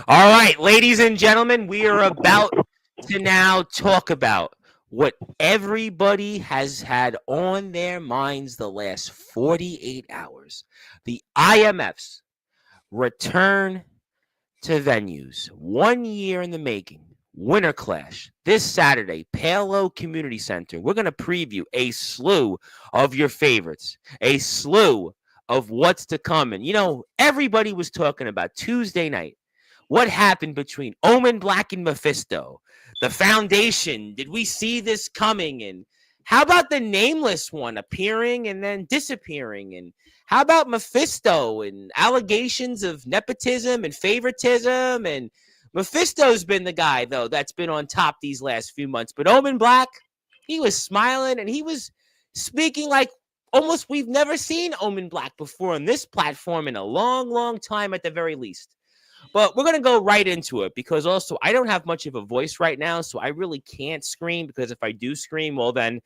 All right, ladies and gentlemen, we are about to now talk about what everybody has had on their minds the last 48 hours. The IMF's return to venues. 1 year in the making. Winter Clash this Saturday, Palo Community Center. We're going to preview a slew of your favorites, a slew of what's to come. And, everybody was talking about Tuesday night. What happened between Omen Black and Mephisto? The foundation, did we see this coming? And how about the nameless one appearing and then disappearing? And how about Mephisto and allegations of nepotism and favoritism? And Mephisto's been the guy, though, that's been on top these last few months. But Omen Black, he was smiling and he was speaking like almost we've never seen Omen Black before on this platform in a long, long time at the very least. But we're going to go right into it because also I don't have much of a voice right now, so I really can't scream because if I do scream, well, then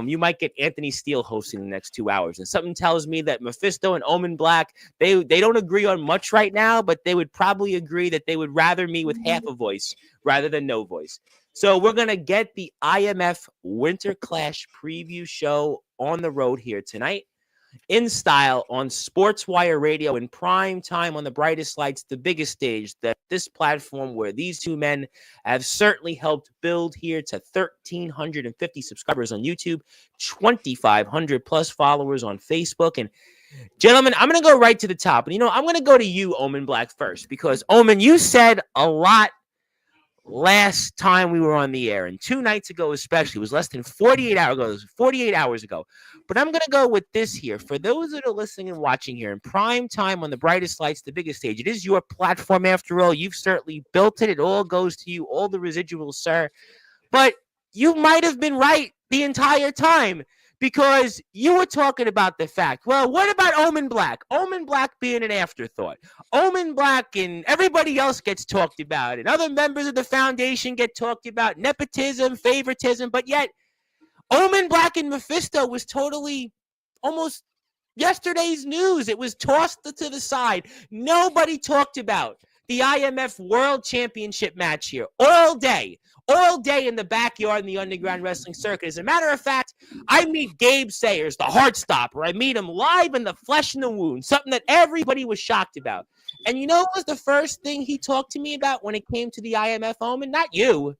you might get Anthony Steele hosting the next 2 hours. And something tells me that Mephisto and Omen Black, they don't agree on much right now, but they would probably agree that they would rather me with half a voice rather than no voice. So we're going to get the IMF Winter Clash preview show on the road here tonight. In style on Sportzwire Radio in prime time on the brightest lights, the biggest stage, that this platform where these two men have certainly helped build here to 1,350 subscribers on YouTube, 2,500 plus followers on Facebook. And gentlemen, I'm going to go right to the top. And, I'm going to go to you, Omen Black, first, because, Omen, you said a lot last time we were on the air, and 2 nights ago especially. It was less than 48 hours ago. It was 48 hours ago. But I'm going to go with this here. For those that are listening and watching here in prime time on the brightest lights, the biggest stage, it is your platform after all. You've certainly built it. It all goes to you, all the residuals, sir. But you might have been right the entire time because you were talking about the fact, well, what about Omen Black? Omen Black being an afterthought. Omen Black and everybody else gets talked about, and other members of the foundation get talked about, nepotism, favoritism, but yet Omen Black and Mephisto was totally almost yesterday's news. It was tossed to the side. Nobody talked about the IMF World Championship match here all day in the backyard in the underground wrestling circuit. As a matter of fact, I meet Gabe Sayers, the Heartstopper. I meet him live in the flesh and the wound, something that everybody was shocked about. And you know what was the first thing he talked to me about when it came to the IMF, Omen? Not you.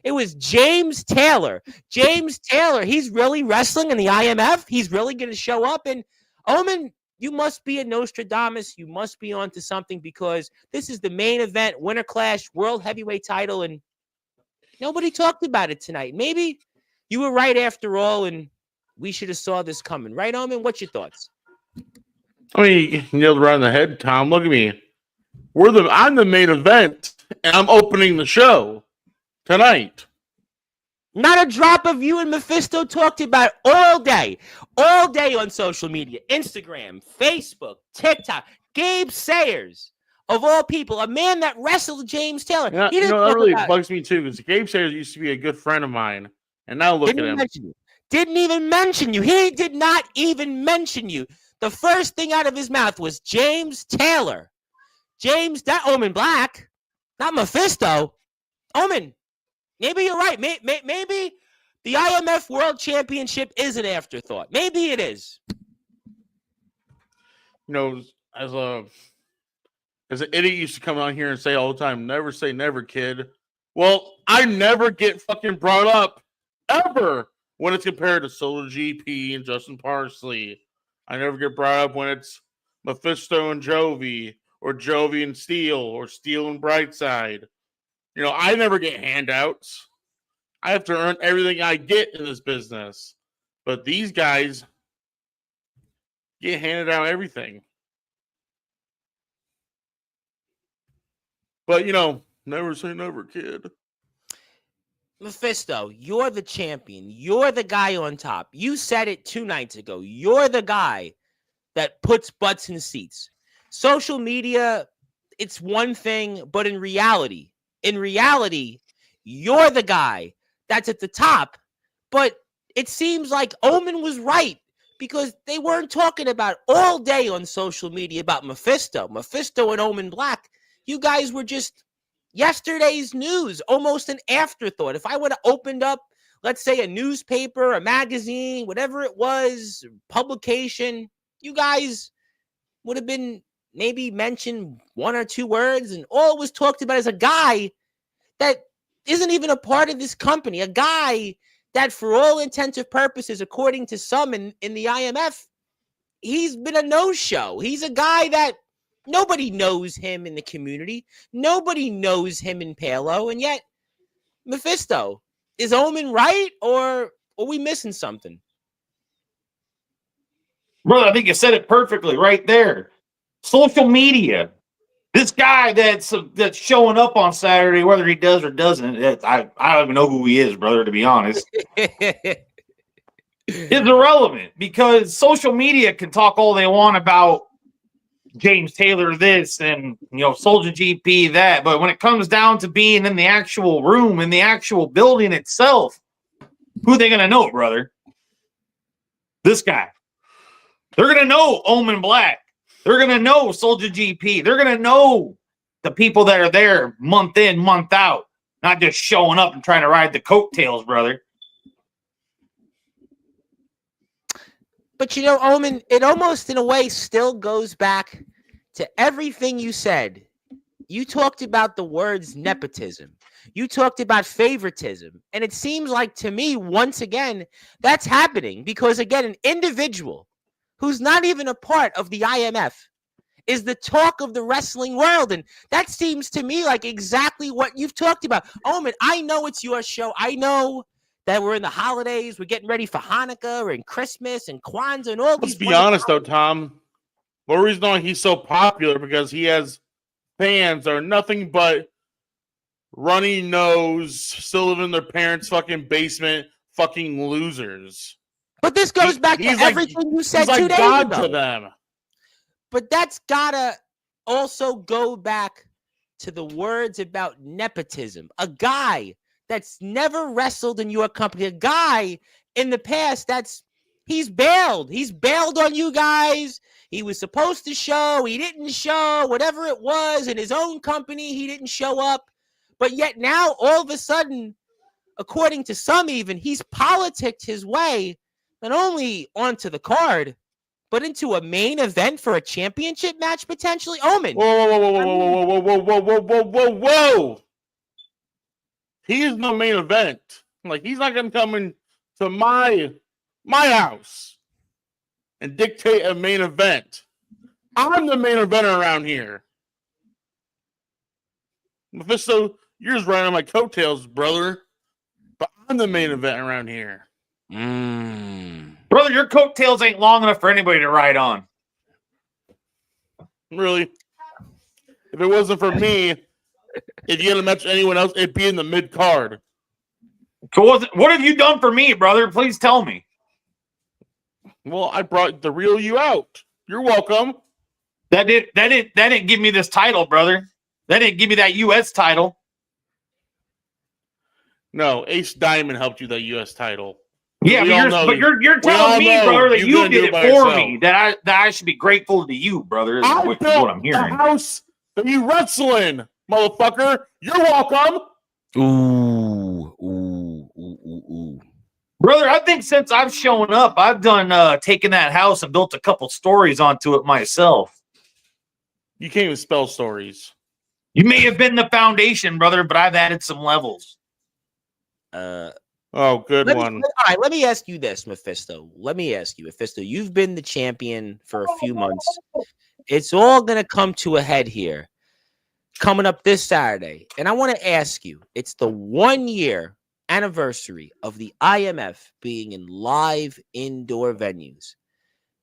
It was James Taylor. James Taylor, he's really wrestling in the IMF. He's really going to show up. And Omen, you must be a Nostradamus. You must be onto something because this is the main event, Winter Clash, World Heavyweight title, and nobody talked about it tonight. Maybe you were right after all, and we should have saw this coming. Right, Omen? What's your thoughts? I mean, you nailed it right on the head, Tom. Look at me. I'm the main event, and I'm opening the show tonight. Not a drop of you and Mephisto talked about all day on social media, Instagram, Facebook, TikTok. Gabe Sayers, of all people, a man that wrestled James Taylor. That really bugs me too, because Gabe Sayers used to be a good friend of mine, and now look at him. Didn't even mention you. He did not even mention you. The first thing out of his mouth was James Taylor. James, that Omen Black, not Mephisto. Omen. Maybe you're right. Maybe the IMF World Championship is an afterthought. Maybe it is. As an idiot used to come on here and say all the time, never say never, kid. Well, I never get fucking brought up ever when it's compared to Solo GP and Justin Parsley. I never get brought up when it's Mephisto and Jovi, or Jovi and Steele, or Steele and Brightside. I never get handouts. I have to earn everything I get in this business. But these guys get handed out everything. But, never say never, kid. Mephisto, you're the champion. You're the guy on top. You said it 2 nights ago. You're the guy that puts butts in seats. Social media, it's one thing, but in reality, you're the guy that's at the top. But it seems like Omen was right because they weren't talking about all day on social media about Mephisto and Omen Black. you guys were just yesterday's news, almost an afterthought. If I would have opened up, let's say, a newspaper, a magazine, whatever it was, publication, you guys would have been maybe mentioned one or two words, and all it was talked about is a guy that isn't even a part of this company, a guy that for all intents and purposes, according to some in the IMF, he's been a no-show. He's a guy that nobody knows him in the community. Nobody knows him in Palo. And yet, Mephisto, is Omen right, or are we missing something? Brother, I think you said it perfectly right there. Social media. This guy that's showing up on Saturday, whether he does or doesn't, I don't even know who he is, brother, to be honest. It's irrelevant because social media can talk all they want about James Taylor this and, Soldier GP that. But when it comes down to being in the actual room, in the actual building itself, who are they going to know, brother? This guy. They're going to know Omen Black. They're going to know Soldier GP. They're going to know the people that are there month in, month out, not just showing up and trying to ride the coattails, brother. But, Omen, it almost in a way still goes back to everything you said. You talked about the words nepotism. You talked about favoritism. And it seems like to me, once again, that's happening because, again, an individual who's not even a part of the IMF is the talk of the wrestling world. And that seems to me like exactly what you've talked about. Omen, I know it's your show. I know that we're in the holidays. We're getting ready for Hanukkah and Christmas and Kwanzaa and all these. Let's be honest, though, Tom. The reason why he's so popular because he has fans that are nothing but runny nose, still live in their parents' fucking basement, fucking losers. But this goes back to everything you said 2 days ago. To them. But that's gotta also go back to the words about nepotism. A guy that's never wrestled in your company, a guy in the past he's bailed. He's bailed on you guys. He was supposed to show. He didn't show. Whatever it was in his own company, he didn't show up. But yet now, all of a sudden, according to some even, he's politicked his way not only onto the card, but into a main event for a championship match potentially. Omen. Whoa. He's no main event. Like, he's not going to come into my house and dictate a main event. I'm the main eventer around here. Mephisto, you're just riding on my coattails, brother. But I'm the main event around here. Brother, your coattails ain't long enough for anybody to ride on. Really? If it wasn't for me, if you had to match anyone else, it'd be in the mid-card. So what have you done for me, brother? Please tell me. Well, I brought the real you out. You're welcome. That didn't give me this title, brother. That didn't give me that U.S. title. No, Ace Diamond helped you that U.S. title. Yeah, but you're telling me, brother, that you did it for me. That I should be grateful to you, brother. Is what I'm hearing. The house that you wrestle in, motherfucker. You're welcome. Ooh. Brother, I think since I've shown up, I've done taken that house and built a couple stories onto it myself. You can't even spell stories. You may have been the foundation, brother, but I've added some levels. Good one. All right, let me ask you this, Mephisto. You've been the champion for a few months. It's all going to come to a head here coming up this Saturday. And I want to ask you, it's the 1-year anniversary of the IMF being in live indoor venues.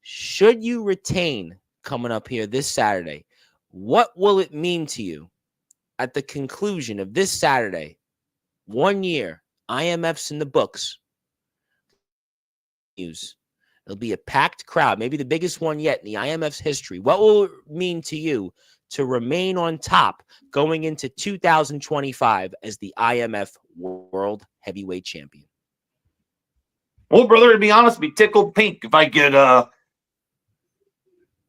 Should you retain coming up here this Saturday, what will it mean to you at the conclusion of this Saturday? 1 year, IMF's in the books. It'll be a packed crowd, maybe the biggest one yet in the IMF's history. What will it mean to you to remain on top going into 2025 as the IMF World Heavyweight Champion? Well, brother, to be honest, be tickled pink if I get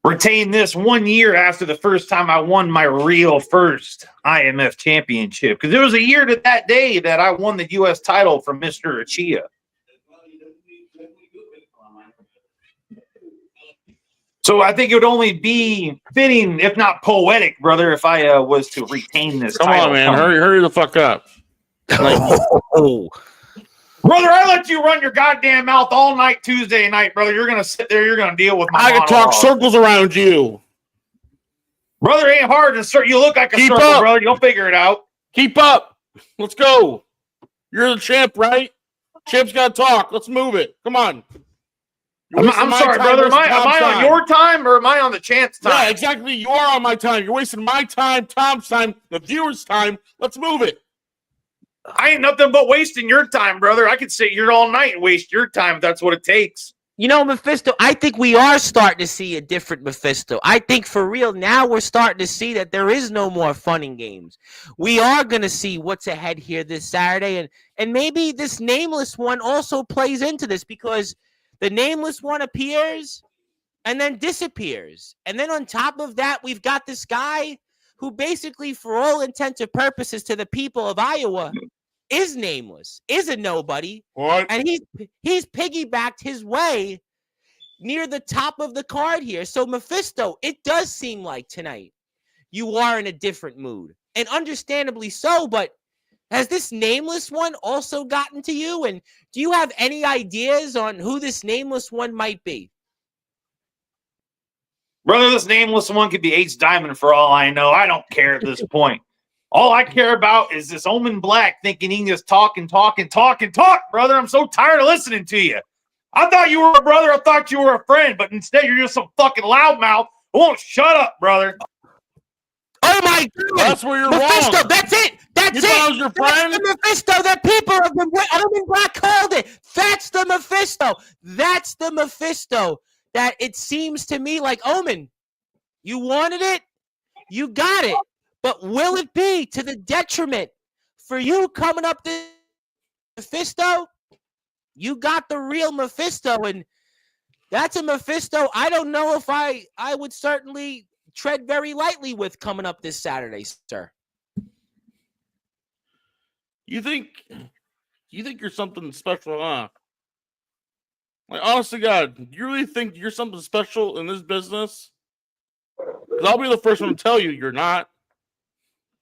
retain this 1 year after the first time I won my real first IMF championship. Because it was a year to that day that I won the U.S. title from Mr. Achia. So I think it would only be fitting, if not poetic, brother, if I was to retain this Come title. on, man. Hurry the fuck up. Oh, Brother, I let you run your goddamn mouth all night Tuesday night, brother. You're going to sit there. You're going to deal with my I can talk circles around you. Brother, it ain't hard to start. You look like a Keep circle, up. brother. You'll figure it out. Keep up. Let's go. You're the champ, right? Champ's got to talk. Let's move it. Come on. I'm sorry, brother. Am I on your time or am I on the chance time? Yeah, exactly. You are on my time. You're wasting my time, Tom's time, the viewer's time. Let's move it. I ain't nothing but wasting your time, brother. I could sit here all night and waste your time if that's what it takes. you know, Mephisto, I think we are starting to see a different Mephisto. I think for real now we're starting to see that there is no more fun and games. We are going to see what's ahead here this Saturday. And maybe this nameless one also plays into this because the nameless one appears and then disappears. And then on top of that, we've got this guy who basically, for all intents and purposes to the people of Iowa, is nameless, is a nobody. What? And he's piggybacked his way near the top of the card here. So, Mephisto, it does seem like tonight you are in a different mood. And understandably so, but has this nameless one also gotten to you? And do you have any ideas on who this nameless one might be? Brother, this nameless one could be Ace Diamond for all I know. I don't care at this point. All I care about is this Omen Black thinking he can just talk, brother. I'm so tired of listening to you. I thought you were a brother. I thought you were a friend, but instead you're just some fucking loudmouth who won't shut up, brother. Oh my God! That's where you're Mephisto, wrong. that's it. That's You thought I it. was your That's friend? the Mephisto that people have been. Omen Black called it. That's the Mephisto. That's the Mephisto that it seems to me like Omen. You wanted it, you got it. But will it be to the detriment for you coming up this Mephisto? You got the real Mephisto, and that's a Mephisto I don't know if I would certainly tread very lightly with coming up this Saturday, sir. You think you're something special, huh? Like, honest to God, do you really think you're something special in this business? Because I'll be the first one to tell you you're not.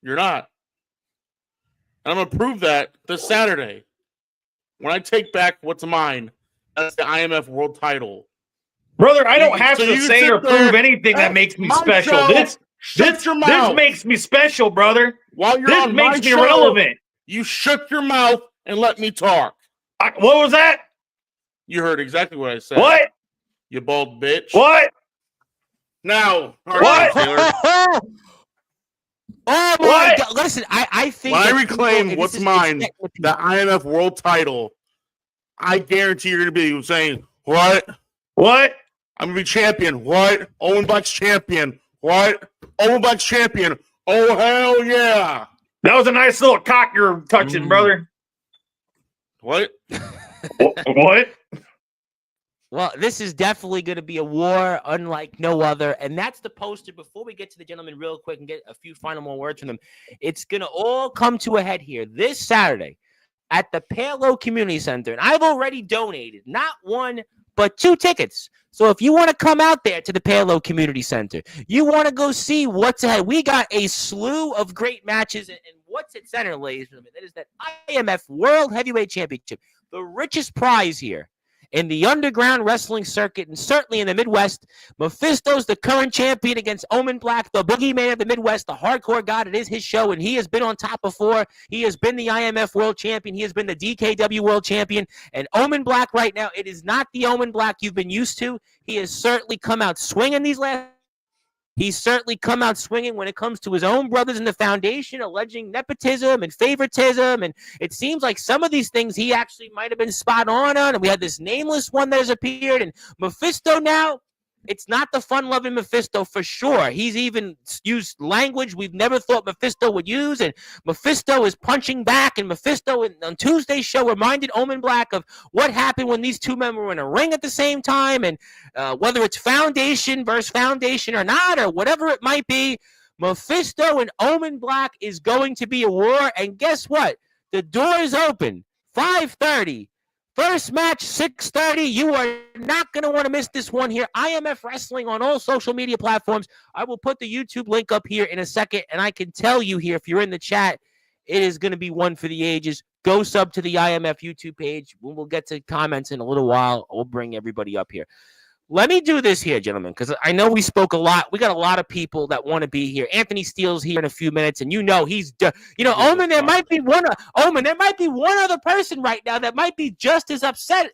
You're not. And I'm going to prove that this Saturday when I take back what's mine. That's the IMF World Title. Brother, I don't have So to you say sit or there, prove anything that makes me my special. show, shut your This mouth. makes me special, brother. While you're This on makes my me show, relevant. you shut your mouth and let me talk. What was that? You heard exactly what I said. What? You bald bitch. What? Now, all What? Taylor, Oh my What? God! Listen, I think when I that reclaim people- what's this is mine, expected the IMF World Title, I guarantee you're going to be saying, what? What? I'm going to be champion. What? Owen Black's champion. What? Owen Black's champion. Oh, hell yeah. That was a nice little cock you're touching, brother. What? What? Well, this is definitely going to be a war unlike no other. And that's the poster. Before we get to the gentleman real quick and get a few final more words from them, it's going to all come to a head here this Saturday at the Palo Community Center. And I've already donated not one, but 2 tickets. So if you want to come out there to the Palo Community Center, you want to go see what's ahead. We got a slew of great matches. And what's at center, ladies and gentlemen, that is that IMF World Heavyweight Championship, the richest prize here in the underground wrestling circuit, and certainly in the Midwest. Mephisto's the current champion against Omen Black, the boogeyman of the Midwest, the hardcore god. It is his show, and he has been on top before. He has been the IMF World Champion. He has been the DKW World Champion. And Omen Black right now, it is not the Omen Black you've been used to. He has certainly come out swinging these last. He's certainly come out swinging when it comes to his own brothers in the foundation, alleging nepotism and favoritism. And it seems like some of these things he actually might have been spot on. And we had this nameless one that has appeared. And Mephisto now, It's not the fun-loving Mephisto for sure. He's even used language we've never thought Mephisto would use, and Mephisto is punching back, and Mephisto on Tuesday's show reminded Omen Black of what happened when these two men were in a ring at the same time, and whether it's Foundation versus Foundation or not, or whatever it might be, Mephisto and Omen Black is going to be a war, and guess what? The door is open, 5:30. First match, 6:30. You are not going to want to miss this one here. IMF Wrestling on all social media platforms. I will put the YouTube link up here in a second, and I can tell you here, if you're in the chat, it is going to be one for the ages. Go sub to the IMF YouTube page. We'll get to comments in a little while. We'll bring everybody up here. Let me do this here, gentlemen, because I know we spoke a lot. We got a lot of people that want to be here. Anthony Steele's here in a few minutes, and he's, Omen. There might be one other person right now that might be just as upset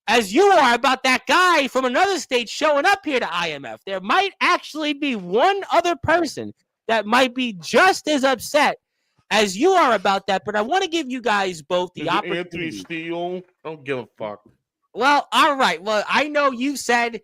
as you are about that guy from another state showing up here to IMF. There might actually be one other person that might be just as upset as you are about that. But I want to give you guys both the opportunity. Anthony Steele, don't give a fuck. Well, all right. Well, I know you said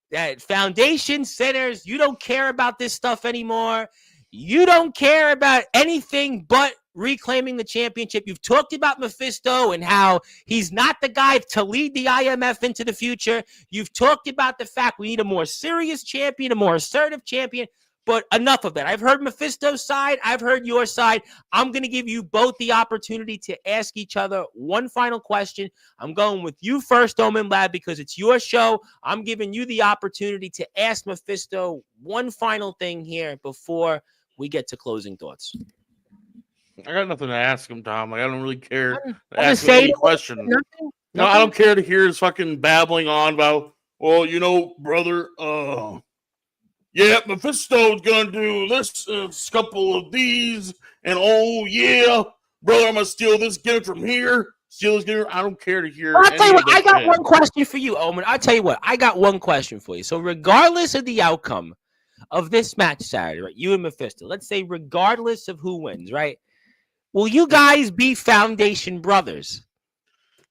that Foundation Sinners, you don't care about this stuff anymore. You don't care about anything but reclaiming the championship. You've talked about Mephisto and how he's not the guy to lead the IMF into the future. You've talked about the fact we need a more serious champion, a more assertive champion. But enough of that. I've heard Mephisto's side. I've heard your side. I'm going to give you both the opportunity to ask each other one final question. I'm going with you first, Omen Lad, because it's your show. I'm giving you the opportunity to ask Mephisto one final thing here before we get to closing thoughts. I got nothing to ask him, Tom. Like, I don't really care to I'm ask him any question. Nothing? No, I don't care to hear his fucking babbling on about, well, brother, yeah, Mephisto's gonna do this, couple of these, and oh yeah, brother, I'm gonna steal this gimmick from here, steal this gimmick. I don't care to hear. I'll tell you what, I got one question for you, Omen. I'll tell you what, I got one question for you. So regardless of the outcome of this match Saturday, right, you and Mephisto, let's say regardless of who wins, right, will you guys be Foundation brothers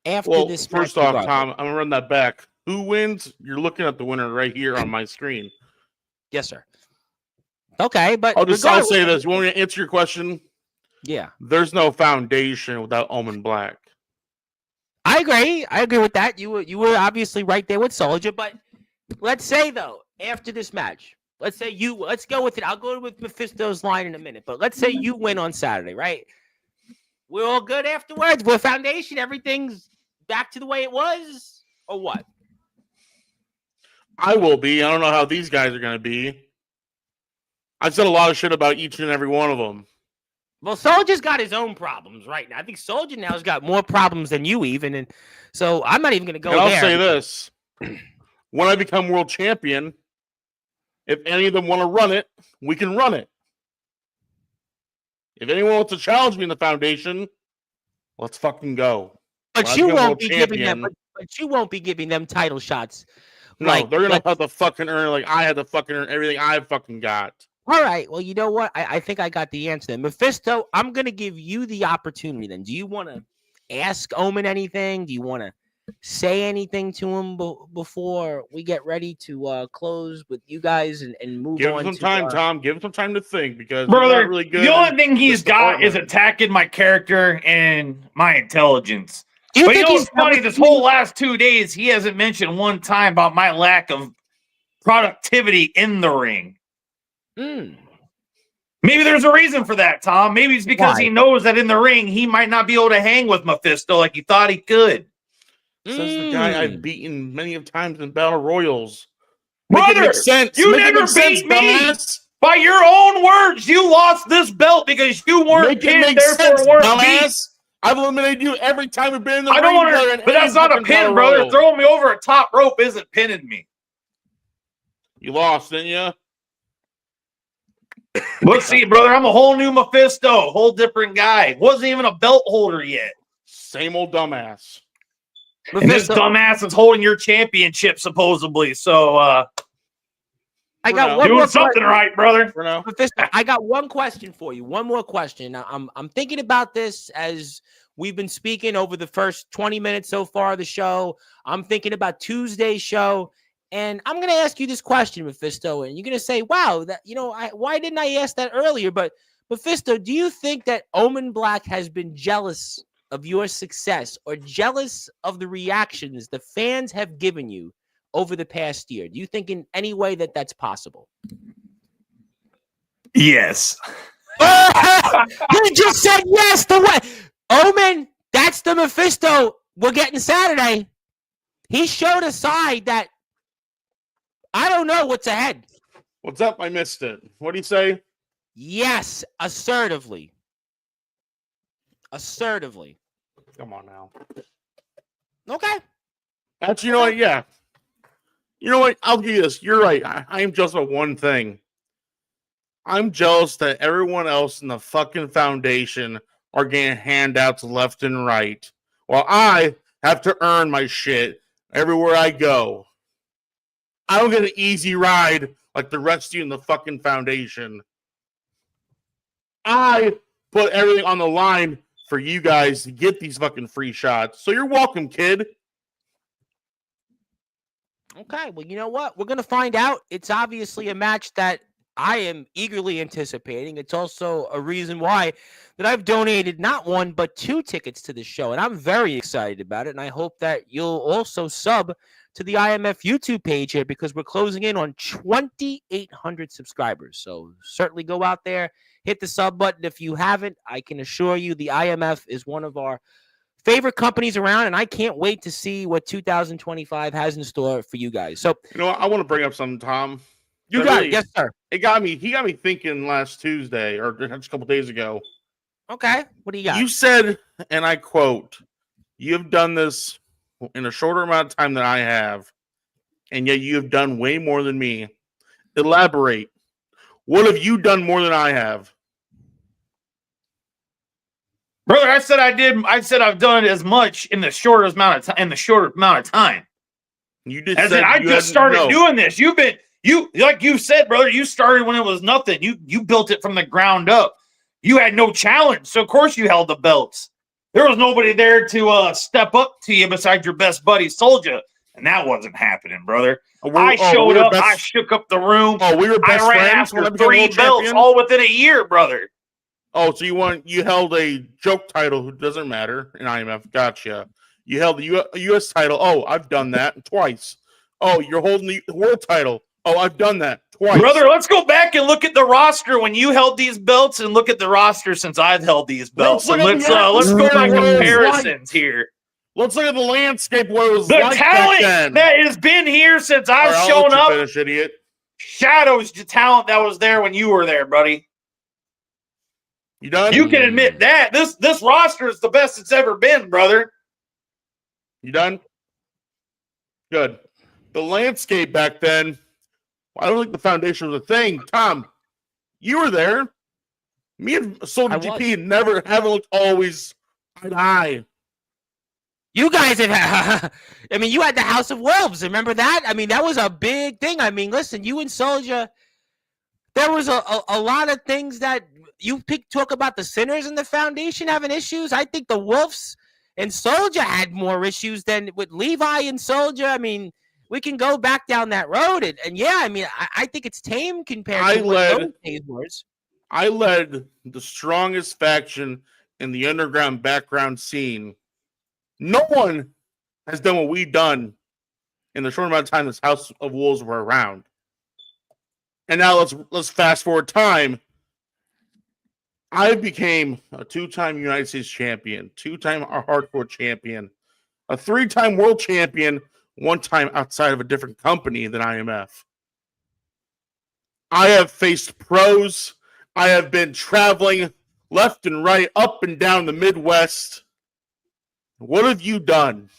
after this match? First off, Tom, I'm gonna run that back. Who wins? You're looking at the winner right here on my screen. Yes, sir. Okay, but I'll say this. You want me to answer your question? Yeah. There's no Foundation without Omen Black. I agree. I agree with that. You were obviously right there with Soldier, but let's say though, after this match, let's go with it. I'll go with Mephisto's line in a minute, but let's say you win on Saturday, right? We're all good afterwards. We're Foundation. Everything's back to the way it was, or what? I will be. I don't know how these guys are going to be. I've said a lot of shit about each and every one of them. Well, Soldier's got his own problems right now. I think Soldier now has got more problems than you even, and so I'm not even going to go there. I'll say this. When I become world champion, if any of them want to run it, we can run it. If anyone wants to challenge me in the Foundation, let's fucking go. But you won't be giving them. But you won't be giving them title shots. No, they're gonna have to fucking earn like I had to fucking earn everything I fucking got. All right. Well, you know what? I think I got the answer then. Mephisto, I'm gonna give you the opportunity then. Do you want to ask Omen anything? Do you want to say anything to him before we get ready to close with you guys and move on? Give him some time, Tom. Give him some time to think because brother, not really good. The only thing he's got is attacking my character and my intelligence. Do you think it's funny? This whole last 2 days, he hasn't mentioned one time about my lack of productivity in the ring. Maybe there's a reason for that, Tom. Maybe it's because he knows that in the ring, he might not be able to hang with Mephisto like he thought he could. Says the guy I've beaten many of times in battle royals. Brother, you never beat me. Dumbass. By your own words, you lost this belt because you weren't pinned, therefore weren't beat. I've eliminated you every time we've been in the ring. I don't want to, but that's not a pin, brother. Throwing me over a top rope isn't pinning me. You lost, didn't you? Let's see, brother. I'm a whole new Mephisto, whole different guy. Wasn't even a belt holder yet. Same old dumbass. And this dumbass is holding your championship, supposedly. So, I got one doing something right, brother. Mephisto, I got one question for you. One more question. Now, I'm thinking about this as we've been speaking over the first 20 minutes so far of the show. I'm thinking about Tuesday's show, And I'm going to ask you this question, Mephisto, and you're going to say, wow, that why didn't I ask that earlier? But Mephisto, do you think that Omen Black has been jealous of your success or jealous of the reactions the fans have given you over the past year? Do you think in any way that that's possible? Yes. You just said yes. The way Omen, that's the Mephisto we're getting Saturday. He showed a side that I don't know what's ahead. What's up? I missed it. What do you say? Yes, assertively. Assertively. Come on now. Okay. Actually, you know what? Yeah. You know what? I'll give you this. You're right. I am jealous of one thing. I'm jealous that everyone else in the fucking foundation are getting handouts left and right, while I have to earn my shit everywhere I go. I don't get an easy ride like the rest of you in the fucking foundation. I put everything on the line for you guys to get these fucking free shots. So you're welcome, kid. Okay. Well, you know what? We're going to find out. It's obviously a match that I am eagerly anticipating. It's also a reason why that I've donated not one, but 2 tickets to the show. And I'm very excited about it. And I hope that you'll also sub to the IMF YouTube page here because we're closing in on 2,800 subscribers. So certainly go out there, hit the sub button. If you haven't, I can assure you the IMF is one of our favorite companies around, and I can't wait to see what 2025 has in store for you guys. So, you know what? I want to bring up something, Tom. You got it. Yes, sir. He got me thinking last Tuesday or just a couple days ago. Okay. What do you got? You said, and I quote, "You have done this in a shorter amount of time than I have, and yet you have done way more than me." Elaborate. What have you done more than I have? Brother, I said I did. I said I've done as much in the shortest amount of time. In the shorter amount of time. You just As said in, I just started doing this. Like you said, brother. You started when it was nothing. You built it from the ground up. You had no challenge, so of course you held the belts. There was nobody there to step up to you besides your best buddy Soldier, and that wasn't happening, brother. I showed up. I shook up the room. Oh, we were best friends. I ran after 3 belts all within a year, brother. Oh, so you held a joke title who doesn't matter in IMF. Gotcha. You held the U.S. title. Oh, I've done that twice. Oh, you're holding the world title. Oh, I've done that twice. Brother, let's go back and look at the roster when you held these belts and look at the roster since I've held these belts. Let's go by comparisons here. Let's look at the landscape where it was the like talent back then. that has been here since I've shown up. Finish, idiot. Shadows the talent that was there when you were there, buddy. You done? You can admit that. This roster is the best it's ever been, brother. You done? Good. The landscape back then, I don't think the foundation was a thing. Tom, you were there. Me and Soldier GP haven't looked always eye to eye. You guys have, I mean, you had the House of Wolves. Remember that? I mean, that was a big thing. I mean, listen, you and Soldier, there was a lot of things that you talk about the Sinners and the foundation having issues. I think the Wolves and Soldier had more issues than with Levi and Soldier. I mean, we can go back down that road. And yeah, I mean, I think it's tame compared to what those days was. I led the strongest faction in the underground background scene. No one has done what we've done in the short amount of time this House of Wolves were around. And now let's fast forward time. I became a 2-time United States champion, 2-time hardcore champion, a 3-time world champion, 1 time outside of a different company than IMF. I have faced pros. I have been traveling left and right, up and down the Midwest. What have you done?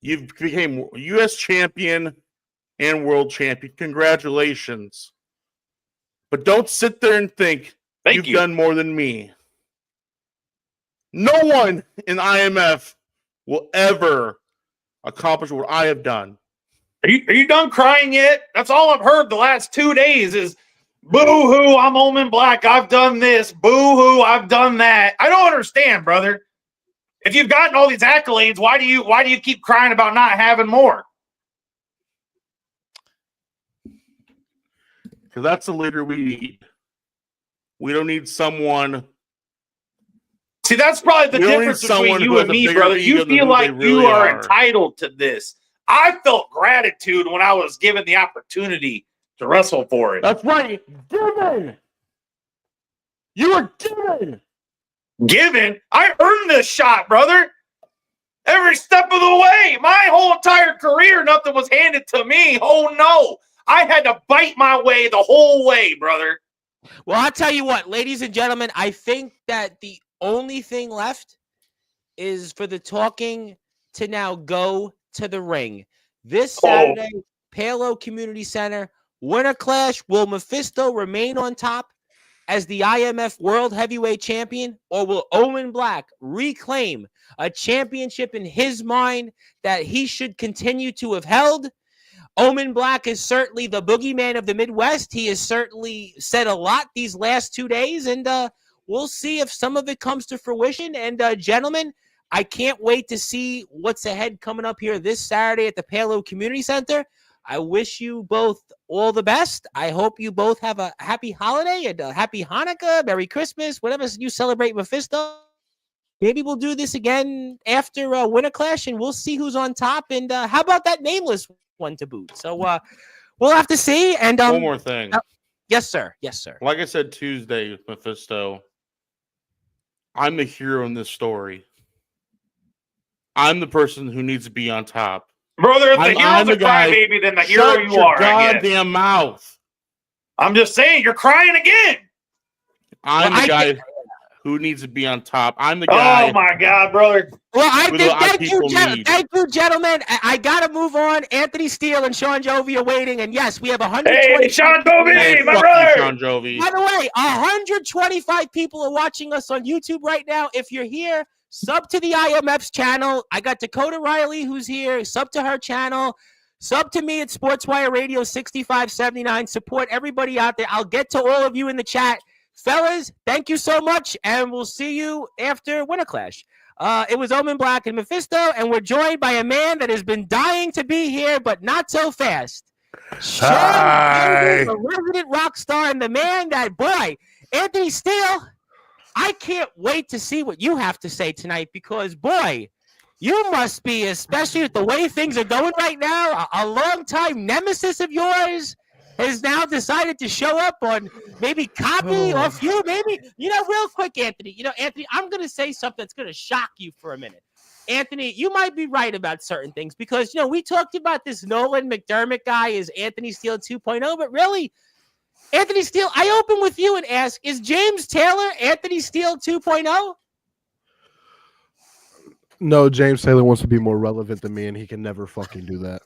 You've became U.S. champion and world champion. Congratulations. But don't sit there and think you've done more than me. No one in IMF will ever accomplish what I have done. Are you done crying yet? That's all I've heard the last 2 days is boo-hoo, I'm Omen Black. I've done this. Boo-hoo, I've done that. I don't understand, brother. If you've gotten all these accolades, why do you keep crying about not having more? Because that's the leader we need. We don't need someone. See, that's probably the We don't difference need between someone who you has and a me, bigger brother. ego You than feel who like they really you are are. entitled to this. I felt gratitude when I was given the opportunity to wrestle for it. That's right. Given. You were given. Given? I earned this shot, brother. Every step of the way. My whole entire career, nothing was handed to me. Oh, no. I had to bite my way the whole way, brother. Well, I'll tell you what, ladies and gentlemen, I think that the only thing left is for the talking to now go to the ring. This Saturday, Palo Community Center, Winter Clash. Will Mephisto remain on top as the IMF World Heavyweight Champion, or will Owen Black reclaim a championship in his mind that he should continue to have held? Omen Black is certainly the boogeyman of the Midwest. He has certainly said a lot these last 2 days, and we'll see if some of it comes to fruition. And gentlemen, I can't wait to see what's ahead coming up here this Saturday at the Palo Community Center. I wish you both all the best. I hope you both have a happy holiday and a happy Hanukkah, Merry Christmas, whatever you celebrate, Mephisto. Maybe we'll do this again after Winter Clash, and we'll see who's on top. And how about that nameless one to boot? So we'll have to see. And one more thing. Yes, sir. Yes, sir. Like I said Tuesday with Mephisto, I'm the hero in this story. I'm the person who needs to be on top. Brother, if the I'm hero's the a guy. crybaby, then the hero Shut you your are. I guess. goddamn mouth. I'm just saying, you're crying again. I'm Well, the guy who needs to be on top. I'm the guy. Oh my God, brother. Well, I Who think the thank you, people need. thank you, gentlemen. I gotta move on. Anthony Steele and Sean Jovi are waiting, and yes, we have 120. Hey, Sean Toby, Hey, my fuck brother. you, Sean Jovi. By the way, 125 people are watching us on YouTube right now. If you're here, sub to the IMF's channel. I got Dakota Riley who's here. Sub to her channel. Sub to me at Sportswire Radio 6579. Support everybody out there. I'll get to all of you in the chat. Fellas, thank you so much, and we'll see you after Winter Clash. It was Omen Black and Mephisto, and we're joined by a man that has been dying to be here, but not so fast. Sean, the resident rock star, and the man that, boy, Anthony Steele, I can't wait to see what you have to say tonight because, boy, you must be, especially with the way things are going right now, a longtime nemesis of yours has now decided to show up on maybe copy or few, maybe, real quick, Anthony. Anthony, I'm going to say something that's going to shock you for a minute. Anthony, you might be right about certain things because, we talked about this Nolan McDermott guy is Anthony Steele 2.0, but really, Anthony Steele, I open with you and ask, is James Taylor Anthony Steele 2.0? No, James Taylor wants to be more relevant than me, and he can never fucking do that.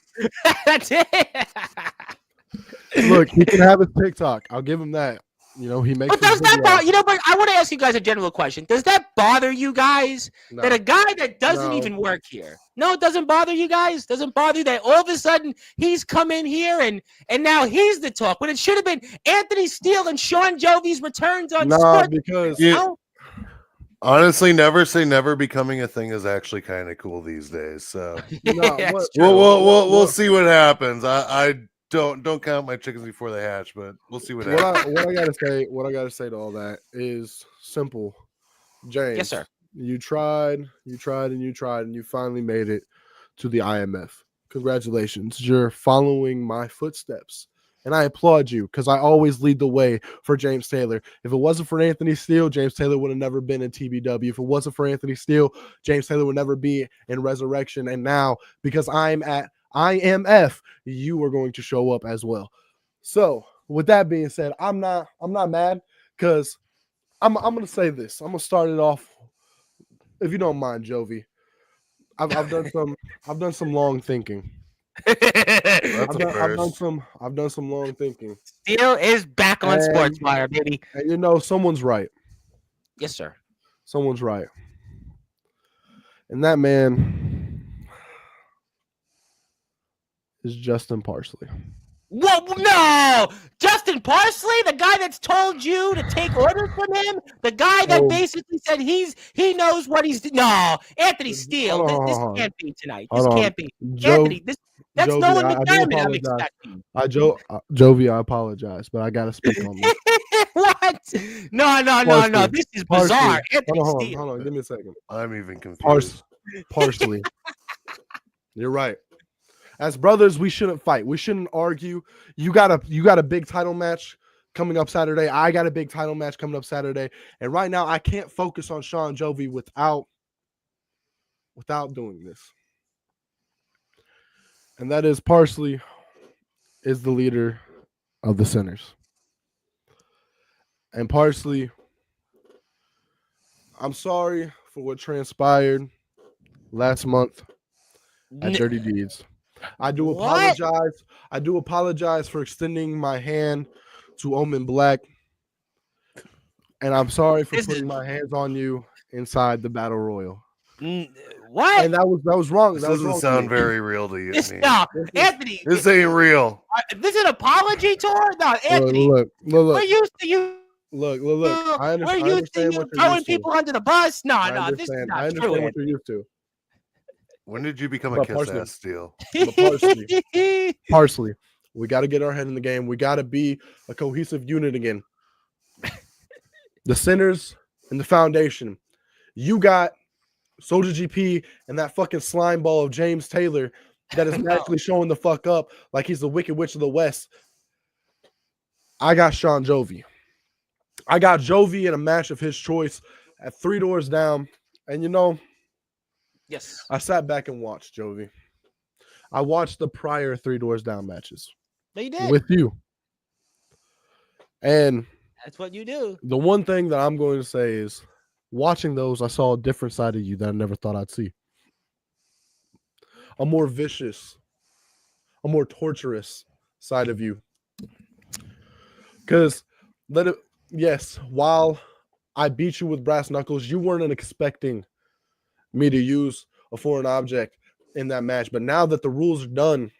That's it. Look, he can have his TikTok. I'll give him that. He makes. But does that bother, but I want to ask you guys a general question. Does that bother you guys that a guy that doesn't even work here? No, it doesn't bother you guys. Doesn't bother you that all of a sudden he's come in here and now he's the talk when it should have been Anthony Steele and Sean Jovi's returns on Sports. Because honestly, never say never. Becoming a thing is actually kind of cool these days. So we'll see what happens. I don't count my chickens before they hatch, but we'll see what happens. What I gotta say to all that is simple. James, yes, sir. You tried, and you finally made it to the IMF. Congratulations. You're following my footsteps. And I applaud you because I always lead the way for James Taylor. If it wasn't for Anthony Steele, James Taylor would have never been in TBW. If it wasn't for Anthony Steele, James Taylor would never be in Resurrection. And now, because I'm at IMF, you are going to show up as well. So, with that being said, I'm not mad because I'm going to say this. I'm going to start it off, if you don't mind, Jovi. I've done some long thinking. I've done some long thinking. Steele is back on Sportswire, baby. And someone's right. Yes, sir. Someone's right. And that man is Justin Parsley. What? No, Justin Parsley, the guy that's told you to take orders from him, the guy that basically said he knows what he's doing. No, Anthony Steele, this can't be tonight. This can't be Anthony. That's Jovi, Nolan I do McDermott. I'm apologize. expecting. Jovi, I apologize, but I gotta speak on this. What? No. This is bizarre. Anthony Steele. Hold on. Give me a second. I'm even confused. Parsley. You're right. As brothers, we shouldn't fight. We shouldn't argue. You got a big title match coming up Saturday. I got a big title match coming up Saturday. And right now, I can't focus on Sean Jovi without doing this. And that is Parsley is the leader of the Sinners. And Parsley, I'm sorry for what transpired last month at Dirty Deeds. I do apologize. I do apologize for extending my hand to Omen Black. And I'm sorry for putting my hands on you inside the Battle Royal. What? And that was wrong. This doesn't sound very real to you. Anthony. This ain't real. This is an apology tour? No, Anthony. Look. We're used to you. Look. I understand We're used to you throwing people under the bus. No, this is not true. What you're used to. When did you become a kiss-ass Steel? Parsley. We got to get our head in the game. We got to be a cohesive unit again. The Sinners and the Foundation. You got Soldier GP and that fucking slime ball of James Taylor that is actually showing the fuck up like he's the Wicked Witch of the West. I got Sean Jovi. I got Jovi in a match of his choice at 3 Doors Down. And yes, I sat back and watched Jovi. I watched the prior 3 Doors Down matches. They did. With you. And that's what you do. The one thing that I'm going to say is watching those, I saw a different side of you that I never thought I'd see. A more vicious, a more torturous side of you. Because while I beat you with brass knuckles, you weren't expecting me to use a foreign object in that match. But now that the rules are done,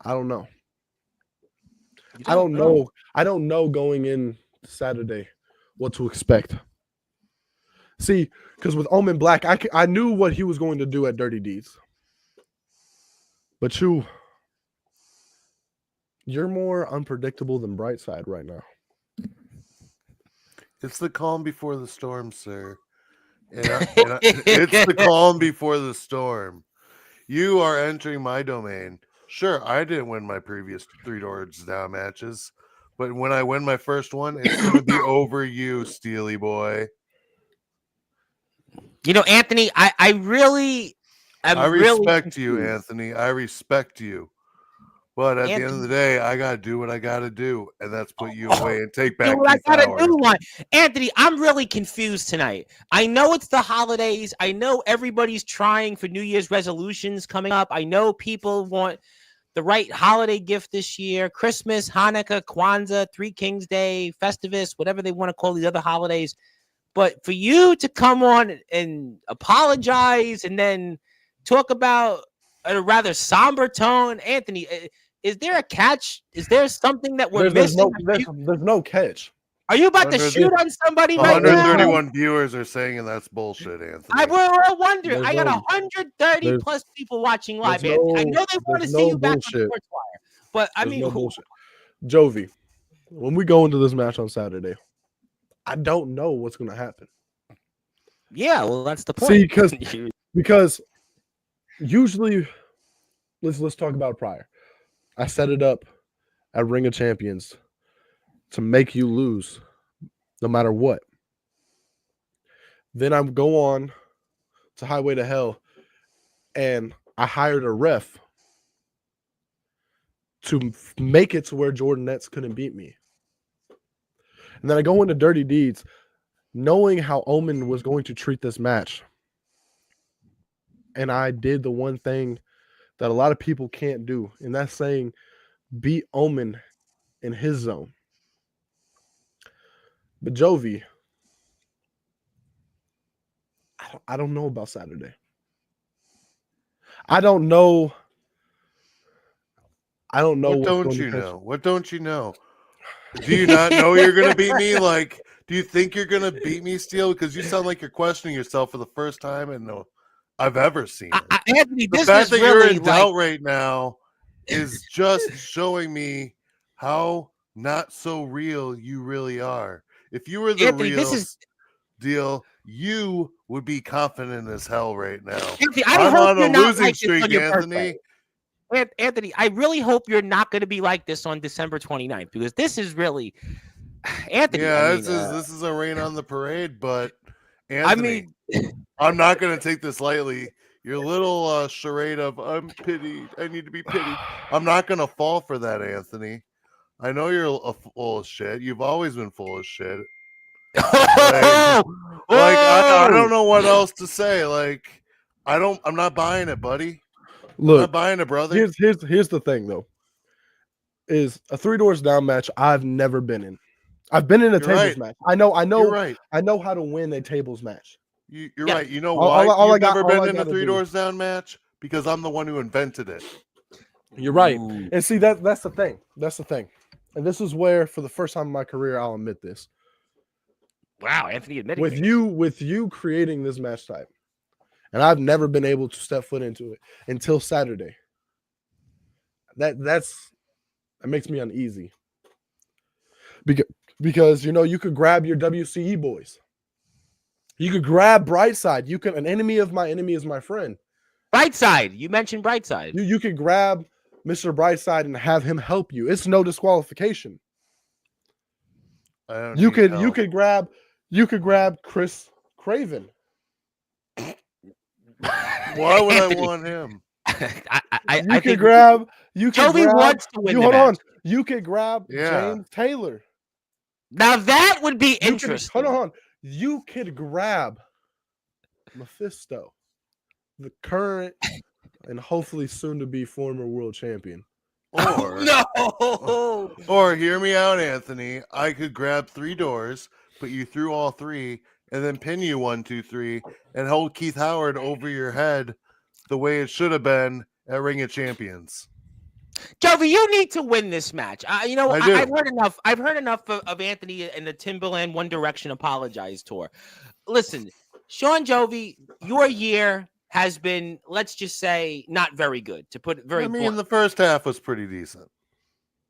I don't know. I don't know. I don't know going in Saturday what to expect. See, because with Omen Black, I knew what he was going to do at Dirty Deeds. But you're more unpredictable than Brightside right now. It's the calm before the storm, sir. It's the calm before the storm. You are entering my domain. Sure, I didn't win my previous 3 Doors Down matches, but when I win my first one, it's going to be over you, Steely boy. Anthony, I respect you, Anthony. I respect you. But at the end of the day, I got to do what I got to do, and that's put you away and take back what I got to do. Anthony, I'm really confused tonight. I know it's the holidays. I know everybody's trying for New Year's resolutions coming up. I know people want the right holiday gift this year, Christmas, Hanukkah, Kwanzaa, Three Kings Day, Festivus, whatever they want to call these other holidays. But for you to come on and apologize and then talk about a rather somber tone, Anthony, is there a catch? Is there something that we're missing? There's no catch. Are you about to shoot on somebody right now? 131 viewers are saying that's bullshit, Anthony. We're wondering. I got 130 plus people watching live, Anthony. I know they want to see you back on Sportzwire, but I mean, bullshit. Jovi, when we go into this match on Saturday, I don't know what's going to happen. Yeah, well, that's the point. See, because usually, let's talk about prior. I set it up at Ring of Champions to make you lose no matter what. Then I go on to Highway to Hell and I hired a ref to make it to where Jordan Nets couldn't beat me. And then I go into Dirty Deeds knowing how Omen was going to treat this match. And I did the one thing that a lot of people can't do, and that's saying beat Omen in his zone. But Jovi, I don't know about Saturday. I don't know I don't know What what's don't going to you catch- know? What don't you know? Do you not know you're going to beat me? Like, do you think you're going to beat me, Steele? Because you sound like you're questioning yourself for the first time and I've ever seen it. Anthony, The this fact is that really you're in doubt right now is just showing me how not so real you really are. If you were the Anthony, real deal, you would be confident as hell right now. Anthony, I I'm hope on a you're not losing like this streak, on your Anthony. birthday. Anthony, I really hope you're not going to be like this on December 29th, because this is really Anthony. Yeah, I mean, this is a rain on the parade, but Anthony, I'm not going to take this lightly. Your little charade of I'm pitied, I need to be pitied. I'm not going to fall for that, Anthony. I know you're full of shit. You've always been full of shit. I don't know what else to say. Like, I'm not buying it, buddy. I'm not buying it, brother. Here's the thing though. Is a 3 Doors Down match I've never been in. I've been in a tables match. I know You're right. I know how to win a tables match. You're right. You know why you've never been in a 3 Doors Down match? Because I'm the one who invented it. You're right. And see, that's the thing. That's the thing. And this is where, for the first time in my career, I'll admit this. Wow, Anthony admitting with you creating this match type, and I've never been able to step foot into it until Saturday. That makes me uneasy. Because you could grab your WCE boys. You could grab Brightside. An enemy of my enemy is my friend. Brightside. You mentioned Brightside. You could grab Mr. Brightside and have him help you. It's no disqualification. You could grab Chris Craven. Why would I want him? I could grab. Jovi wants to win. Hold on. You could grab James Taylor. Now that would be interesting. Hold on. You could grab Mephisto, the current and hopefully soon to be former world champion. Or no. Or hear me out, Anthony. I could grab 3 Doors, put you through all 3, and then pin you 1, 2, 3, and hold Keith Howard over your head the way it should have been at Ring of Champions. Jovi, you need to win this match. I do. I've heard enough. I've heard enough of Anthony and the Timberland One Direction Apologize tour. Listen, Sean Jovi, your year has been, let's just say, not very good. To put it very blunt. The first half was pretty decent.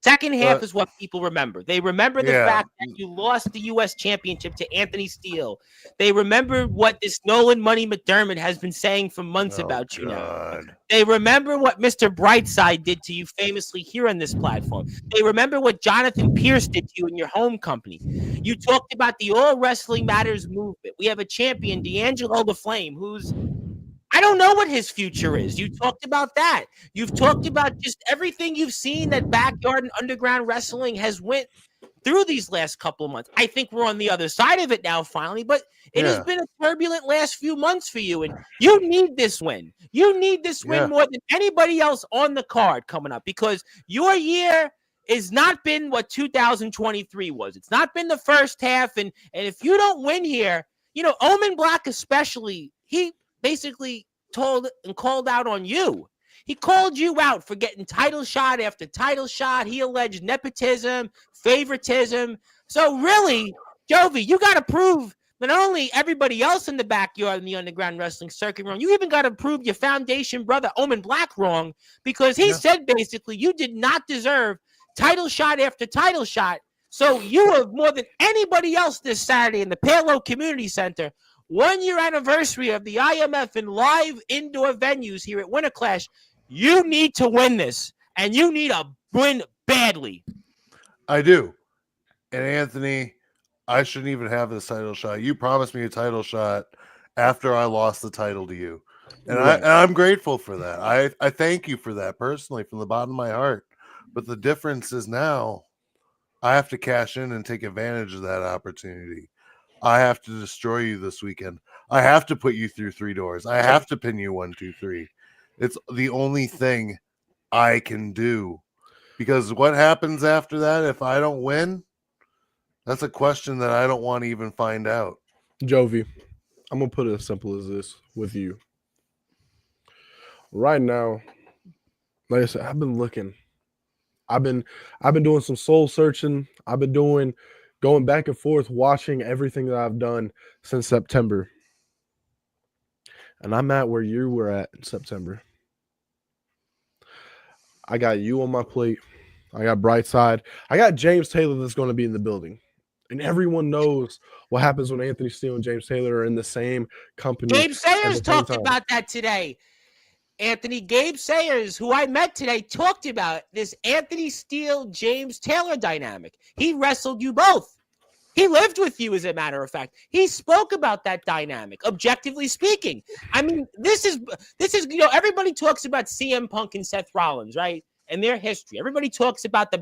Second half is what people remember. They remember the fact that you lost the U.S. Championship to Anthony Steele. They remember what this Nolan Money McDermott has been saying for months about you now. They remember what Mr. Brightside did to you famously here on this platform. They remember what Jonathan Pierce did to you in your home company. You talked about the All Wrestling Matters movement. We have a champion, D'Angelo the Flame, who's I don't know what his future is. You talked about that. You've talked about just everything you've seen that backyard and underground wrestling has went through these last couple of months. I think we're on the other side of it now, finally, but it has been a turbulent last few months for you, and you need this win. You need this win more than anybody else on the card coming up, because your year has not been what 2023 was. It's not been the first half, and if you don't win here, Omen Black especially, he basically called out on you. He called you out for getting title shot after title shot. He alleged nepotism, favoritism. So really, Jovi, you got to prove not only everybody else in the backyard in the underground wrestling circuit wrong, you even got to prove your foundation brother Omen Black wrong, because he said basically you did not deserve title shot after title shot. So you have more than anybody else this Saturday in the Palo Community Center. 1-year anniversary of the IMF and live indoor venues here at Winter Clash. You need to win this, and you need a win badly. I do. And Anthony, I shouldn't even have this title shot. You promised me a title shot after I lost the title to you. And I'm grateful for that. I thank you for that personally from the bottom of my heart. But the difference is now I have to cash in and take advantage of that opportunity. I have to destroy you this weekend. I have to put you through 3 Doors. I have to pin you 1, 2, 3. It's the only thing I can do, because what happens after that if I don't win? That's a question that I don't want to even find out. Jovi, I'm going to put it as simple as this with you. Right now, like I said, I've been looking I've been doing some soul searching. I've been going back and forth, watching everything that I've done since September. And I'm at where you were at in September. I got you on my plate. I got Brightside. I got James Taylor that's going to be in the building. And everyone knows what happens when Anthony Steele and James Taylor are in the same company. James Sayers talked about that today. Anthony, Gabe Sayers, who I met today, talked about this Anthony Steele, James Taylor dynamic. He wrestled you both. He lived with you, as a matter of fact. He spoke about that dynamic, objectively speaking. I mean, this is everybody talks about CM Punk and Seth Rollins, right? And their history. Everybody talks about the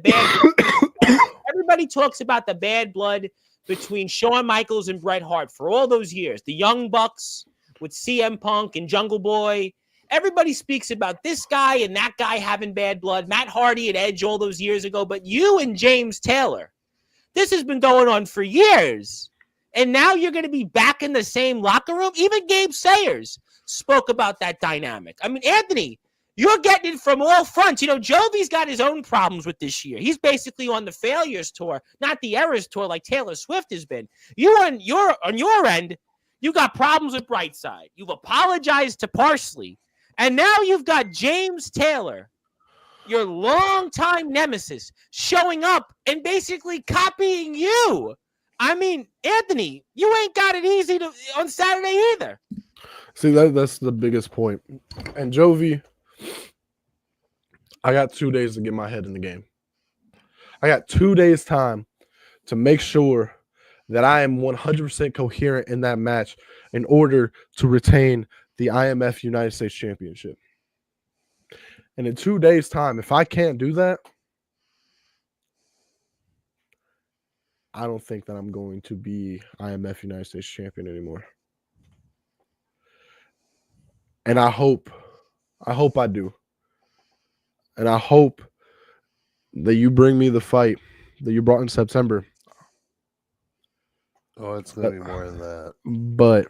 bad blood between Shawn Michaels and Bret Hart for all those years. The Young Bucks with CM Punk and Jungle Boy. Everybody speaks about this guy and that guy having bad blood. Matt Hardy and Edge all those years ago. But you and James Taylor, this has been going on for years. And now you're going to be back in the same locker room? Even Gabe Sayers spoke about that dynamic. I mean, Anthony, you're getting it from all fronts. You know, Jovi's got his own problems with this year. He's basically on the failures tour, not the errors tour like Taylor Swift has been. On your end, you got problems with Brightside. You've apologized to Parsley. And now you've got James Taylor, your longtime nemesis, showing up and basically copying you. I mean, Anthony, you ain't got it easy on Saturday either. See, that's the biggest point. And Jovi, I got 2 days to get my head in the game. I got 2 days time to make sure that I am 100% coherent in that match in order to retain the IMF United States Championship. And in 2 days' time, if I can't do that, I don't think that I'm going to be IMF United States champion anymore. And I hope I do. And I hope that you bring me the fight that you brought in September. Oh, it's going to be more than that. But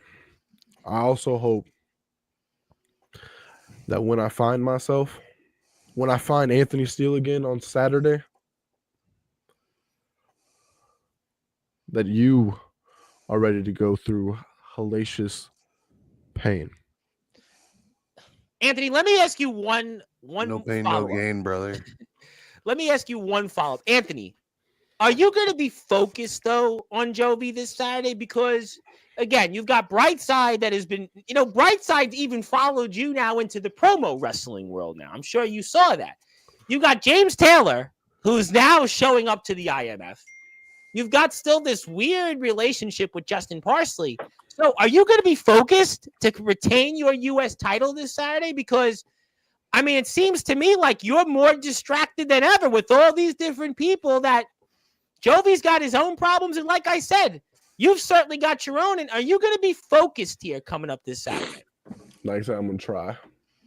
I also hope that when I find Anthony Steele again on Saturday, that you are ready to go through hellacious pain. Anthony, let me ask you one no pain, follow-up. no gain, brother. Let me ask you one follow-up. Anthony, are you going to be focused, though, on Jovi this Saturday? Because, again, you've got Brightside that has been, Brightside even followed you now into the promo wrestling world now. I'm sure you saw that. You got James Taylor, who's now showing up to the IMF. You've got still this weird relationship with Justin Parsley. So are you going to be focused to retain your U.S. title this Saturday? Because, I mean, it seems to me like you're more distracted than ever with all these different people that Jovi's got his own problems. And like I said, you've certainly got your own. And are you going to be focused here coming up this Saturday? Like I said, I'm going to try.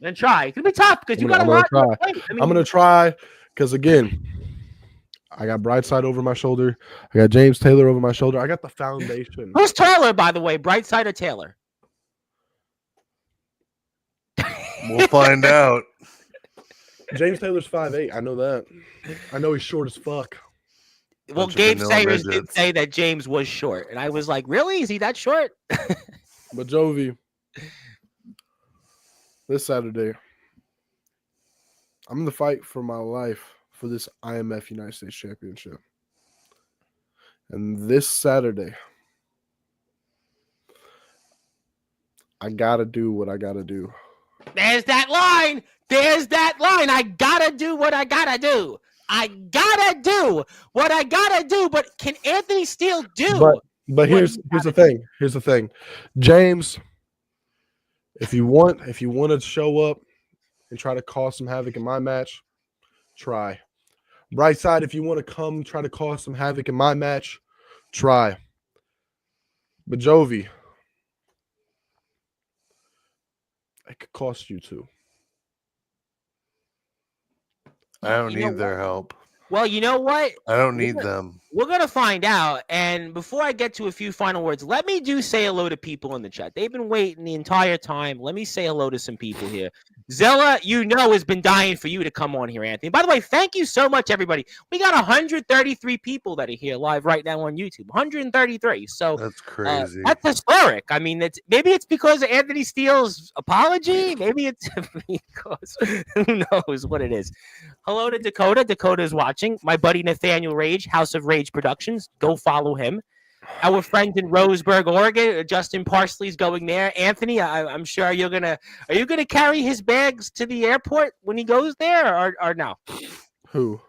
Then try. It's going to be tough because you got a lot to play. I'm going to try because, again, I got Brightside over my shoulder. I got James Taylor over my shoulder. I got the foundation. Who's taller, by the way? Brightside or Taylor? We'll find out. James Taylor's 5'8". I know that. I know he's short as fuck. Well, Gabe Sayers did say that James was short. And I was like, really? Is he that short? But Jovi, this Saturday, I'm in the fight for my life for this IMF United States Championship. And this Saturday, I got to do what I got to do. There's that line. I got to do what I got to do. I got to do what I got to do. But can Anthony Steele do? But here's the thing. Here's the thing. James, if you want to show up and try to cause some havoc in my match, try. Brightside, if you want to come try to cause some havoc in my match, try. But Jovi, it could cost you too. I don't need their help. Well, you know what? I don't need them. We're going to find out. And before I get to a few final words, let me say hello to people in the chat. They've been waiting the entire time. Let me say hello to some people here. Zella, has been dying for you to come on here, Anthony. By the way, thank you so much, everybody. We got 133 people that are here live right now on YouTube. 133. So that's crazy. That's historic. I mean, maybe it's because of Anthony Steele's apology. Maybe it's because who knows what it is. Hello to Dakota. Dakota is watching. My buddy Nathaniel Rage, House of Rage Productions. Go follow him. Our friend in Roseburg, Oregon, Justin Parsley's going there. Anthony, I'm sure are you gonna carry his bags to the airport when he goes there, or no? Who?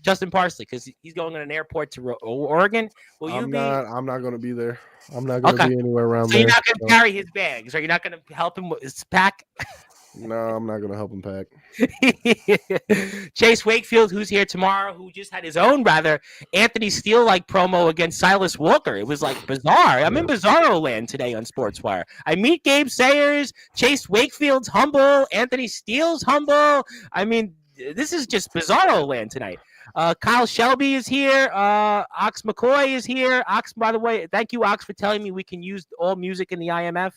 Justin Parsley, because he's going on an airport to Oregon. Will you be? I'm not going to be there. I'm not going to be anywhere around there. So you're not going to carry his bags, or you're not going to help him with his pack? No, I'm not going to help him pack. Chase Wakefield, who's here tomorrow, who just had his own Anthony Steele-like promo against Silas Walker. It was like bizarre. I'm in Bizarro land today on Sportswire. I meet Gabe Sayers. Chase Wakefield's humble. Anthony Steele's humble. I mean, this is just Bizarro land tonight. Kyle Shelby is here. Ox McCoy is here. Ox, by the way, thank you, Ox, for telling me we can use all music in the IMF.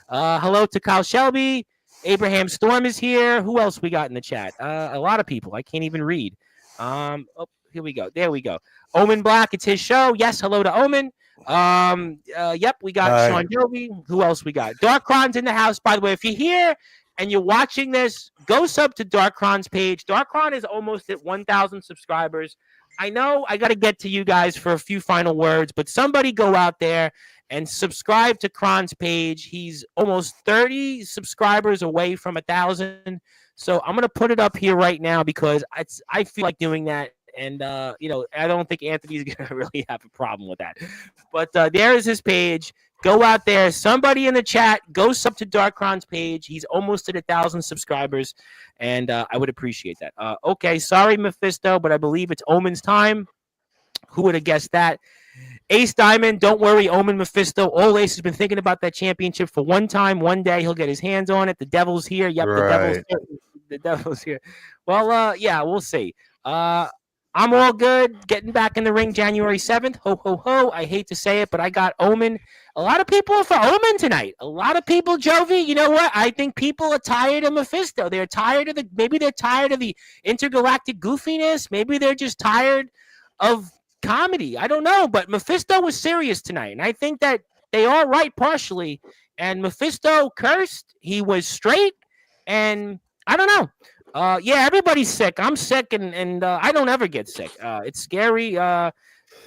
Hello to Kyle Shelby. Abraham Storm is here. Who else we got in the chat? A lot of people. I can't even read. Here we go. There we go. Omen Black, it's his show. Yes, hello to Omen. Yep, we got Sean Jovi. Who else we got? Darkron's in the house. By the way, if you're here and you're watching this, go sub to Darkron's page. Darkron is almost at 1,000 subscribers. I know I got to get to you guys for a few final words, but somebody go out there and subscribe to Kron's page. He's almost 30 subscribers away from 1,000. So I'm going to put it up here right now because I feel like doing that. And, I don't think Anthony's going to really have a problem with that. But there is his page. Go out there. Somebody in the chat, go sub to Darkron's page. He's almost at 1,000 subscribers, and I would appreciate that. Okay, sorry, Mephisto, but I believe it's Omen's time. Who would have guessed that? Ace Diamond, don't worry, Omen Mephisto. All Ace has been thinking about that championship for one time. One day he'll get his hands on it. The Devil's here. Yep, right. The Devil's here. Well, yeah, we'll see. I'm all good. Getting back in the ring January 7th. Ho, ho, ho. I hate to say it, but I got Omen. A lot of people are for Omen tonight. A lot of people, Jovi, you know what? I think people are tired of Mephisto. They're tired of maybe they're tired of the intergalactic goofiness. Maybe they're just tired of comedy. I don't know, but Mephisto was serious tonight. And I think that they are right partially. And Mephisto cursed. He was straight. And I don't know. Yeah, everybody's sick. I'm sick, and I don't ever get sick. It's scary.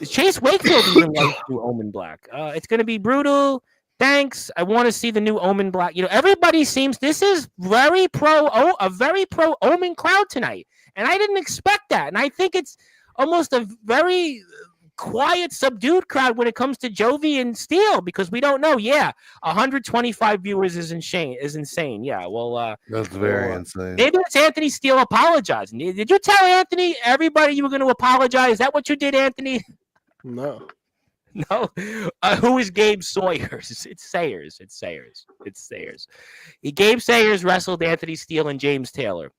Chase Wakefield even likes new Omen Black. It's going to be brutal. Thanks. I want to see the new Omen Black. Everybody seems this is a very pro Omen crowd tonight, and I didn't expect that. And I think it's almost a very quiet, subdued crowd when it comes to Jovi and Steele because we don't know. Yeah, 125 viewers is insane. Yeah, well, that's very insane. Maybe it's Anthony Steele apologizing. Did you tell Anthony everybody you were going to apologize? Is that what you did, Anthony? No. No. Who is Gabe Sawyers? It's Sayers. Gabe Sayers wrestled Anthony Steele and James Taylor.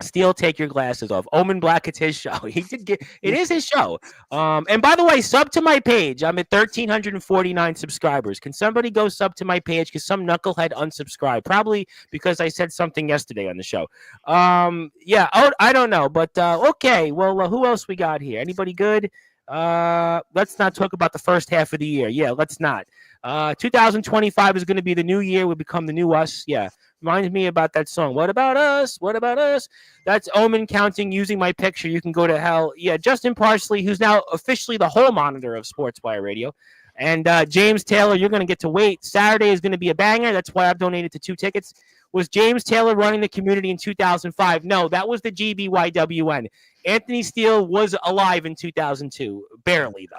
Steele, take your glasses off. Omen Black, it's his show. It is his show. And by the way, sub to my page. I'm at 1,349 subscribers. Can somebody go sub to my page? Because some knucklehead unsubscribed. Probably because I said something yesterday on the show. Yeah, I don't know. But okay, well, who else we got here? Anybody good? Let's not talk about the first half of the year. Yeah, let's not. 2025 is going to be the new year. We become the new us. Yeah. Reminds me about that song. What about us? What about us? That's Omen counting using my picture. You can go to hell. Yeah, Justin Parsley, who's now officially the whole monitor of Sportswire Radio. And James Taylor, you're going to get to wait. Saturday is going to be a banger. That's why I've donated to 2 tickets. Was James Taylor running the community in 2005? No, that was the GBYWN. Anthony Steele was alive in 2002. Barely, though.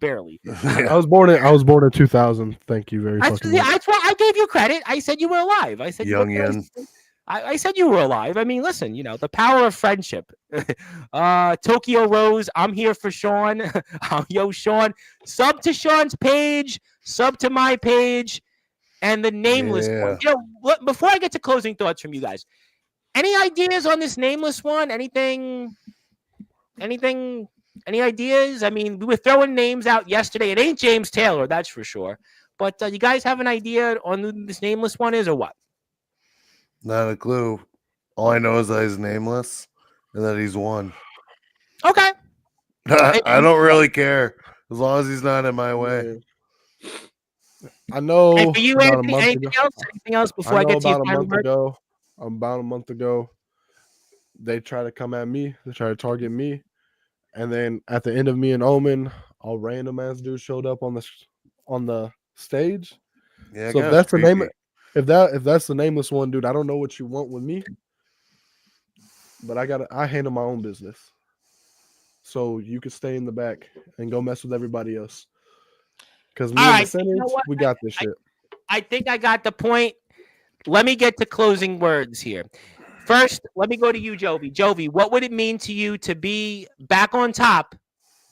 Barely. I was born in 2000. Thank you very much. That's why I gave you credit. I said you were alive. I said Youngin. I said you were alive. I mean, listen, the power of friendship. Tokyo Rose, I'm here for Sean. Yo, Sean. Sub to Sean's page, sub to my page, and the nameless one. Before I get to closing thoughts from you guys, any ideas on this nameless one? Anything Any ideas? I mean, we were throwing names out yesterday. It ain't James Taylor, that's for sure. But you guys have an idea on who this nameless one is or what? Not a clue. All I know is that he's nameless and that he's won. Okay. I don't really care as long as he's not in my way. I know. And for you, about Anthony, a month anything ago, else? Anything else before I, know get to about your a final month word? ago. About a month ago, they try to come at me. They try to target me, and then at the end of me and Omen, all random ass dude showed up on the stage. Yeah, So if that's the name, if that's the nameless one, dude, I don't know what you want with me, but I handle my own business. So you can stay in the back and go mess with everybody else. Because me All and right, the Senate, you know what? we got this shit. I think I got the point. Let me get to closing words here. First, let me go to you, Jovi. Jovi, what would it mean to you to be back on top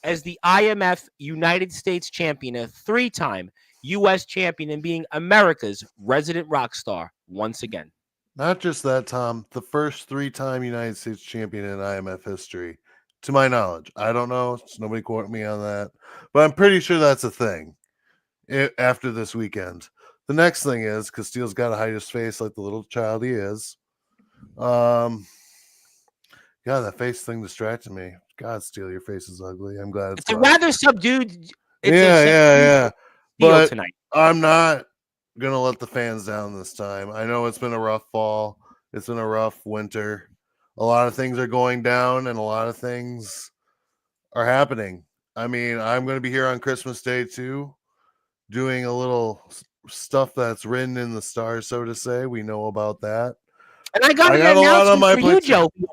as the IMF United States champion, a 3-time U.S. champion, and being America's resident rock star once again? Not just that, Tom. The first 3-time United States champion in IMF history, to my knowledge. I don't know. Nobody quote me on that, but I'm pretty sure that's a thing. After this weekend, the next thing is Castile's got to hide his face like the little child he is. God, that face thing distracted me. God, Steele, your face is ugly. I'm glad it's a rather subdued. Yeah. But tonight, I'm not gonna let the fans down this time. I know it's been a rough fall. It's been a rough winter. A lot of things are going down, and a lot of things are happening. I mean, I'm going to be here on Christmas Day too, doing a little stuff that's written in the stars, so to say. We know about that. And I got an announcement for you, Jovi.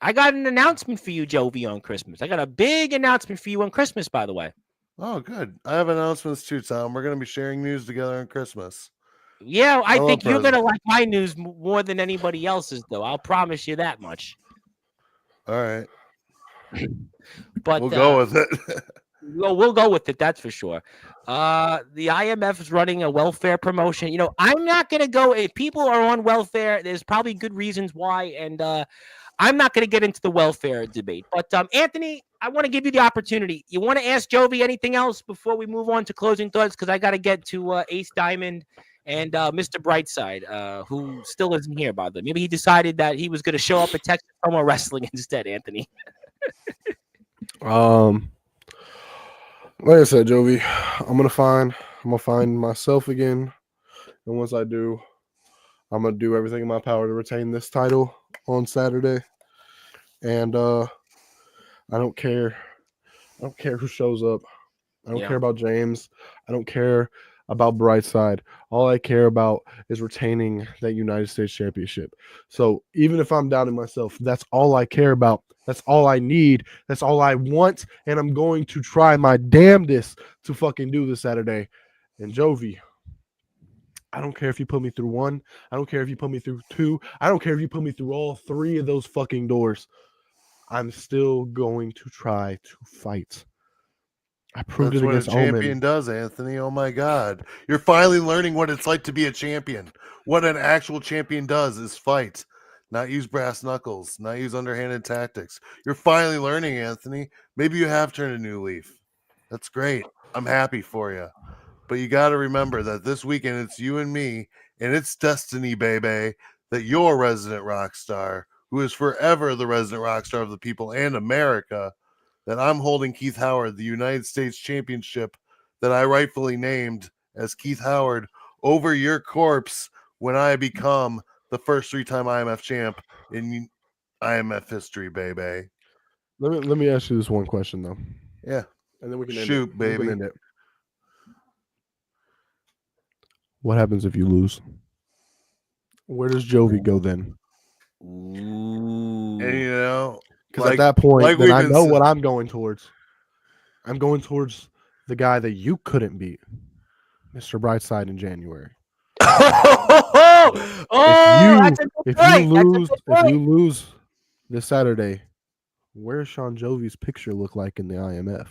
I got an announcement for you, Jovi, on Christmas. I got a big announcement for you on Christmas, by the way. Oh, good. I have announcements too, Tom. We're going to be sharing news together on Christmas. Yeah, I think you're going to like my news more than anybody else's, though. I'll promise you that much. All right. But we'll go with it. We'll go with it. That's for sure. The IMF is running a welfare promotion. You know, I'm not going to go. If people are on welfare, there's probably good reasons why. And I'm not going to get into the welfare debate. But Anthony, I want to give you the opportunity. You want to ask Jovi anything else before we move on to closing thoughts? Because I got to get to Ace Diamond and Mr. Brightside, who still isn't here, by the way. Maybe he decided that he was going to show up at Texas Promo Wrestling instead, Anthony. Like I said, Jovi, I'm gonna find myself again, and once I do, I'm gonna do everything in my power to retain this title on Saturday. And I don't care. I don't care who shows up. I don't care about James. I don't care about Brightside. All I care about is retaining that United States Championship. So even if I'm doubting myself, that's all I care about. That's all I need. That's all I want. And I'm going to try my damnedest to fucking do this Saturday. And Jovi, I don't care if you put me through 1. I don't care if you put me through 2. I don't care if you put me through all 3 of those fucking doors. I'm still going to try to fight. I proved it against Omen. That's what a champion does, Anthony. Oh my God. You're finally learning what it's like to be a champion. What an actual champion does is fight, not use brass knuckles, not use underhanded tactics. You're finally learning, Anthony. Maybe you have turned a new leaf. That's great. I'm happy for you. But you got to remember that this weekend it's you and me, and it's destiny, baby, that your resident rock star, who is forever the resident rock star of the people and America, that I'm holding Keith Howard, the United States Championship that I rightfully named as Keith Howard, over your corpse when I become the first 3-time IMF champ in IMF history, baby. Let me ask you this one question, though. Yeah. And then we can shoot, end it. baby. We can end it. What happens if you lose? Where does Jovi go then? Ooh. And you know, because at that point, then I know what I'm going towards. I'm going towards the guy that you couldn't beat, Mr. Brightside, in January. If you lose this Saturday, where does Sean Jovi's picture look like in the IMF?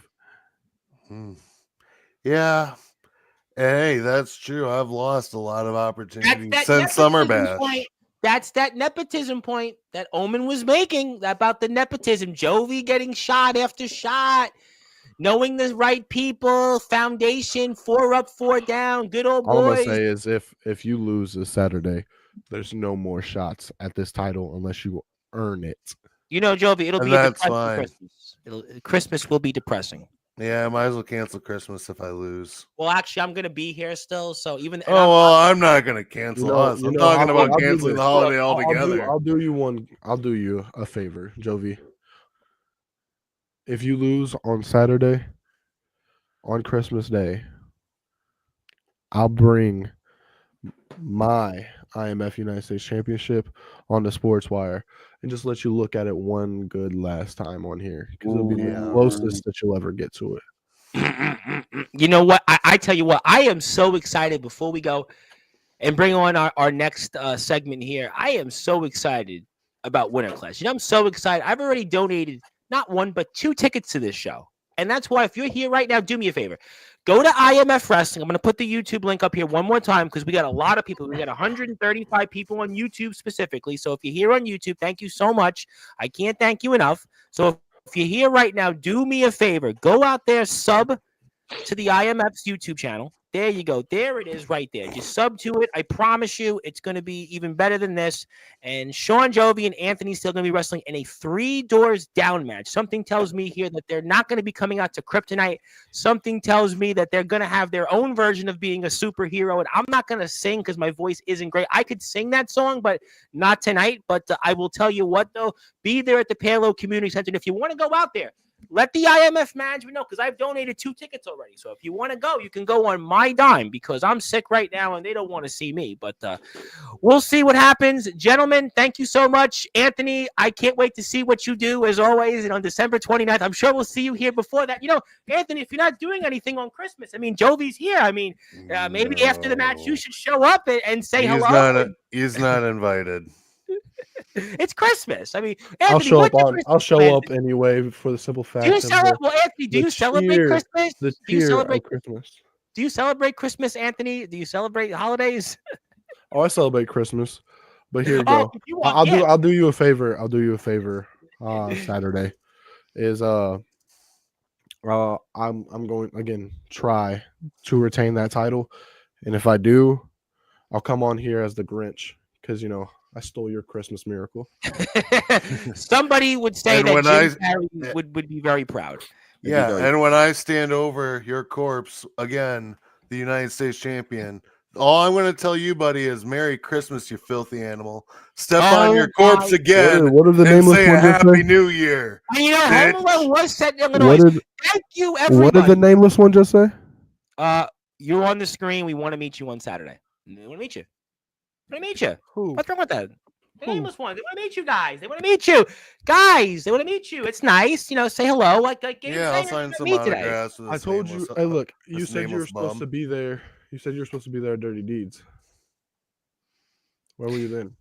Yeah. Hey, that's true. I've lost a lot of opportunities since Summer Bash. That's that nepotism point that Omen was making about the nepotism. Jovi getting shot after shot, knowing the right people, foundation, 4 up, 4 down, good old All I'm gonna boys. say is if you lose this Saturday, there's no more shots at this title unless you earn it. You know, Jovi, it'll And be a that's depressing fine. Christmas. Christmas will be depressing. Yeah, I might as well cancel Christmas if I lose. Well, actually, I'm gonna be here still, so even. I'm not gonna cancel us. I'm talking about canceling the holiday altogether. I'll do you a favor, Jovi. If you lose on Saturday, on Christmas Day, I'll bring my IMF United States Championship on the Sportswire and just let you look at it one good last time on here because it'll be the closest that you'll ever get to it. You know what? I tell you what, I am so excited before we go and bring on our next segment here. I am so excited about Winter Clash. You know, I'm so excited. I've already donated not 1, but 2 tickets to this show. And that's why if you're here right now, do me a favor. Go to IMF Wrestling. I'm going to put the YouTube link up here one more time because we got a lot of people. We got 135 people on YouTube specifically. So if you're here on YouTube, thank you so much. I can't thank you enough. So if you're here right now, do me a favor. Go out there, sub to the IMF's YouTube channel. There you go. There it is right there. Just sub to it. I promise you it's going to be even better than this. And Sean Jovi and Anthony still going to be wrestling in a 3 doors down match. Something tells me here that they're not going to be coming out to Kryptonite. Something tells me that they're going to have their own version of being a superhero. And I'm not going to sing because my voice isn't great. I could sing that song, but not tonight. But I will tell you what, though. Be there at the Palo Community Center. And if you want to go out there, let the IMF management know because I've donated 2 tickets already. So if you want to go, you can go on my dime because I'm sick right now and they don't want to see me. But we'll see what happens. Gentlemen, thank you so much. Anthony, I can't wait to see what you do as always. And on December 29th, I'm sure we'll see you here before that. You know, Anthony, if you're not doing anything on Christmas, I mean, Jovi's here. I mean, maybe after the match, you should show up and say hello. He's not invited. It's Christmas. I mean, Anthony, I'll show up anyway for the simple fact. Do you celebrate Christmas? The cheer of Christmas. Do you celebrate Christmas, Anthony? Do you celebrate holidays? Oh, I celebrate Christmas. But here you go. I'll do you a favor. I'll do you a favor. Saturday is I'm going again try to retain that title, and if I do, I'll come on here as the Grinch because you know. I stole your Christmas miracle. Somebody would say that Jim Carrey would be very proud. And when I stand over your corpse again, the United States champion, all I'm going to tell you, buddy, is Merry Christmas, you filthy animal. Step on your corpse again. What are the nameless say a Happy New Year. And you know, Home Alone was set in Illinois. Thank you, everybody. What did the nameless one just say? You're on the screen. We want to meet you on Saturday. We want to meet you. They want to meet you. Who? What's wrong with that? The nameless one. They want to meet you guys. They want to meet you. Guys, they want to meet you. It's nice. You know, say hello. I'll sign some autographs. I told you. Hey, look, you said you were supposed to be there. You said you were supposed to be there at Dirty Deeds. Where were you then?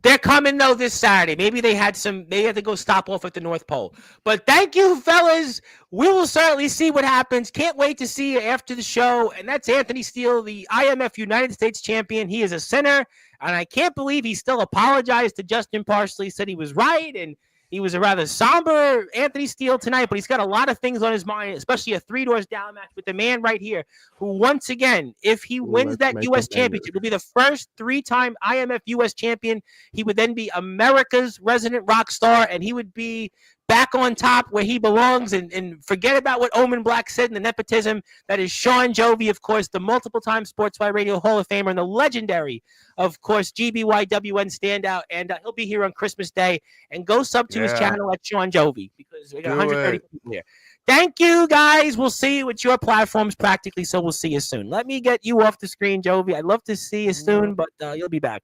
They're coming, though, this Saturday. Maybe they had to go stop off at the North Pole. But thank you, fellas. We will certainly see what happens. Can't wait to see you after the show. And that's Anthony Steele, the IMF United States champion. He is a sinner, and I can't believe he still apologized to Justin Parsley, said he was right, and he was a rather somber Anthony Steele tonight, but he's got a lot of things on his mind, especially a 3 doors down match with the man right here, who once again, if he wins that U.S. championship, will be the first 3-time IMF U.S. champion. He would then be America's resident rock star, and he would be back on top where he belongs, and forget about what Omen Black said in the nepotism. That is Sean Jovi, of course, the multiple-time Sportswire Radio Hall of Famer and the legendary, of course, GBYWN standout, and he'll be here on Christmas Day. And go sub to his channel at Sean Jovi because we got 130 people here. Thank you, guys. We'll see you at your platforms practically, so we'll see you soon. Let me get you off the screen, Jovi. I'd love to see you soon, but you'll be back.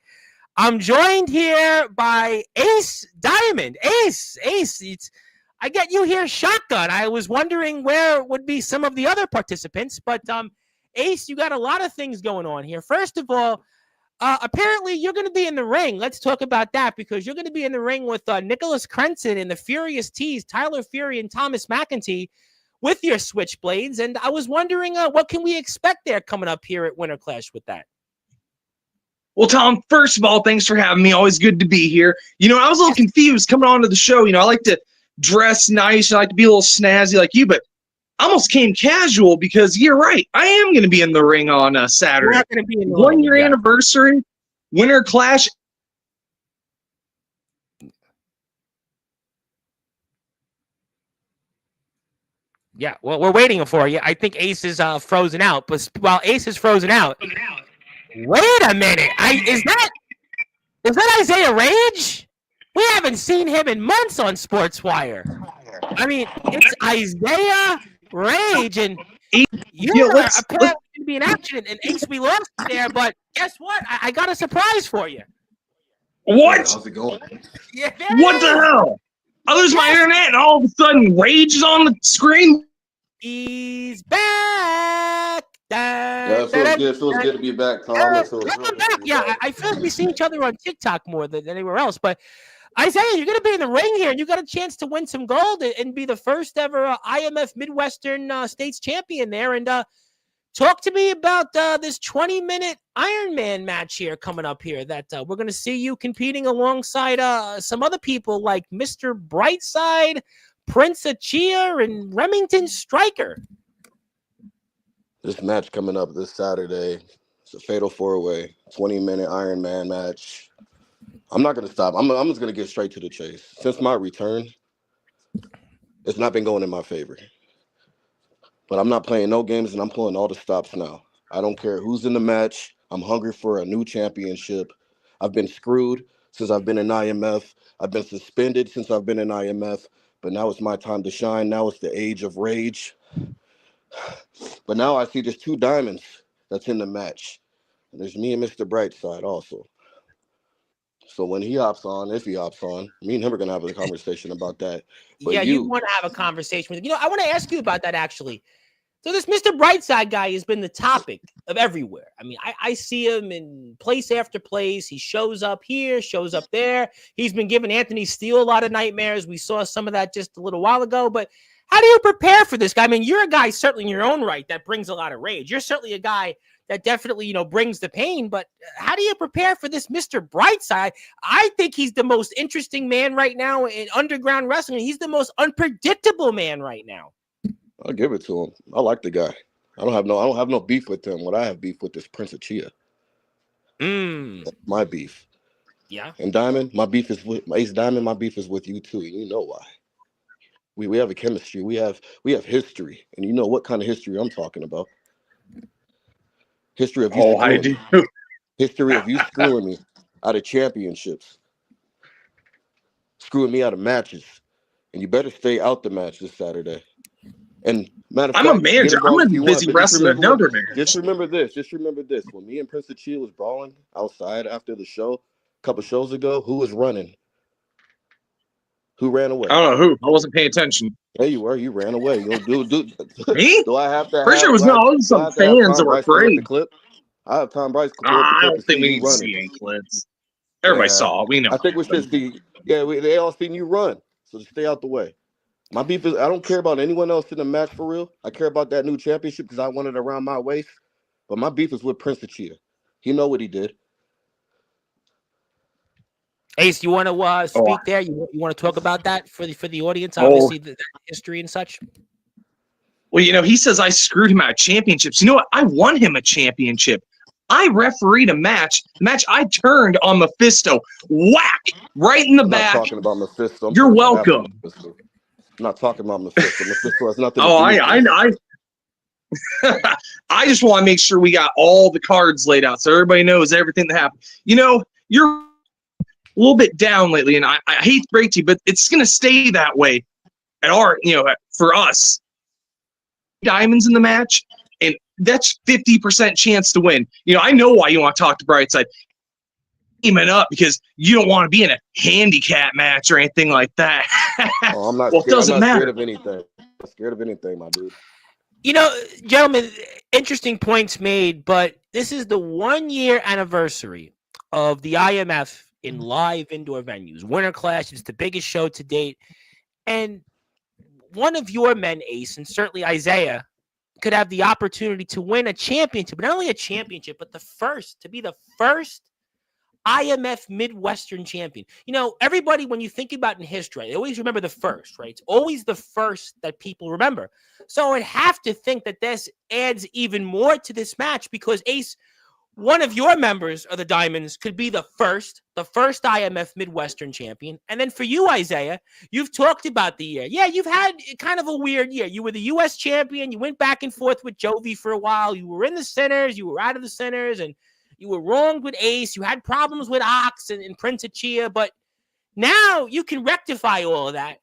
I'm joined here by Ace Diamond. Ace, I get you here shotgun. I was wondering where would be some of the other participants, but Ace, you got a lot of things going on here. First of all, apparently you're going to be in the ring. Let's talk about that because you're going to be in the ring with Nicholas Crenson and the Furious T's, Tyler Fury and Thomas McEntee with your switchblades. And I was wondering what can we expect there coming up here at Winter Clash with that? Well, Tom, first of all, thanks for having me. Always good to be here. I was a little confused coming on to the show. I like to dress nice. I like to be a little snazzy like you, but I almost came casual because you're right. I am going to be in the ring on Saturday. We're not going to be in the 1 year anniversary, Winter Clash. Yeah, well, we're waiting for you. I think Ace is frozen out. But while Ace is frozen out, wait a minute. Is that Isaiah Rage? We haven't seen him in months on Sportswire. I mean, it's Isaiah Rage, and you're apparently going to be in action. And Ace, we lost there, but guess what? I got a surprise for you. What? How's it going? Yeah, what the hell? I lose my internet, and all of a sudden, Rage is on the screen. He's back. Yeah, it feels good to be back, Tom. Welcome back. Yeah, I feel like we see each other on TikTok more than anywhere else. But Isaiah, you're going to be in the ring here, and you got a chance to win some gold and be the first ever IMF Midwestern States champion there. And talk to me about this 20-minute Ironman match here coming up here that we're going to see you competing alongside some other people like Mr. Brightside, Prince Achia, and Remington Striker. This match coming up this Saturday, it's a fatal 4-way, 20-minute Ironman match. I'm not going to stop. I'm just going to get straight to the chase. Since my return, it's not been going in my favor. But I'm not playing no games, and I'm pulling all the stops now. I don't care who's in the match. I'm hungry for a new championship. I've been screwed since I've been in IMF. I've been suspended since I've been in IMF. But now it's my time to shine. Now it's the age of rage. But now I see there's two diamonds that's in the match. And there's me and Mr. Brightside also. So when he hops on, if he hops on, me and him are going to have a conversation about that. But yeah, you want to have a conversation with him. I want to ask you about that, actually. So this Mr. Brightside guy has been the topic of everywhere. I mean, I see him in place after place. He shows up here, shows up there. He's been giving Anthony Steele a lot of nightmares. We saw some of that just a little while ago. But how do you prepare for this guy? I mean, you're a guy certainly in your own right that brings a lot of rage. You're certainly a guy that definitely, brings the pain. But how do you prepare for this Mr. Brightside? I think he's the most interesting man right now in underground wrestling. He's the most unpredictable man right now. I'll give it to him. I like the guy. I don't have no beef with him. What I have beef with is Prince Achia. That's my beef. Yeah. And Diamond, my beef is with Ace Diamond. My beef is with you too. And you know why? We have a chemistry. We have history, and you know what kind of history I'm talking about. History of you history of you screwing me out of championships, screwing me out of matches, and you better stay out the match this Saturday. And matter of fact, I'm a manager. I'm gonna be busy wrestling another man. Just remember this. When me and Prince Achia was brawling outside after the show a couple shows ago, who was running? Who ran away? I don't know who. I wasn't paying attention. There you were. You ran away. You do me? Do I have to? Pretty sure it was not some fans that were afraid. Clip? I have Tom Bryce. I don't think we need to see any clips. Everybody saw it. We know. I think we should see. Yeah, they all seen you run. So stay out the way. My beef is I don't care about anyone else in the match for real. I care about that new championship because I want it around my waist. But my beef is with Prince Achia. He know what he did. Ace, you want to speak there? You want to talk about that for the audience? Obviously, the history and such. Well, he says I screwed him out of championships. You know what? I won him a championship. I refereed a match. I turned on Mephisto. Whack! Right in the back. I'm not talking about Mephisto. You're welcome. I'm not talking about Mephisto. Mephisto has nothing to do with I just want to make sure we got all the cards laid out so everybody knows everything that happened. You're a little bit down lately, and I hate to break to you, but it's going to stay that way at our, for us. Diamonds in the match, and that's 50% chance to win. I know why you want to talk to Brightside. Teaming up because you don't want to be in a handicap match or anything like that. I'm not well, scared. It doesn't I'm not matter. Scared of anything. I'm not scared of anything, my dude. Gentlemen, interesting points made, but this is the 1-year anniversary of the IMF in live indoor venues. Winter Clash is the biggest show to date. And one of your men, Ace, and certainly Isaiah, could have the opportunity to win a championship, but not only a championship, but to be the first IMF Midwestern champion. You know, everybody, when you think about in history, they always remember the first, right? It's always the first that people remember. So I'd have to think that this adds even more to this match because Ace, one of your members of the Diamonds could be the first IMF Midwestern champion. And then for you, Isaiah, you've talked about the year. Yeah, you've had kind of a weird year. You were the U.S. champion. You went back and forth with Jovi for a while. You were in the centers. You were out of the centers. And you were wronged with Ace. You had problems with Ox and Prince Achia. But now you can rectify all of that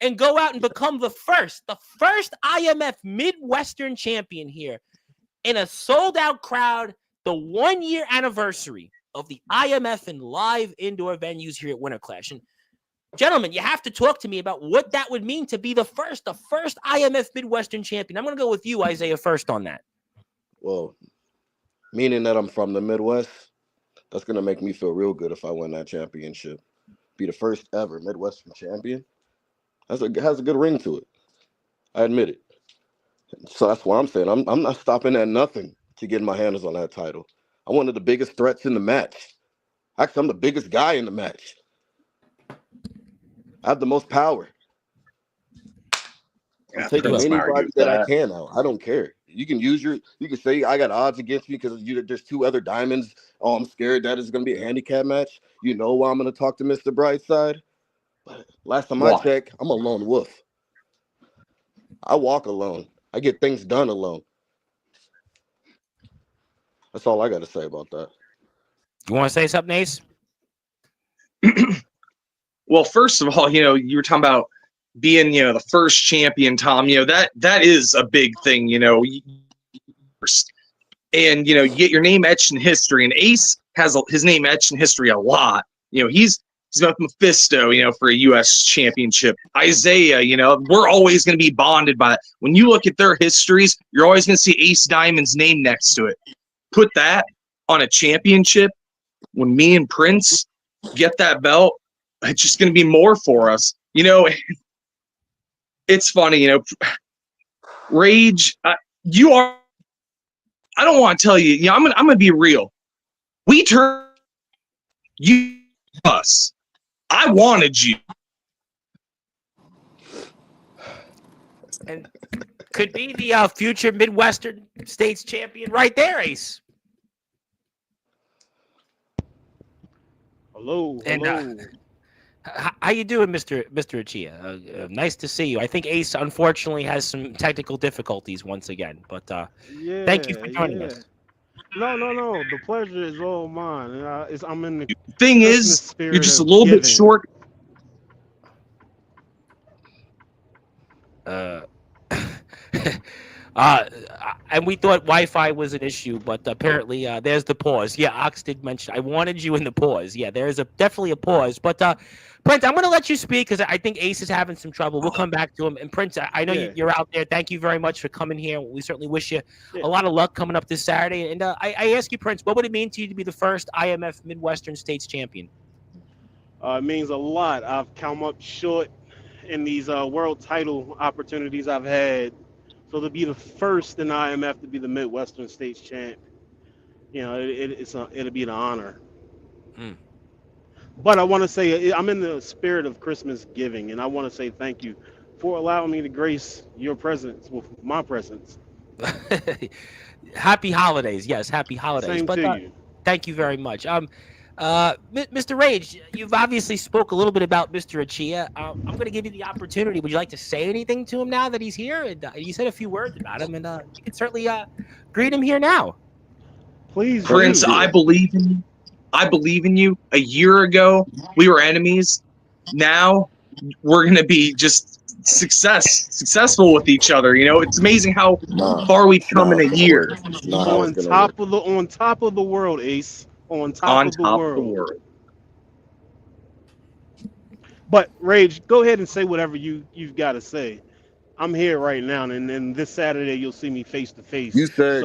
and go out and become the first IMF Midwestern champion here in a sold-out crowd. The 1-year anniversary of the IMF and live indoor venues here at Winter Clash. And gentlemen, you have to talk to me about what that would mean to be the first IMF Midwestern champion. I'm going to go with you, Isaiah, first on that. Well, meaning that I'm from the Midwest, that's going to make me feel real good if I win that championship. Be the first ever Midwestern champion. Has a good ring to it. I admit it. So that's why I'm saying I'm not stopping at nothing to get my hands on that title. I'm one of the biggest threats in the match. Actually, I'm the biggest guy in the match. I have the most power. I'm taking anybody that I can out. I don't care. You can say I got odds against me because there's 2 other Diamonds. Oh, I'm scared that it's going to be a handicap match. You know why I'm going to talk to Mr. Brightside? But last time I checked, I'm a lone wolf. I walk alone. I get things done alone. That's all I got to say about that. You want to say something, Ace? Well, first of all, you were talking about being, the first champion, Tom. That is a big thing, and you get your name etched in history. And Ace has his name etched in history a lot. He's got Mephisto, for a U.S. championship. Isaiah, we're always going to be bonded by that. When you look at their histories, you're always going to see Ace Diamond's name next to it. Put that on a championship. When me and Prince get that belt, it's just going to be more for us. It's funny, Rage, you are, I don't want to tell you, I'm going to be real. We turned you us. I wanted you. And could be the future Midwestern States champion right there, Ace. Hello. And, how you doing, Mr. Achia? Nice to see you. I think Ace, unfortunately, has some technical difficulties once again, but thank you for joining us. No. The pleasure is all mine. And I'm in the thing is, you're just a little bit short. And we thought Wi-Fi was an issue, but apparently there's the pause. Yeah, Ox did mention I wanted you in the pause. Yeah, there's definitely a pause. But Prince, I'm going to let you speak because I think Ace is having some trouble. We'll come back to him. And Prince, I know you're out there. Thank you very much for coming here. We certainly wish you a lot of luck coming up this Saturday. And I ask you, Prince, what would it mean to you to be the first IMF Midwestern States champion? It means a lot. I've come up short in these world title opportunities I've had. So to be the first in IMF to be the Midwestern States champ, it'll be an honor. But I want to say I'm in the spirit of Christmas giving, and I want to say thank you for allowing me to grace your presence with my presence. Happy holidays. Yes, happy holidays. Same to you. Thank you very much. Mr. Rage, you've obviously spoke a little bit about Mr. Achia. I'm going to give you the opportunity. Would you like to say anything to him now that he's here? And you said a few words about him, and you can certainly greet him here now. Please, Prince, I believe in you. I believe in you. A year ago, we were enemies. Now, we're going to be just successful with each other. It's amazing how far we've come in a year. On top of the world, Ace. On top of the world. But Rage, go ahead and say whatever you've got to say. I'm here right now, and then this Saturday you'll see me face to face. You said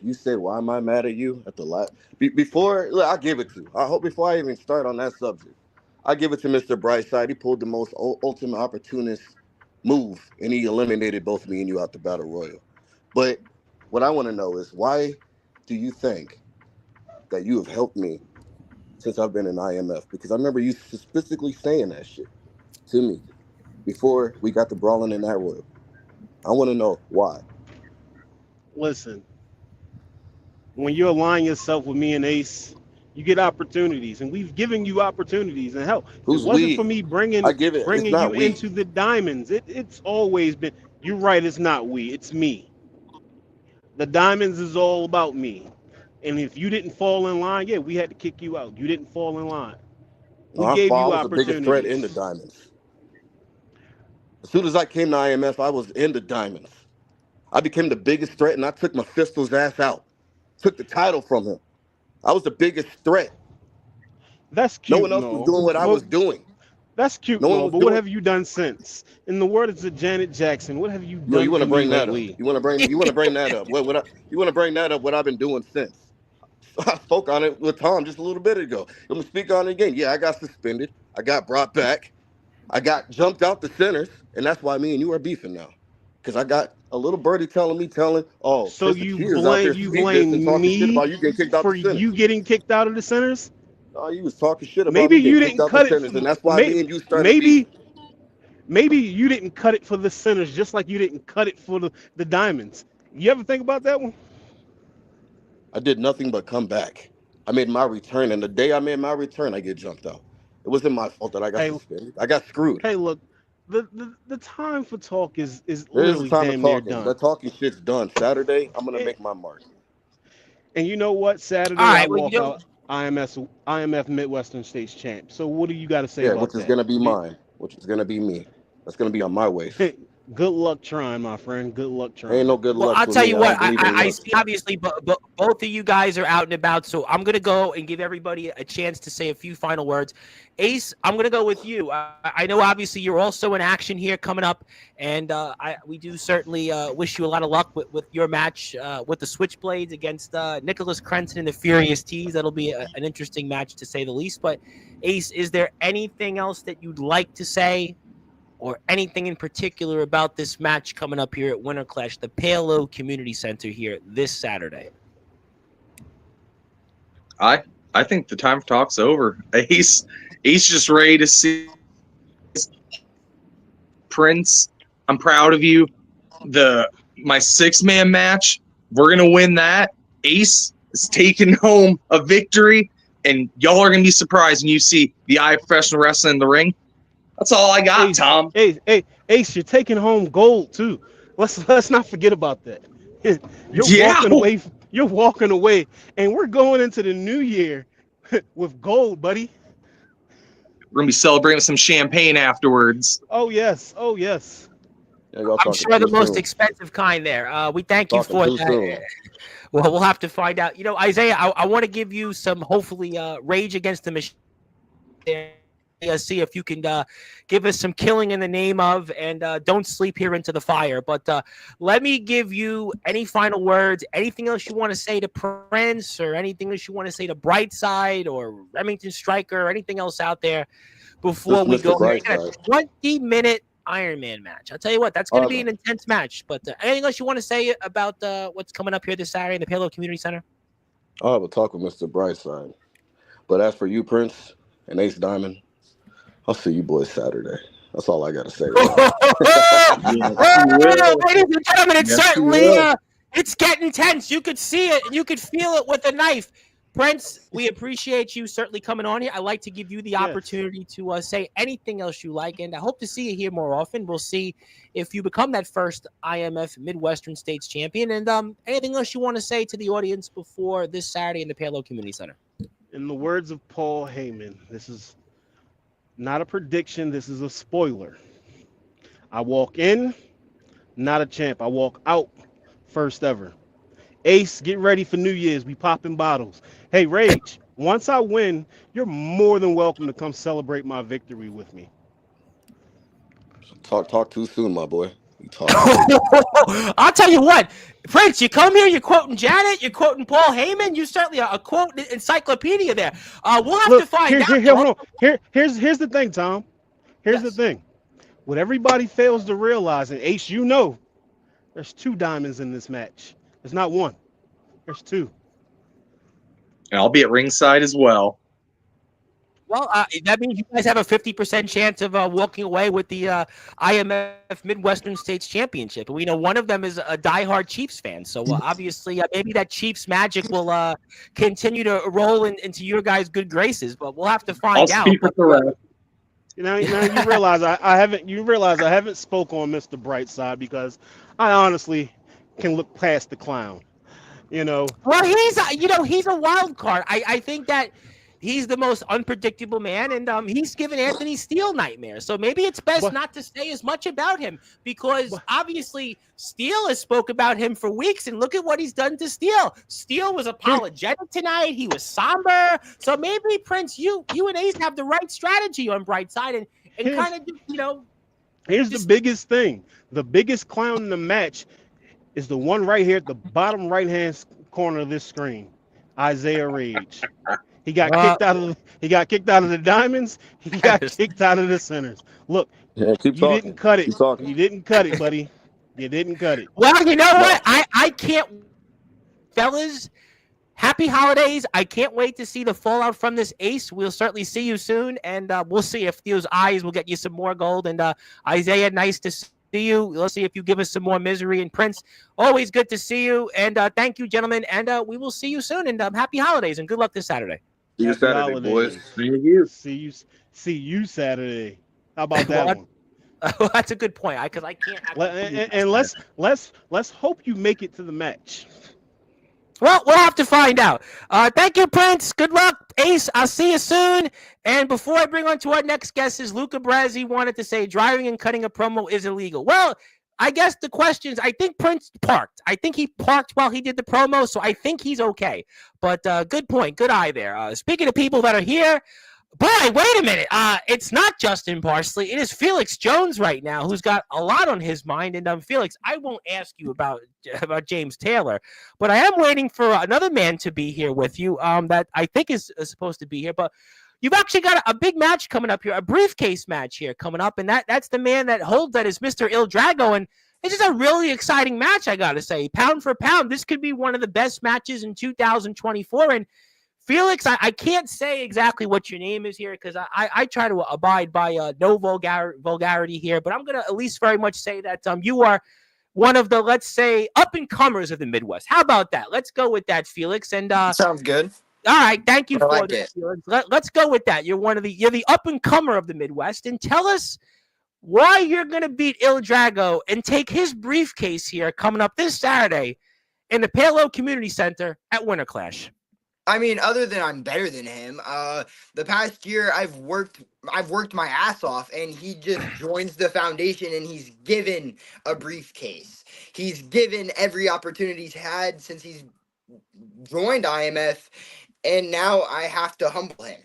you said why am I mad at you at the last before? Look, I'll give it to. I hope before I even start on that subject, I give it to Mr. Brightside. He pulled the most ultimate opportunist move, and he eliminated both me and you out the battle royal. But what I want to know is why do you think that you have helped me since I've been in IMF, because I remember you specifically saying that shit to me before we got the brawling in that royal. I want to know why. Listen, when you align yourself with me and Ace, you get opportunities, and we've given you opportunities. And hell, if it Who's wasn't for we? me I give it. It's bringing not you we. into the diamonds, it's always been. You're right. It's not we. It's me. The diamonds is all about me. And if you didn't fall in line, yeah, we had to kick you out. You didn't fall in line. No, We gave I you was the biggest threat in the opportunities. diamonds. As soon as I came to IMF, I was in the diamonds. I became the biggest threat, and I took my Mephisto's ass out. Took the title from him. I was the biggest threat. That's No cute one and else was all. doing what I was But doing. that's cute No and one all. was But what doing. have you done since? In the words of Janet Jackson, what have you You done want for to me bring that up? lately? You want to bring that up? You want to bring that up? What I've been doing since? I spoke on it with Tom just a little bit ago. Let me speak on it again. Yeah, I got suspended. I got brought back. I got jumped out the centers, and that's why me and you are beefing now. Because I got a little birdie oh, So Prince of Tears out there you speed this and blame talking shit me about you getting kicked out for the centers. you getting kicked out of the centers? Oh, you was talking shit about Maybe me getting you kicked didn't out the cut it. centers, and that's why me and you started Maybe beefing. maybe you didn't cut it for the centers, just like you didn't cut it for the diamonds. You ever think about that one? I did nothing but come back. I made my return, and the day I made my return, I get jumped out. It wasn't my fault that I got Hey, suspended. I got screwed. hey, look, the time for talk is There is a literally time of damn near talking. done. That talking shit's done. Saturday, I'm gonna And, make my mark. and you know what? All Saturday I right. Well, you walk know, out IMF Midwestern States champ. So what do you got to say Yeah, which about is that? gonna be mine. Which is gonna be me. That's gonna be on my waist. Good luck trying, my friend. Good luck Ain't trying. no good well, lucks I'll with tell me. you I what. don't believe in I luck. see. Obviously, but both of you guys are out and about, so I'm gonna go and give everybody a chance to say a few final words. Ace, I'm gonna go with you. I know, obviously, you're also in action here coming up, and we do certainly wish you a lot of luck with your match with the Switchblades against Nicholas Crenson and the Furious Tees. That'll be an interesting match to say the least. But Ace, is there anything else that you'd like to say, or anything in particular about this match coming up here at Winter Clash, the Palo Community Center here this Saturday? I think the time for talk's over. He's just ready to see Prince. I'm proud of you. My 6-man match, we're gonna win that. Ace is taking home a victory, and y'all are gonna be surprised when you see the eye of professional wrestling in the ring. That's all I got, Ace, Tom. Ace, you're taking home gold too. Let's not forget about that. You're Yeah, walking away. You're walking away, and we're going into the new year with gold, buddy. we're gonna be celebrating with some champagne afterwards. Oh yes, oh yes. Yeah, y'all I'm talking sure too the most soon. expensive kind there. We thank you Talking for too that. soon. Well, we'll have to find out. You know, Isaiah, I want to give you some, hopefully, Rage Against the Machine. See if you can give us some killing in the name of, and don't sleep here into the fire. But let me give you any final words, anything else you want to say to Prince, or anything else you want to say to Brightside or Remington Striker, or anything else out there before Just we Mr. go here. 20-minute Iron Man match. I'll tell you what, that's going to be an intense match. But anything else you want to say about what's coming up here this Saturday in the Palo Community Center? I'll have a talk with Mr. Brightside. But as for you, Prince and Ace Diamond, I'll see you boys Saturday. That's all I got to say. Ladies and gentlemen, it's certainly it's getting tense. You could see it and you could feel it with a knife. Prince, we appreciate you certainly coming on here. I'd like to give you the opportunity to say anything else you like, and I hope to see you here more often. We'll see if you become that first IMF Midwestern States champion, and anything else you want to say to the audience before this Saturday in the Palo Community Center. In the words of Paul Heyman, this is not a prediction. This is a spoiler. I walk in, not a champ. I walk out, first ever. Ace, get ready for New Year's. We popping bottles. Hey, Rage, once I win, you're more than welcome to come celebrate my victory with me. Talk too soon, my boy. You talk. I'll tell you what, Prince, you come here, you're quoting Janet, you're quoting Paul Heyman. You certainly are a quote encyclopedia there. We'll have to find out. Hold on. Here's the thing, Tom. Here's the thing. What everybody fails to realize, and Ace, you know, there's 2 diamonds in this match. There's not 1. There's 2. And I'll be at ringside as well. Well, that means you guys have a 50% chance of walking away with the IMF Midwestern States Championship. And we know one of them is a diehard Chiefs fan. So obviously, maybe that Chiefs magic will continue to roll into your guys' good graces. But we'll have to find out. Speak with the rest. You realize I haven't spoke on Mr. Brightside because I honestly can look past the clown. Well, he's a wild card. I think that he's the most unpredictable man, and he's given Anthony Steele nightmares. So maybe it's best not to say as much about him because obviously Steele has spoke about him for weeks, and look at what he's done to Steele. Steele was apologetic tonight. He was somber. So maybe, Prince, you and Ace have the right strategy on Brightside and kind of, Here's the biggest thing. The biggest clown in the match is the one right here at the bottom right-hand corner of this screen, Isaiah Rage. He got kicked out of the diamonds. He got kicked out of the centers. Look, Yeah, keep you talking. didn't cut it. Keep talking. You didn't cut it, buddy. You didn't cut it. Well, you know what? I can't, fellas. Happy holidays. I can't wait to see the fallout from this, Ace. We'll certainly see you soon, and we'll see if those eyes will get you some more gold. And Isaiah, nice to see you. Let's see if you give us some more misery. And Prince, always good to see you. And thank you, gentlemen. And we will see you soon. And happy holidays and good luck this Saturday. See you Happy Saturday, holidays. boys. Thank you. See you Saturday. How about that one? Well, that's a good point. Because I can't. And let's hope you make it to the match. Well, we'll have to find out. Thank you, Prince. Good luck, Ace. I'll see you soon. And before I bring on to our next guest, is Luca Brazzi wanted to say driving and cutting a promo is illegal. Well, I guess the questions, I think Prince parked. I think he parked while he did the promo, so I think he's okay. But good point. Good eye there. Speaking of people that are here, boy, wait a minute. It's not Justin Parsley. It is Felix Jones right now, who's got a lot on his mind. And Felix, I won't ask you about James Taylor, but I am waiting for another man to be here with you that I think is supposed to be here. But you've actually got a big match coming up here, a briefcase match here coming up, and that's the man that holds that is Mr. Il Drago, and it's just a really exciting match, I got to say. Pound for pound, this could be one of the best matches in 2024, and Felix, I can't say exactly what your name is here because I try to abide by no vulgarity here, but I'm going to at least very much say that you are one of the, let's say, up-and-comers of the Midwest. How about that? Let's go with that, Felix. And sounds good. All right, thank you I for like this, it. Felix. Let's go with that. You're the up-and-comer of the Midwest, and tell us why you're going to beat Il Drago and take his briefcase here coming up this Saturday in the Palo Community Center at Winter Clash. I mean, other than I'm better than him, the past year I've worked my ass off, and he just joins the foundation and he's given a briefcase. He's given every opportunity he's had since he's joined IMF, and now I have to humble him.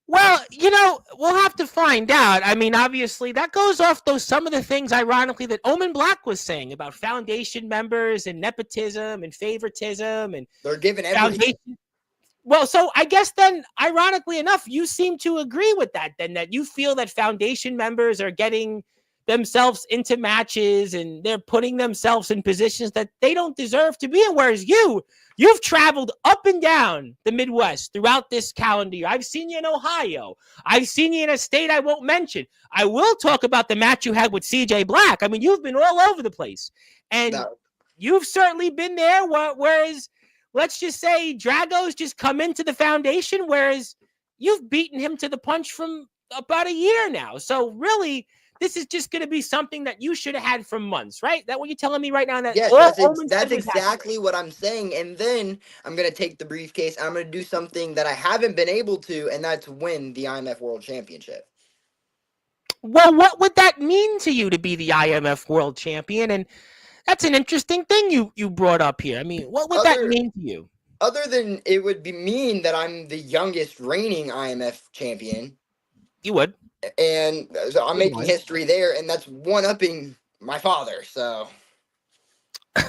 Well, we'll have to find out. I mean, obviously, that goes off some of the things, ironically, that Omen Black was saying about foundation members and nepotism and favoritism. And they're given everything. Well, so I guess then, ironically enough, you seem to agree with that, then, that you feel that foundation members are getting themselves into matches and they're putting themselves in positions that they don't deserve to be in, whereas you've traveled up and down the Midwest throughout this calendar year. I've seen you in Ohio. I've seen you in a state I won't mention. I will talk about the match you had with CJ Black. I mean, you've been all over the place, and you've certainly been there, whereas let's just say Drago's just come into the foundation, whereas you've beaten him to the punch from about a year now. So really, this is just going to be something that you should have had for months, right? That what you're telling me right now? That yes, that's exactly what I'm saying. And then I'm going to take the briefcase. I'm going to do something that I haven't been able to, and that's win the IMF World Championship. Well, what would that mean to you to be the IMF World Champion? And that's an interesting thing you brought up here. I mean, what would that mean to you? Other than it would mean that I'm the youngest reigning IMF champion. You would. And so I'm making history there, and that's one-upping my father, so.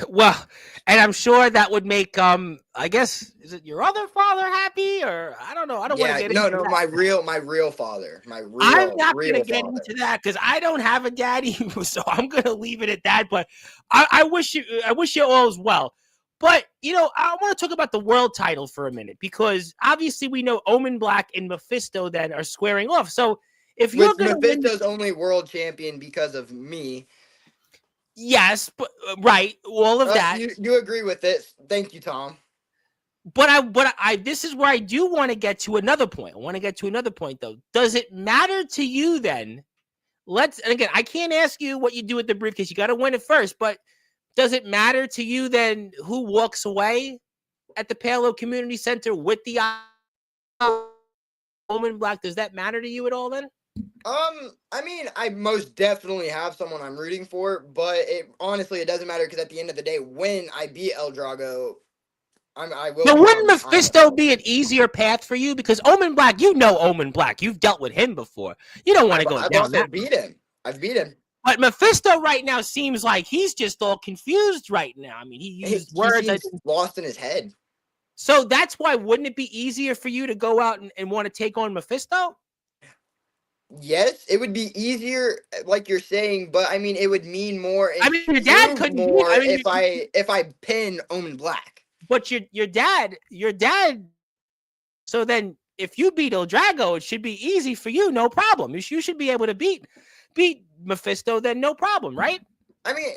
Well, and I'm sure that would make, I guess, is it your other father happy, or I don't know. I don't want to get into that. my real father. I'm not going to get into that because I don't have a daddy, so I'm going to leave it at that. But I wish you all as well. But, I want to talk about the world title for a minute, because obviously we know Omen Black and Mephisto then are squaring off. So if you're going to win, Mephisto's only world champion because of me. yes, but right, all of that. You agree with this? Thank you, Tom. But I this is where I do want to get to another point. I want to get to another point, though. Does it matter to you then? And again, I can't ask you what you do with the briefcase. You got to win it first. But does it matter to you then who walks away at the Palo Community Center with the Omen Black? Does that matter to you at all then? I mean, I most definitely have someone I'm rooting for, but honestly, it doesn't matter, because at the end of the day, when I beat El Drago, I will. But wouldn't Mephisto be an easier path for you? Because Omen Black, Omen Black. You've dealt with him before. You don't want to go down that. I've beat him. But Mephisto right now seems like he's just all confused right now. I mean, he used words that lost in his head. So that's why, wouldn't it be easier for you to go out and want to take on Mephisto? Yes, it would be easier, like you're saying, but I mean, it would mean more. I mean, your dad couldn't more if I pin Omen Black. But your dad. So then, if you beat El Drago, it should be easy for you, no problem. You should be able to beat Mephisto, then no problem, right? I mean,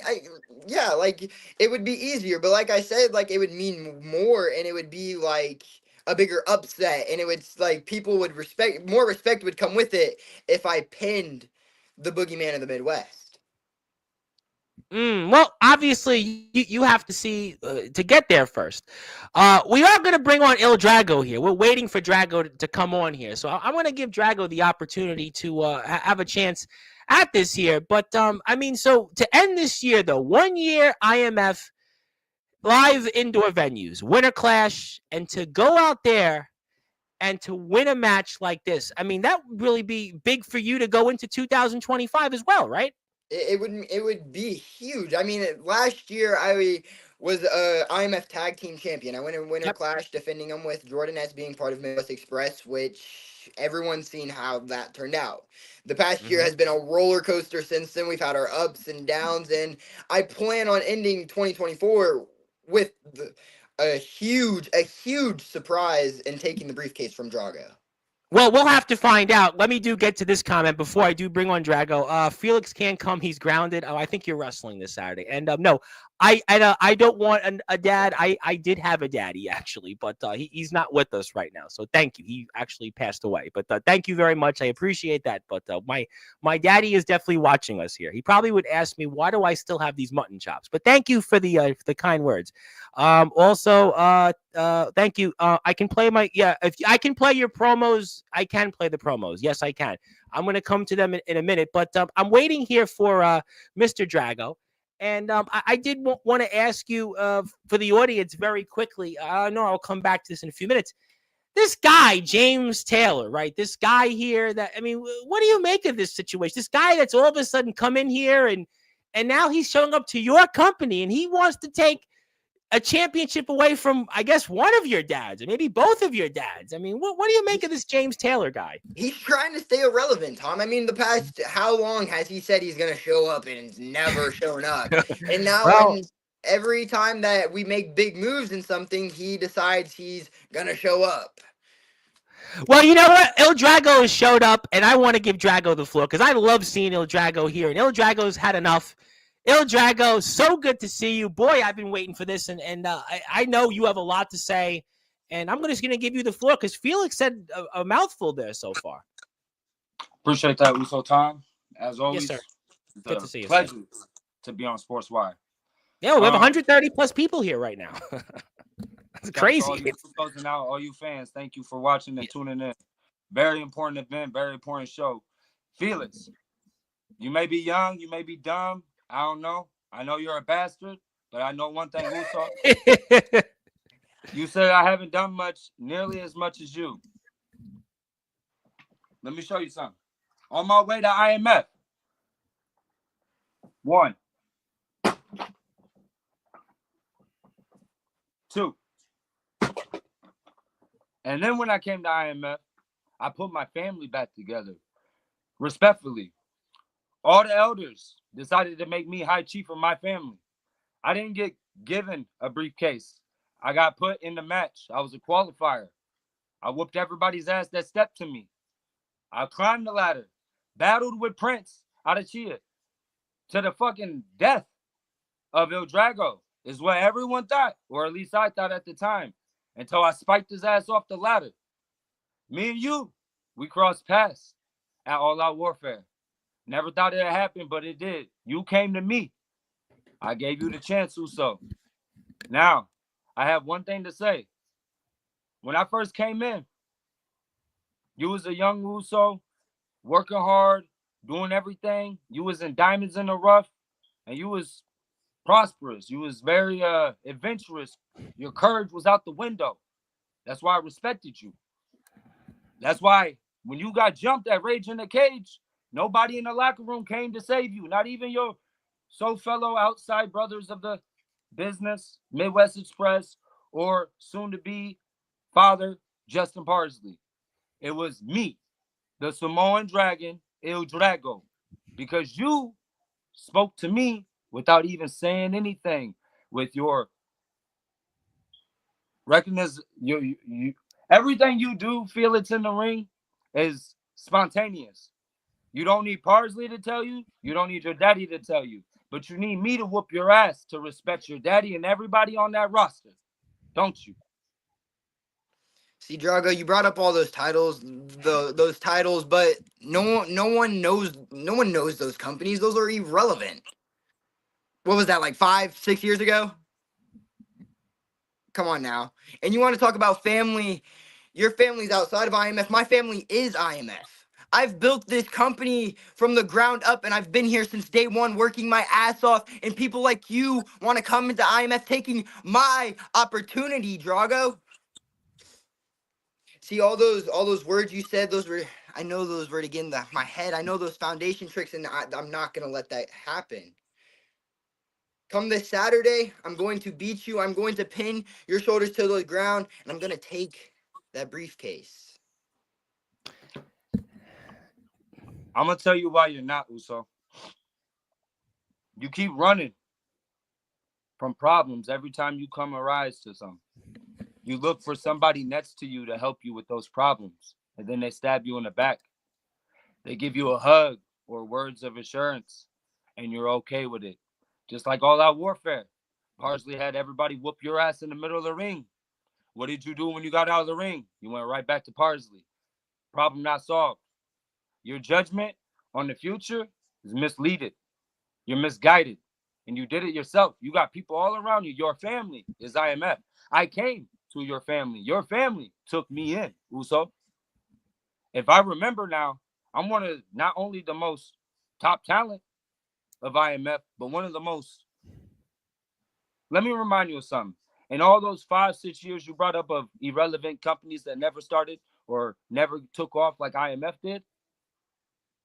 yeah, like it would be easier, but like I said, like it would mean more, and it would be like a bigger upset, and it would like people would more respect would come with it if I pinned the boogeyman of the Midwest. Well, obviously, you have to see to get there first. We are going to bring on Il Drago here. We're waiting for Drago to come on here. So I want to give Drago the opportunity to have a chance at this here. But, I mean, so to end this year, though, 1 year IMF live indoor venues, Winter Clash, and to go out there and to win a match like this, I mean, that would really be big for you to go into 2025 as well, right? It would be huge. I mean, last year I was IMF Tag Team Champion. I went in Winter Clash, defending them with Jordan S being part of Midwest Express, which everyone's seen how that turned out. The past year has been a roller coaster since then. We've had our ups and downs, and I plan on ending 2024 with a huge surprise in taking the briefcase from Drago. Well, we'll have to find out. Let me get to this comment before I do bring on Drago. Felix can't come. He's grounded. Oh, I think you're wrestling this Saturday. And no, I don't want a dad. I did have a daddy, actually, but he's not with us right now. So thank you. He actually passed away. But thank you very much. I appreciate that. But my daddy is definitely watching us here. He probably would ask me, why do I still have these mutton chops? But thank you for the kind words. Also, thank you. I can play if I can play your promos, I can play the promos. Yes, I can. I'm going to come to them in a minute, but I'm waiting here for Mr. Drago. And I did want to ask you for the audience very quickly. No, I'll come back to this in a few minutes. This guy, James Taylor, right? This guy here what do you make of this situation? This guy that's all of a sudden come in here and now he's showing up to your company and he wants to take a championship away from, I guess, one of your dads, or maybe both of your dads. I mean, what do you make of this James Taylor guy? He's trying to stay irrelevant, Tom. I mean, the past, how long has he said he's going to show up and he's never shown up? And now every time that we make big moves in something, he decides he's going to show up. Well, you know what? Il Drago has showed up, and I want to give Drago the floor because I love seeing Il Drago here, and Il Drago's had enough. Il Drago, so good to see you. Boy, I've been waiting for this, and I know you have a lot to say, and I'm just going to give you the floor because Felix said a mouthful there so far. Appreciate that, Uso Tom. As always, yes, sir. Good to see you. Pleasure to be on Sportzwire. Yeah, we have 130 plus people here right now. That's crazy. All you fans, thank you for watching and tuning in. Very important event, very important show. Felix, you may be young, you may be dumb. I don't know. I know you're a bastard, but I know one thing, Uso. You said I haven't done nearly as much as you. Let me show you something. On my way to IMF. 1. 2. And then when I came to IMF, I put my family back together. Respectfully. All the elders decided to make me high chief of my family. I didn't get given a briefcase. I got put in the match. I was a qualifier. I whooped everybody's ass that stepped to me. I climbed the ladder, battled with Prince out of Chia to the fucking death of Il Drago, is what everyone thought, or at least I thought at the time, until I spiked his ass off the ladder. Me and you, we crossed paths at All Out Warfare. Never thought it had happened, but it did. You came to me. I gave you the chance, Uso. Now, I have one thing to say. When I first came in, you was a young Uso, working hard, doing everything. You was in diamonds in the rough, and you was prosperous. You was very adventurous. Your courage was out the window. That's why I respected you. That's why when you got jumped at Rage in the Cage, nobody in the locker room came to save you. Not even your fellow outside brothers of the business, Midwest Express, or soon-to-be father, Justin Parsley. It was me, the Samoan Dragon, Il Drago, because you spoke to me without even saying anything, with your recognize you everything you do, Felix, in the ring is spontaneous. You don't need Parsley to tell you. You don't need your daddy to tell you. But you need me to whoop your ass to respect your daddy and everybody on that roster. Don't you? See, Drago, you brought up all those titles, those titles, but no one knows those companies. Those are irrelevant. What was that, like 5-6 years ago? Come on now. And you want to talk about family? Your family's outside of IMF. My family is IMF. I've built this company from the ground up, and I've been here since day one, working my ass off. And people like you want to come into IMF, taking my opportunity, Drago. See, all those words you said, I know those were to get in my head. I know those foundation tricks, and I'm not gonna let that happen. Come this Saturday, I'm going to beat you. I'm going to pin your shoulders to the ground, and I'm gonna take that briefcase. I'm gonna tell you why you're not, Uso. You keep running from problems every time you come arise to some. You look for somebody next to you to help you with those problems, and then they stab you in the back. They give you a hug or words of assurance, and you're okay with it. Just like All Out Warfare. Parsley had everybody whoop your ass in the middle of the ring. What did you do when you got out of the ring? You went right back to Parsley. Problem not solved. Your judgment on the future is misleaded. You're misguided. And you did it yourself. You got people all around you. Your family is IMF. I came to your family. Your family took me in, Uso. If I remember now, I'm one of not only the most top talent of IMF, but one of the most. Let me remind you of something. In all those 5-6 years you brought up of irrelevant companies that never started or never took off like IMF did,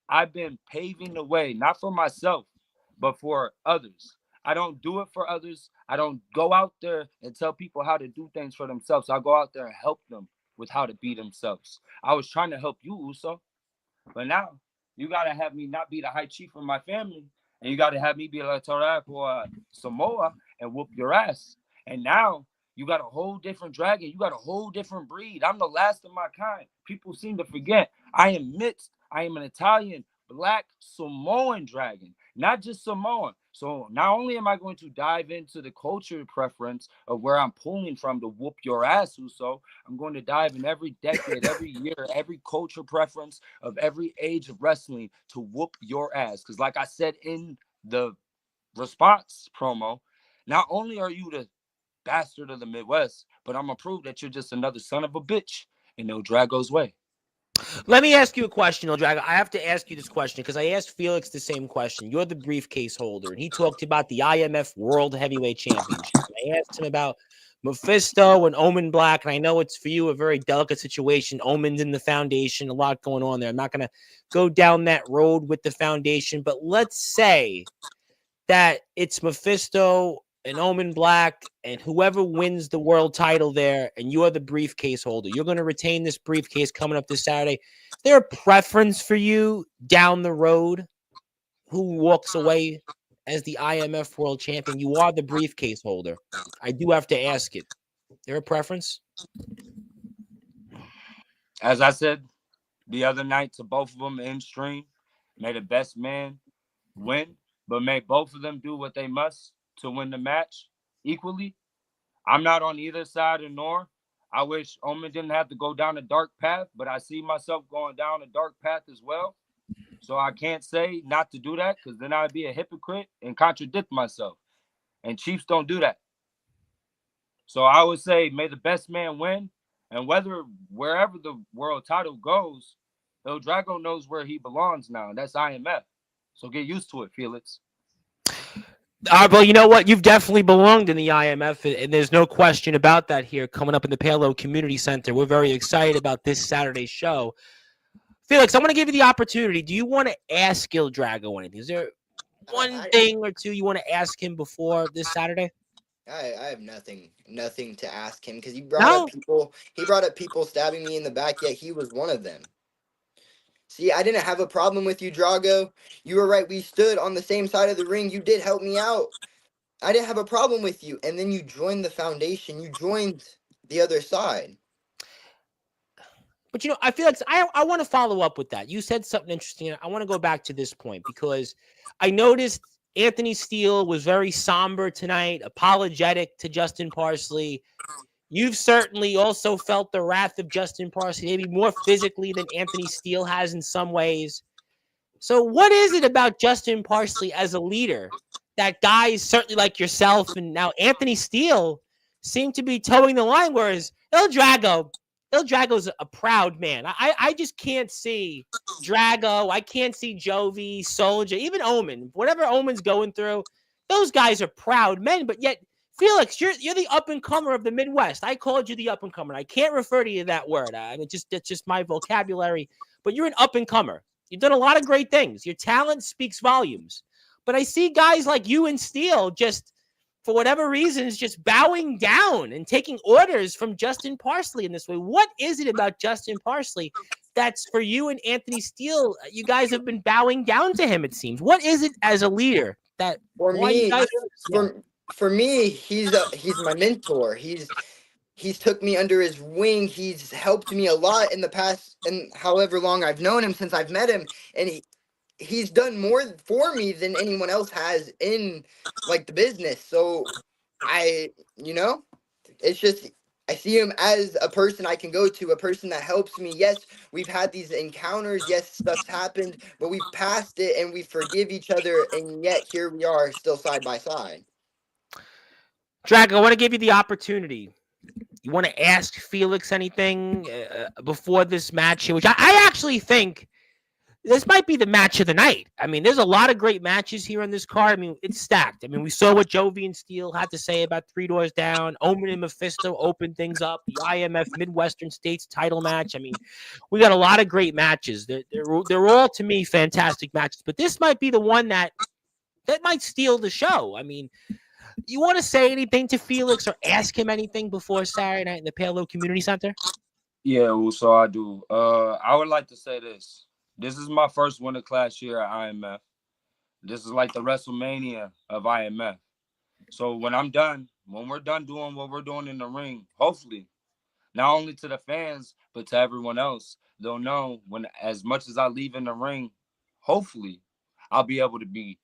I've been paving the way, not for myself, but for others. I don't do it for others. I don't go out there and tell people how to do things for themselves. I go out there and help them with how to be themselves. I was trying to help you, Uso, but now you got to have me not be the high chief of my family, and you got to have me be a Torah or Samoa and whoop your ass. And now you got a whole different dragon. You got a whole different breed. I'm the last of my kind. People seem to forget. I am mixed. I am an Italian, black Samoan dragon, not just Samoan. So not only am I going to dive into the culture preference of where I'm pulling from to whoop your ass, Uso, I'm going to dive in every decade, every year, every culture preference of every age of wrestling to whoop your ass. Because like I said in the response promo, not only are you the bastard of the Midwest, but I'm going to prove that you're just another son of a bitch in El Drago's way. Let me ask you a question, El Drago. I have to ask you this question because I asked Felix the same question. You're the briefcase holder, and he talked about the IMF World Heavyweight Championship. I asked him about Mephisto and Omen Black, and I know it's for you a very delicate situation. Omen's in the foundation, a lot going on there. I'm not going to go down that road with the foundation, but let's say that it's Mephisto and Omen Black and whoever wins the world title there, and you're the briefcase holder. You're going to retain this briefcase coming up this Saturday. Is there a preference for you down the road who walks away as the IMF World Champion? You are the briefcase holder. I do have to ask it. There a preference? As I said the other night to both of them in stream, may the best man win, but may both of them do what they must to win the match equally. I'm not on either side, nor I wish Omen didn't have to go down a dark path, but I see myself going down a dark path as well. So I can't say not to do that, because then I'd be a hypocrite and contradict myself. And Chiefs don't do that. So I would say, may the best man win. And wherever the world title goes, El Drago knows where he belongs now. And that's IMF. So get used to it, Felix. Well, you know what? You've definitely belonged in the IMF, and there's no question about that here coming up in the Palo Community Center. We're very excited about this Saturday's show. Felix, I'm going to give you the opportunity. Do you want to ask Il Drago anything? Is there one thing or two you want to ask him before this Saturday? I have nothing to ask him, because he brought up people stabbing me in the back, yet he was one of them. See, I didn't have a problem with you, Drago. You were right. We stood on the same side of the ring. You did help me out. I didn't have a problem with you. And then you joined the foundation. You joined the other side. But, I feel like I want to follow up with that. You said something interesting. I want to go back to this point, because I noticed Anthony Steele was very somber tonight, apologetic to Justin Parsley. You've certainly also felt the wrath of Justin Parsley, maybe more physically than Anthony Steele has in some ways. So what is it about Justin Parsley as a leader that guys certainly like yourself and now Anthony Steele seem to be towing the line, whereas Il Drago's a proud man. I just can't see Drago. I can't see Jovi, Soldier, even Omen. Whatever Omen's going through, those guys are proud men, but yet Felix, you're the up-and-comer of the Midwest. I called you the up-and-comer. I can't refer to you that word. That's just my vocabulary. But you're an up-and-comer. You've done a lot of great things. Your talent speaks volumes. But I see guys like you and Steele just, for whatever reasons, just bowing down and taking orders from Justin Parsley in this way. What is it about Justin Parsley that's for you and Anthony Steele? You guys have been bowing down to him, it seems. What is it as a leader that For me, he's my mentor. He's took me under his wing. He's helped me a lot in the past, and however long I've known him, since I've met him, and he's done more for me than anyone else has in the business. So it's just, I see him as a person I can go to, a person that helps me. Yes, we've had these encounters. Yes, stuff's happened, but we've passed it and we forgive each other. And yet here we are still side by side. Drago, I want to give you the opportunity. You want to ask Felix anything before this match here, which I actually think this might be the match of the night. I mean, there's a lot of great matches here on this card. I mean, it's stacked. I mean, we saw what Jovi and Steele had to say about Three Doors Down. Omen and Mephisto opened things up. The IMF Midwestern States title match. I mean, we got a lot of great matches. They're all, to me, fantastic matches. But this might be the one that might steal the show. I mean, you want to say anything to Felix or ask him anything before Saturday night in the Palo Community Center? Yeah, so I do. I would like to say this. This is my first winter class year at IMF. This is like the WrestleMania of IMF. So when we're done doing what we're doing in the ring, hopefully, not only to the fans, but to everyone else, they'll know when, as much as I leave in the ring, hopefully, I'll be able to be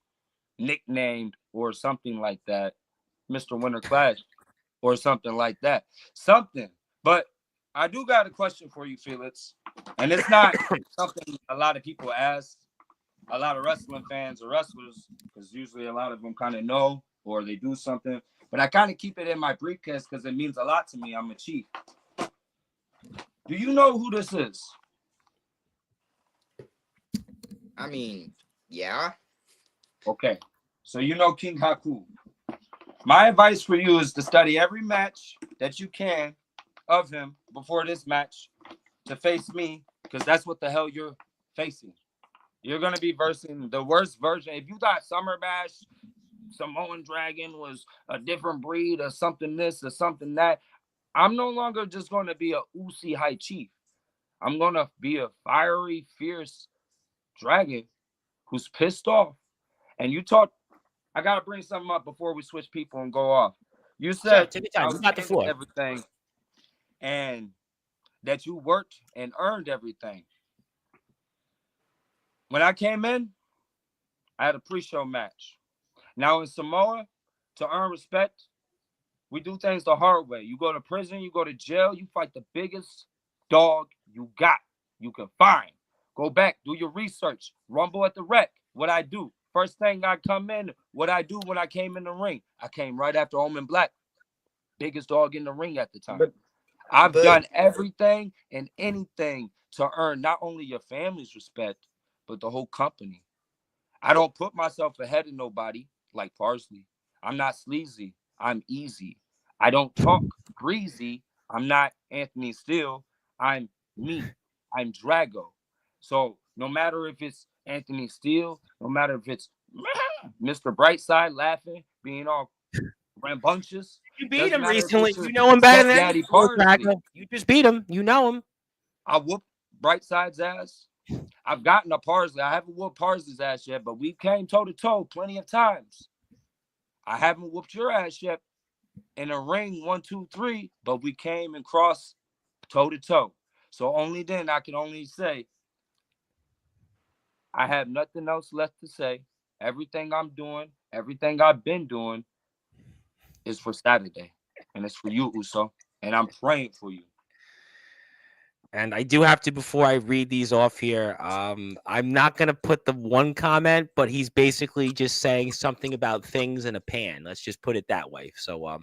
nicknamed or something like that, Mr. Winter Clash, or something like that. Something. But I do got a question for you, Felix. And it's not something a lot of people ask, a lot of wrestling fans or wrestlers, because usually a lot of them kind of know or they do something. But I kind of keep it in my briefcase because it means a lot to me. I'm a chief. Do you know who this is? I mean, yeah. Okay. So you know King Haku. My advice for you is to study every match that you can of him before this match to face me, because that's what the hell you're facing. You're going to be versing the worst version. If you thought Summer Bash, Samoan Dragon was a different breed or something this or something that, I'm no longer just going to be a Uzi High Chief. I'm going to be a fiery, fierce dragon who's pissed off. And you talk, I gotta bring something up before we switch people and go off. You Sure, said take your time. You got the outstanding floor. everything, and that you worked and earned everything. When I came in, I had a pre-show match. Now in Samoa, to earn respect, we do things the hard way. You go to prison, you go to jail, you fight the biggest dog you got, you can find. Go back, do your research. Rumble at the Rec. What I do. First thing I come in, what I do when I came in the ring. I came right after Omen Black. Biggest dog in the ring at the time. I've done everything and anything to earn not only your family's respect, but the whole company. I don't put myself ahead of nobody like Parsley. I'm not sleazy. I'm easy. I don't talk greasy. I'm not Anthony Steele. I'm me. I'm Drago. So no matter if it's Anthony Steele, no matter if it's Mr. Brightside laughing, being all rambunctious. You beat him recently. You know him better than Daddy Parsley. You just beat him. You know him. I whooped Brightside's ass. I've gotten a Parsley. I haven't whooped Parsley's ass yet, but we came toe-to-toe plenty of times. I haven't whooped your ass yet in a ring 1, 2, 3, but we came and crossed toe-to-toe. So only then I can only say I have nothing else left to say. Everything I'm doing, everything I've been doing is for Saturday. And it's for you, Uso. And I'm praying for you. And I do have to, before I read these off here, I'm not going to put the one comment, but he's basically just saying something about things in a pan. Let's just put it that way. So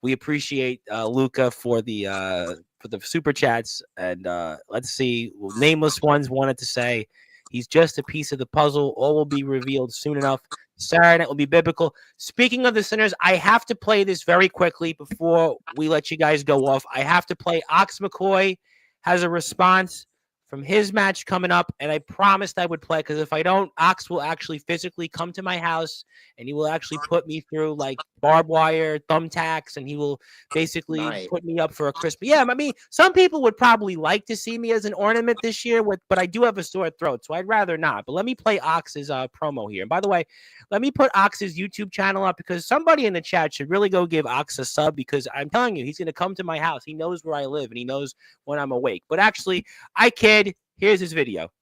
we appreciate Luca for the super chats. And let's see. Well, Nameless Ones wanted to say he's just a piece of the puzzle. All will be revealed soon enough. Saturday, it will be biblical. Speaking of the sinners, I have to play this very quickly before we let you guys go off. I have to play Ox McCoy has a response from his match coming up, and I promised I would play, because if I don't, Ox will actually physically come to my house, and he will actually put me through like barbed wire, thumbtacks, and he will basically put me up for a Christmas. Yeah, I mean, some people would probably like to see me as an ornament this year, but I do have a sore throat, so I'd rather not. But let me play Ox's promo here. And by the way, let me put Ox's YouTube channel up, because somebody in the chat should really go give Ox a sub, because I'm telling you, he's going to come to my house. He knows where I live, and he knows when I'm awake. But actually, I kid. Here's his video.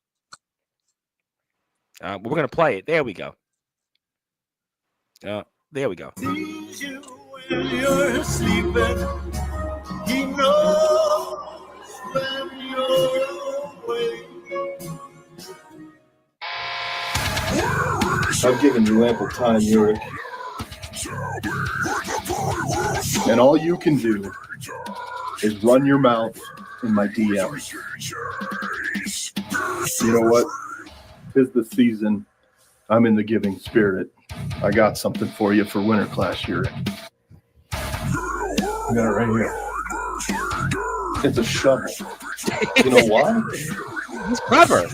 We're going to play it. There we go. There we go. Sees you when you're sleeping. He knows when you're awake. I've given you ample time, Yurik. And all you can do is run your mouth in my DMs. You know what? 'Tis the season. I'm in the giving spirit. I got something for you for Winter Clash, Yurik. I got it right here. It's a shovel. You know why? He's clever.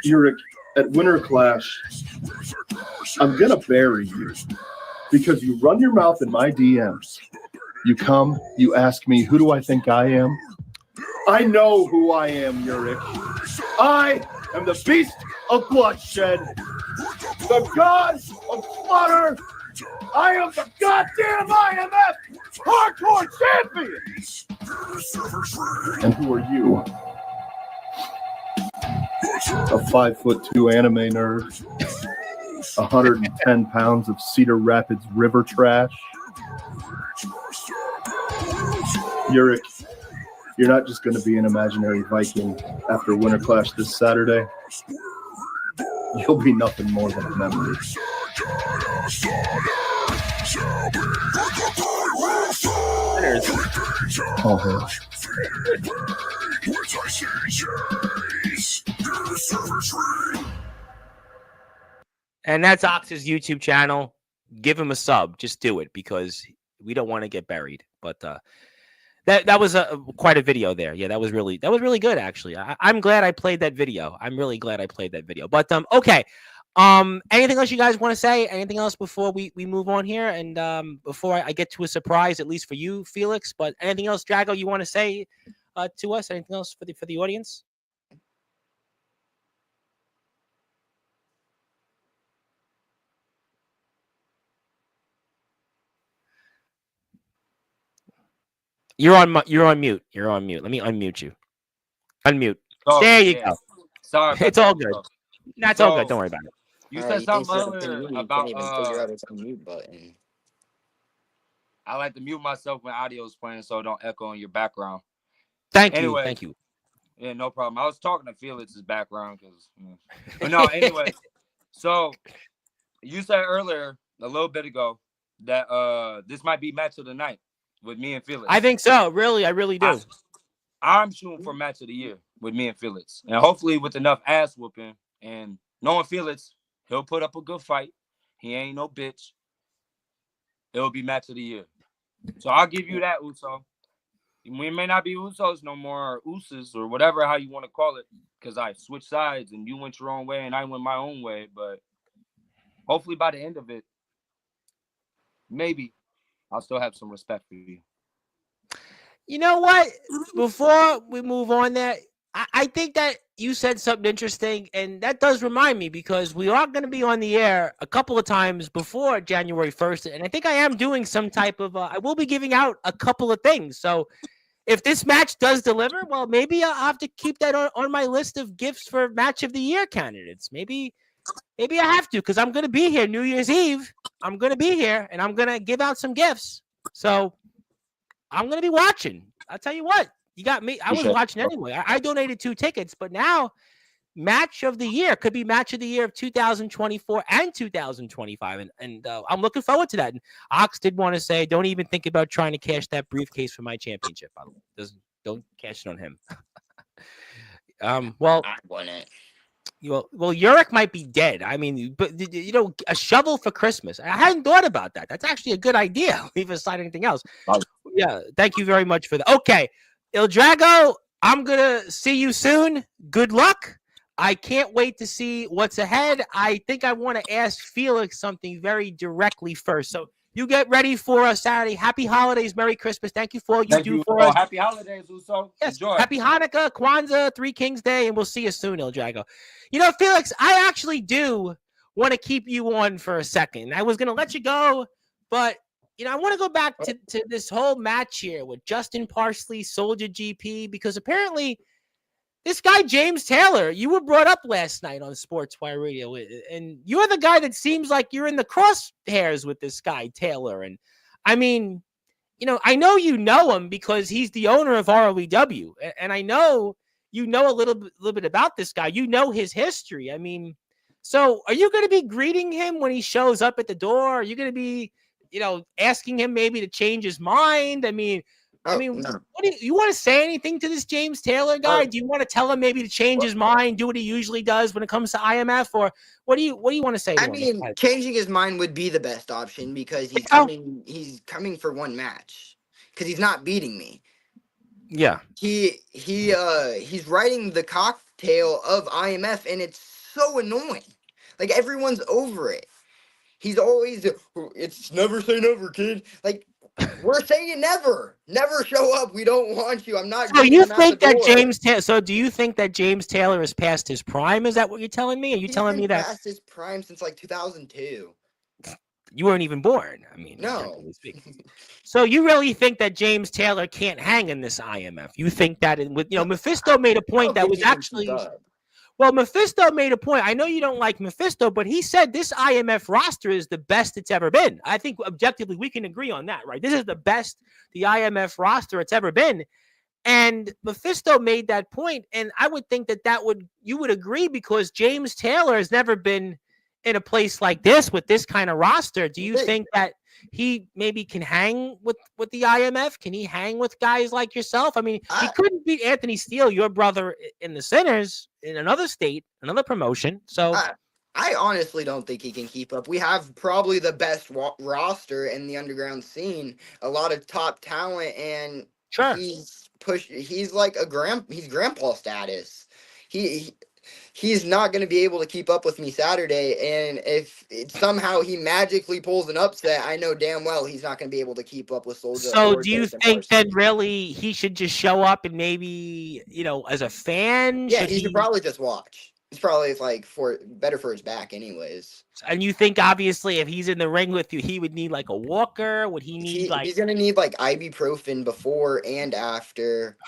Yurik, at Winter Clash, I'm gonna bury you because you run your mouth in my DMs. You come, you ask me, who do I think I am? I know who I am, Yurik. I am the beast of bloodshed, the god of slaughter. I am the goddamn IMF hardcore champion. And who are you? A 5'2" anime nerd, 110 pounds of Cedar Rapids river trash. Yurik, you're not just going to be an imaginary Viking after Winter Clash this Saturday. You'll be nothing more than a memory. All hail. And that's Ox's YouTube channel. Give him a sub. Just do it, because we don't want to get buried. But that was quite a video there. Yeah, that was really good, actually. I'm glad I played that video. I'm really glad I played that video. But okay. Anything else you guys want to say? Anything else before we move on here? And before I get to a surprise, at least for you, Felix. But anything else, Drago, you want to say to us? Anything else for the audience? You're on mute. You're on mute. Let me unmute you. Unmute. So, There you yeah. go. Sorry about It's that. all good. That's all good. Don't worry about it. You All said right, you something said the earlier mute, you about can't even figure out its unmute button. I like to mute myself when audio is playing so it don't echo in your background. Thank Anyway, you. Thank you. Yeah, no problem. I was talking to Felix's background because, but no. Anyway, so you said earlier a little bit ago that this might be match of the night with me and Felix. I think so. Really, I really do. I'm shooting for match of the year with me and Felix, and hopefully with enough ass whooping and knowing Felix, he'll put up a good fight. He ain't no bitch. It'll be match of the year. So I'll give you that, Uso. We may not be Usos no more, or Usos, or whatever how you want to call it, because I switched sides and you went your own way and I went my own way. But hopefully by the end of it, maybe I'll still have some respect for you. You know what? Before we move on there, I think that you said something interesting, and that does remind me because we are going to be on the air a couple of times before January 1st, and I think I am doing some type of, I will be giving out a couple of things. So if this match does deliver, well, maybe I'll have to keep that on my list of gifts for match of the year candidates. Maybe I have to because I'm going to be here New Year's Eve. I'm going to be here, and I'm going to give out some gifts. So I'm going to be watching. I'll tell you what. You got me. I was watching anyway. I donated 2 tickets, but now match of the year could be match of the year of 2024 and 2025. And I'm looking forward to that. And Ox did want to say, don't even think about trying to cash that briefcase for my championship, by the way. Don't cash it on him. Well, I won it. Well, Urek might be dead. I mean, but a shovel for Christmas. I hadn't thought about that. That's actually a good idea. Leave aside anything else. Yeah, thank you very much for that. Okay, Il Drago, I'm gonna see you soon. Good luck. I can't wait to see what's ahead. I think I want to ask Felix something very directly first. So you get ready for Saturday. Happy holidays, Merry Christmas. Thank you for all you do for us. Happy holidays, Uso. Yes. Enjoy. Happy Hanukkah, Kwanzaa, Three Kings Day, and we'll see you soon, Il Drago. Felix, I actually do want to keep you on for a second. I was going to let you go, but, I want to go back to this whole match here with Justin Parsley, Soldier GP, because apparently this guy, James Taylor, you were brought up last night on Sportswire Radio, and you're the guy that seems like you're in the crosshairs with this guy, Taylor. And I mean, I know you know him because he's the owner of ROEW, and I know you know a little bit about this guy. You know his history. I mean, so are you going to be greeting him when he shows up at the door? Are you going to be, asking him maybe to change his mind? I mean, No. what do you want to say anything to this James Taylor guy? Do you want to tell him maybe to change his mind, do what he usually does when it comes to IMF, or what do you want to say? I mean, changing his mind would be the best option because he's coming for one match because he's not beating me. Yeah. He's writing the cocktail of IMF, and it's so annoying. Like, everyone's over it. He's always, it's never say never, kid. Like, we're saying never show up. We don't want you. I'm not. So you think that James Taylor? So do you think that James Taylor is past his prime? Is that what you're telling me? Are you telling me that past his prime since like 2002? You weren't even born. I mean, no. So you really think that James Taylor can't hang in this IMF? You think that Mephisto made a point that was actually. Well, Mephisto made a point. I know you don't like Mephisto, but he said this IMF roster is the best it's ever been. I think objectively we can agree on that, right? This is the best the IMF roster it's ever been. And Mephisto made that point, and I would think that you would agree because James Taylor has never been in a place like this with this kind of roster. Do you think that he maybe can hang with the IMF? Can he hang with guys like yourself? I mean, he couldn't beat Anthony Steele, your brother, in the Sinners in another state, another promotion. So I honestly don't think he can keep up. We have probably the best roster in the underground scene, a lot of top talent, and he's like he's grandpa status. He's not going to be able to keep up with me Saturday, and if somehow he magically pulls an upset, I know damn well he's not going to be able to keep up with Soldier. So do you think that really he should just show up and maybe, as a fan? Yeah, he should probably just watch. He's probably like better for his back, anyways. And you think obviously if he's in the ring with you, he would need like a walker? Would he need He's gonna need like ibuprofen before and after.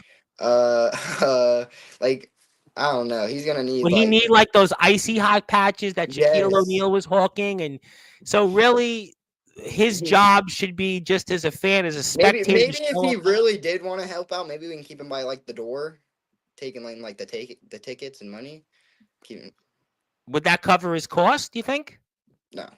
Like I don't know. He's gonna need. Would he need like those icy hot patches that Shaquille O'Neal was hawking? And so really, his job should be just as a fan, as a spectator. Maybe if he really did want to help out, maybe we can keep him by like the door, taking like the tickets and money. Would that cover his cost? Do you think? No.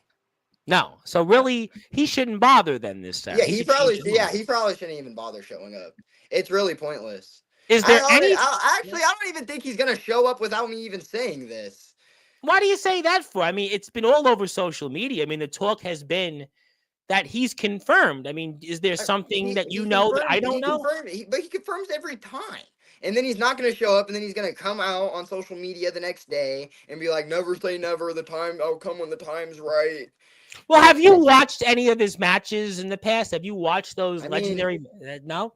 No. So really, he shouldn't bother then this Saturday. Yeah, he probably shouldn't even bother showing up. It's really pointless. Is there any? I don't even think he's gonna show up without me even saying this. Why do you say that for? I mean, it's been all over social media. I mean, the talk has been that he's confirmed. I mean, is there something that you know that I don't know? But he confirms every time. And then he's not going to show up, and then he's going to come out on social media the next day and be like, never say never, I'll come when the time's right. Well, have you watched any of his matches in the past? Have you watched those legendary? No?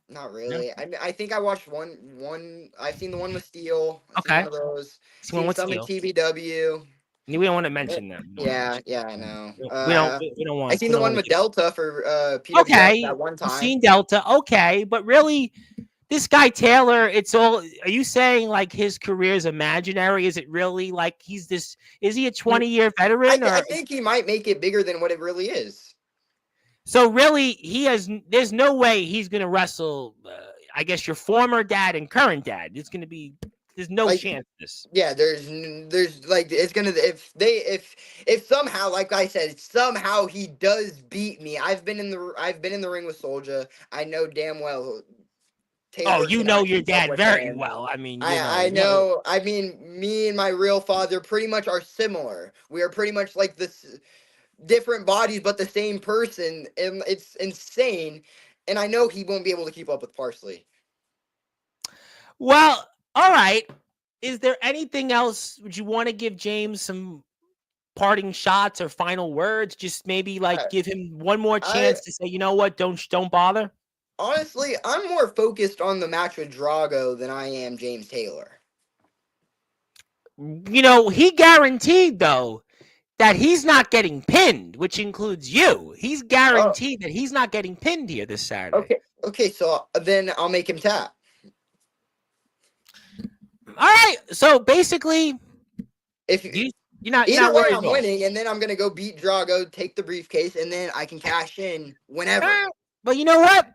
Not really. No. I think I watched one. I've seen the one with Steel. Okay. One of those. Seen some in TBW. We don't want to mention them. Yeah, I know. We don't want. I seen the one with Delta for PWF at one time. I've seen Delta. Okay, but really, this guy Taylor, it's all. Are you saying like his career is imaginary? Is it really like he's this? Is he a 20-year veteran? I think he might make it bigger than what it really is. So really, there's no way he's going to wrestle. I guess your former dad and current dad. It's going to be. There's no chance of this. Yeah, there's like it's gonna if somehow, like I said, somehow he does beat me. I've been in the ring with Soulja. I know damn well. Taylor you know your dad very well. I mean, I know. I mean, me and my real father pretty much are similar. We are pretty much like this, different bodies, but the same person, and it's insane. And I know he won't be able to keep up with Parsley. Well, all right. Is there anything else? Would you want to give James some parting shots or final words? Just maybe give him one more chance to say, you know what? Don't bother. Honestly, I'm more focused on the match with Drago than I am James Taylor. You know, he guaranteed, though, that he's not getting pinned, which includes you. He's guaranteed that he's not getting pinned here this Saturday. Okay, so then I'll make him tap. All right, so basically, if you're not worried, I'm winning, and then I'm gonna go beat Drago, take the briefcase, and then I can cash in whenever. But you know what?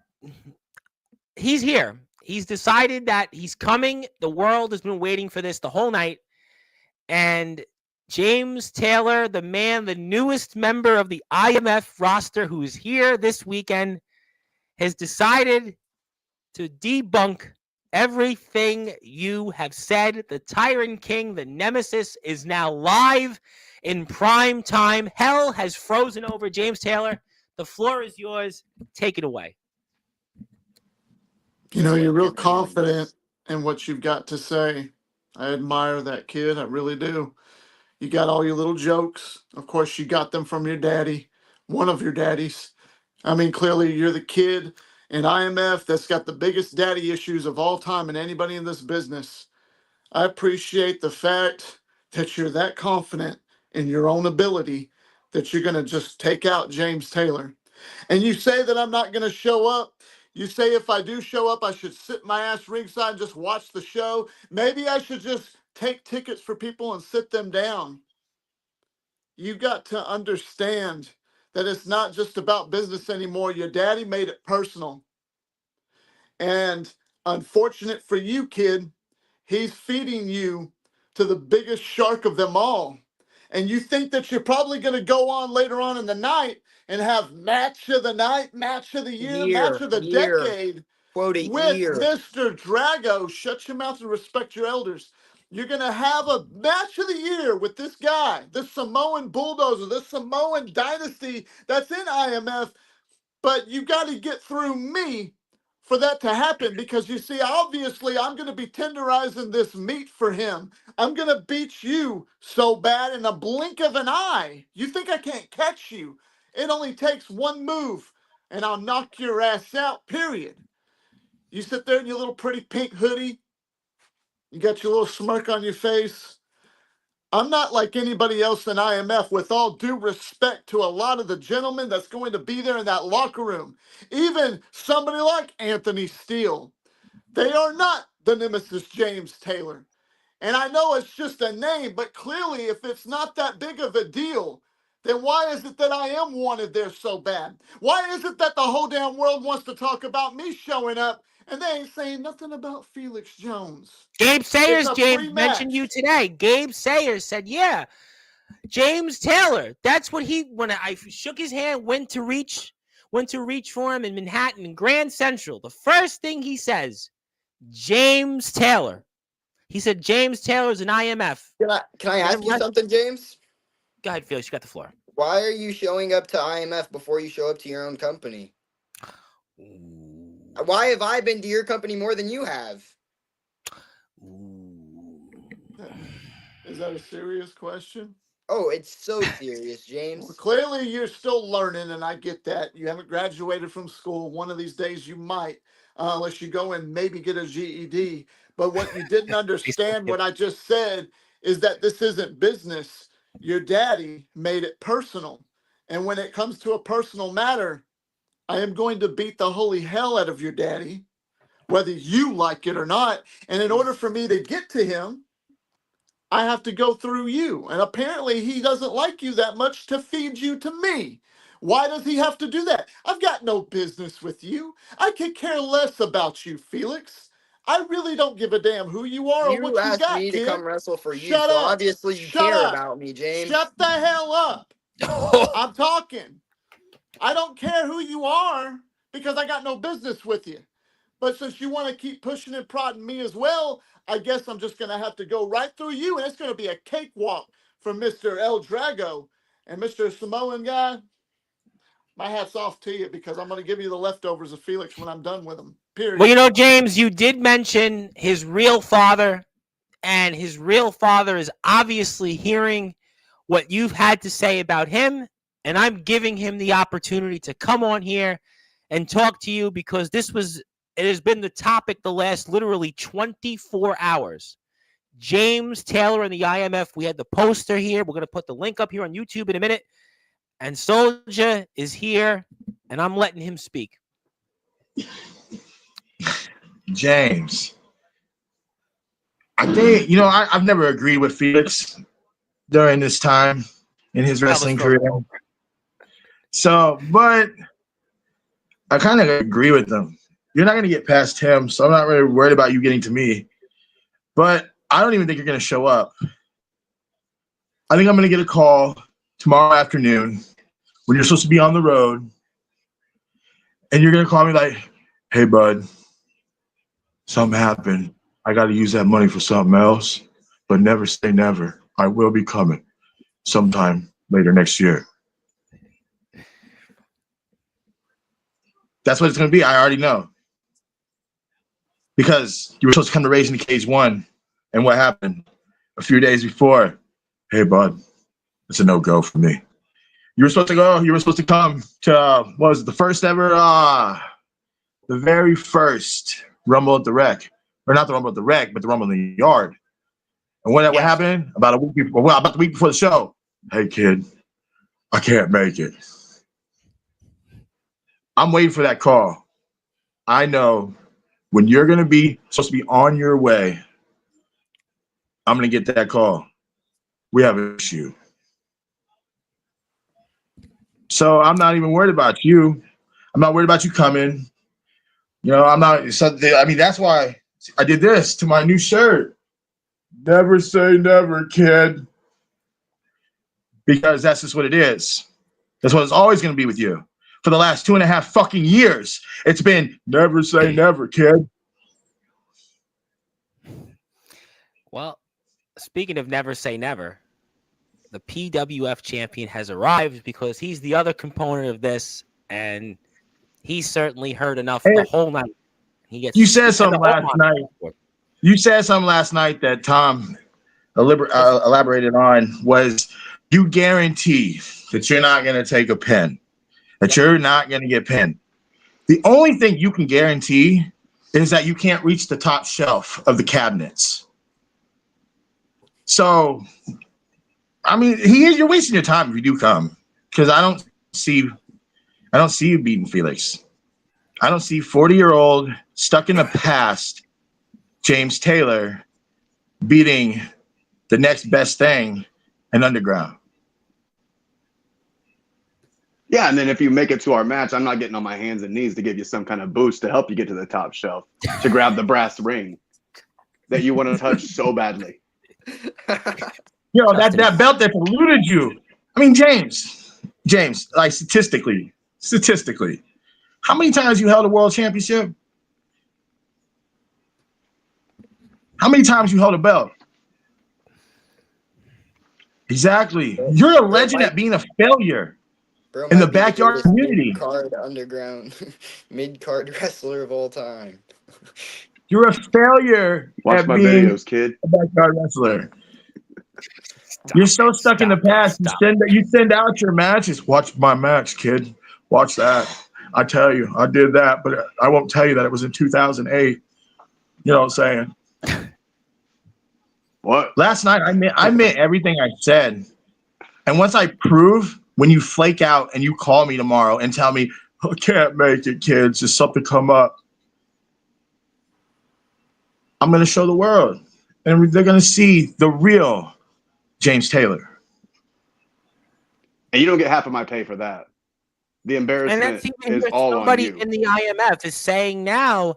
He's here. He's decided that he's coming. The world has been waiting for this the whole night. And James Taylor, the man, the newest member of the IMF roster who is here this weekend, has decided to debunk everything you have said. The Tyrant King, the Nemesis, is now live in prime time. Hell has frozen over. James Taylor, the floor is yours. Take it away. You know, you're real confident in what you've got to say. I admire that, kid. I really do. You got all your little jokes. Of course, you got them from your daddy, one of your daddies. I mean, clearly you're the kid in IMF that's got the biggest daddy issues of all time and anybody in this business. I appreciate the fact that you're that confident in your own ability that you're going to just take out James Taylor. And you say that I'm not going to show up. You say if I do show up, I should sit my ass ringside and just watch the show. Maybe I should just take tickets for people and sit them down. You've got to understand that it's not just about business anymore. Your daddy made it personal. And unfortunate for you, kid, he's feeding you to the biggest shark of them all. And you think that you're probably going to go on later on in the night and have match of the night, match of the year, match of the decade with Mr. Drago. Shut your mouth and respect your elders. You're going to have a match of the year with this guy, this Samoan bulldozer, this Samoan dynasty that's in IMF. But you got to get through me for that to happen, because you see, obviously, I'm going to be tenderizing this meat for him. I'm going to beat you so bad in a blink of an eye. You think I can't catch you? It only takes one move, and I'll knock your ass out, period. You sit there in your little pretty pink hoodie, You got your little smirk on your face. I'm not like anybody else in IMF, with all due respect to a lot of the gentlemen that's going to be there in that locker room. Even somebody like Anthony Steele. They are not the nemesis James Taylor. And I know it's just a name, but clearly if it's not that big of a deal, then why is it that I am wanted there so bad? Why is it that the whole damn world wants to talk about me showing up and they ain't saying nothing about Felix Jones? Gabe It's Sayers, a James free mentioned you match. today. Gabe Sayers said, yeah, James Taylor. That's what when I shook his hand, went to reach for him in Manhattan and Grand Central. The first thing he says, James Taylor. He said James Taylor's an IMF. Can I ask you something, James? Go ahead, Felix. You got the floor. Why are you showing up to IMF before you show up to your own company? Why have I been to your company more than you have? Is that a serious question? Oh, it's so serious, James. Well, clearly you're still learning, and I get that. You haven't graduated from school. One of these days you might, unless you go and maybe get a GED. But what you didn't understand, what I just said, is that this isn't business. Your daddy made it personal. And when it comes to a personal matter, I am going to beat the holy hell out of your daddy, whether you like it or not. And in order for me to get to him, I have to go through you. And apparently he doesn't like you that much to feed you to me. Why does he have to do that? I've got no business with you. I could care less about you, Felix. I really don't give a damn who you are or You what you asked got, me to kid. come wrestle for you, Shut so up. obviously you Shut care up. about me, James. Shut the hell up. I'm talking. I don't care who you are because I got no business with you. But since you want to keep pushing and prodding me as well, I guess I'm just going to have to go right through you, and it's going to be a cakewalk for Mr. El Drago. And Mr. Samoan guy, my hat's off to you because I'm going to give you the leftovers of Felix when I'm done with him. Period. Well, you know, James, you did mention his real father, and his real father is obviously hearing what you've had to say about him, and I'm giving him the opportunity to come on here and talk to you because it has been the topic the last literally 24 hours. James Taylor and the IMF. We had the poster here. We're going to put the link up here on YouTube in a minute. And Soldier is here, and I'm letting him speak. James, I think, I've never agreed with Felix during this time in his wrestling career. So, but I kind of agree with him. You're not going to get past him, so I'm not really worried about you getting to me. But I don't even think you're going to show up. I think I'm going to get a call tomorrow afternoon when you're supposed to be on the road, and you're going to call me like, hey, bud, something happened. I got to use that money for something else, but never say never. I will be coming sometime later next year. That's what it's going to be. I already know. Because you were supposed to come to Raising the Cage 1, and what happened a few days before? Hey, bud, it's a no-go for me. You were supposed to go. You were supposed to come to, what was it, the first ever, the very first Rumble at the Rec. Or not the Rumble at the Rec, but the Rumble in the Yard. And what happened? About the week before the show. Hey, kid, I can't make it. I'm waiting for that call. I know when you're going to be supposed to be on your way, I'm going to get that call. We have an issue. So I'm not even worried about you. I'm not worried about you coming. I'm not. So, that's why I did this to my new shirt. Never say never, kid. Because that's just what it is. That's what it's always going to be with you. For the last 2.5 fucking years, it's been never say never, kid. Well, speaking of never say never, the PWF champion has arrived because he's the other component of this, and he certainly heard enough the whole night. You said something last night. You said something last night that Tom elaborated on was you guarantee that you're not going to take a pin, that you're not going to get pinned. The only thing you can guarantee is that you can't reach the top shelf of the cabinets. So, I mean, you're wasting your time if you do come, because I don't see you beating Felix. I don't see 40-year-old stuck in the past James Taylor beating the next best thing in Underground. Yeah, and then if you make it to our match, I'm not getting on my hands and knees to give you some kind of boost to help you get to the top shelf, to grab the brass ring that you want to touch so badly. That belt that eluded you. I mean, James, like statistically, how many times you held a world championship? How many times you held a belt? Exactly. You're a legend at being a failure in the backyard community. Mid-card underground, mid-card wrestler of all time. You're a failure Watch at my being videos, kid. a backyard wrestler. You're so stuck in the past. You send out your matches. Watch my match, kid. Watch that. I tell you, I did that, but I won't tell you that it was in 2008. You know what I'm saying? What? Last night, I meant everything I said. And once I prove, when you flake out and you call me tomorrow and tell me, I can't make it, kids, just something come up, I'm going to show the world. And they're going to see the real James Taylor. And you don't get half of my pay for that. The embarrassment is all on you. Somebody in the IMF is saying now,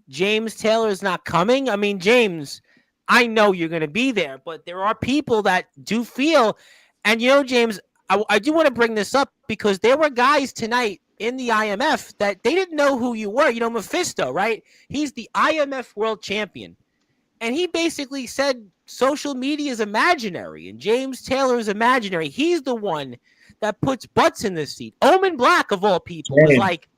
James Taylor is not coming. I mean, James, I know you're going to be there, but there are people that do feel, and James, I do want to bring this up because there were guys tonight in the IMF that they didn't know who you were. Mephisto, right? He's the IMF world champion. And he basically said social media is imaginary and James Taylor is imaginary. He's the one that puts butts in the seat. Omen Black, of all people, was like,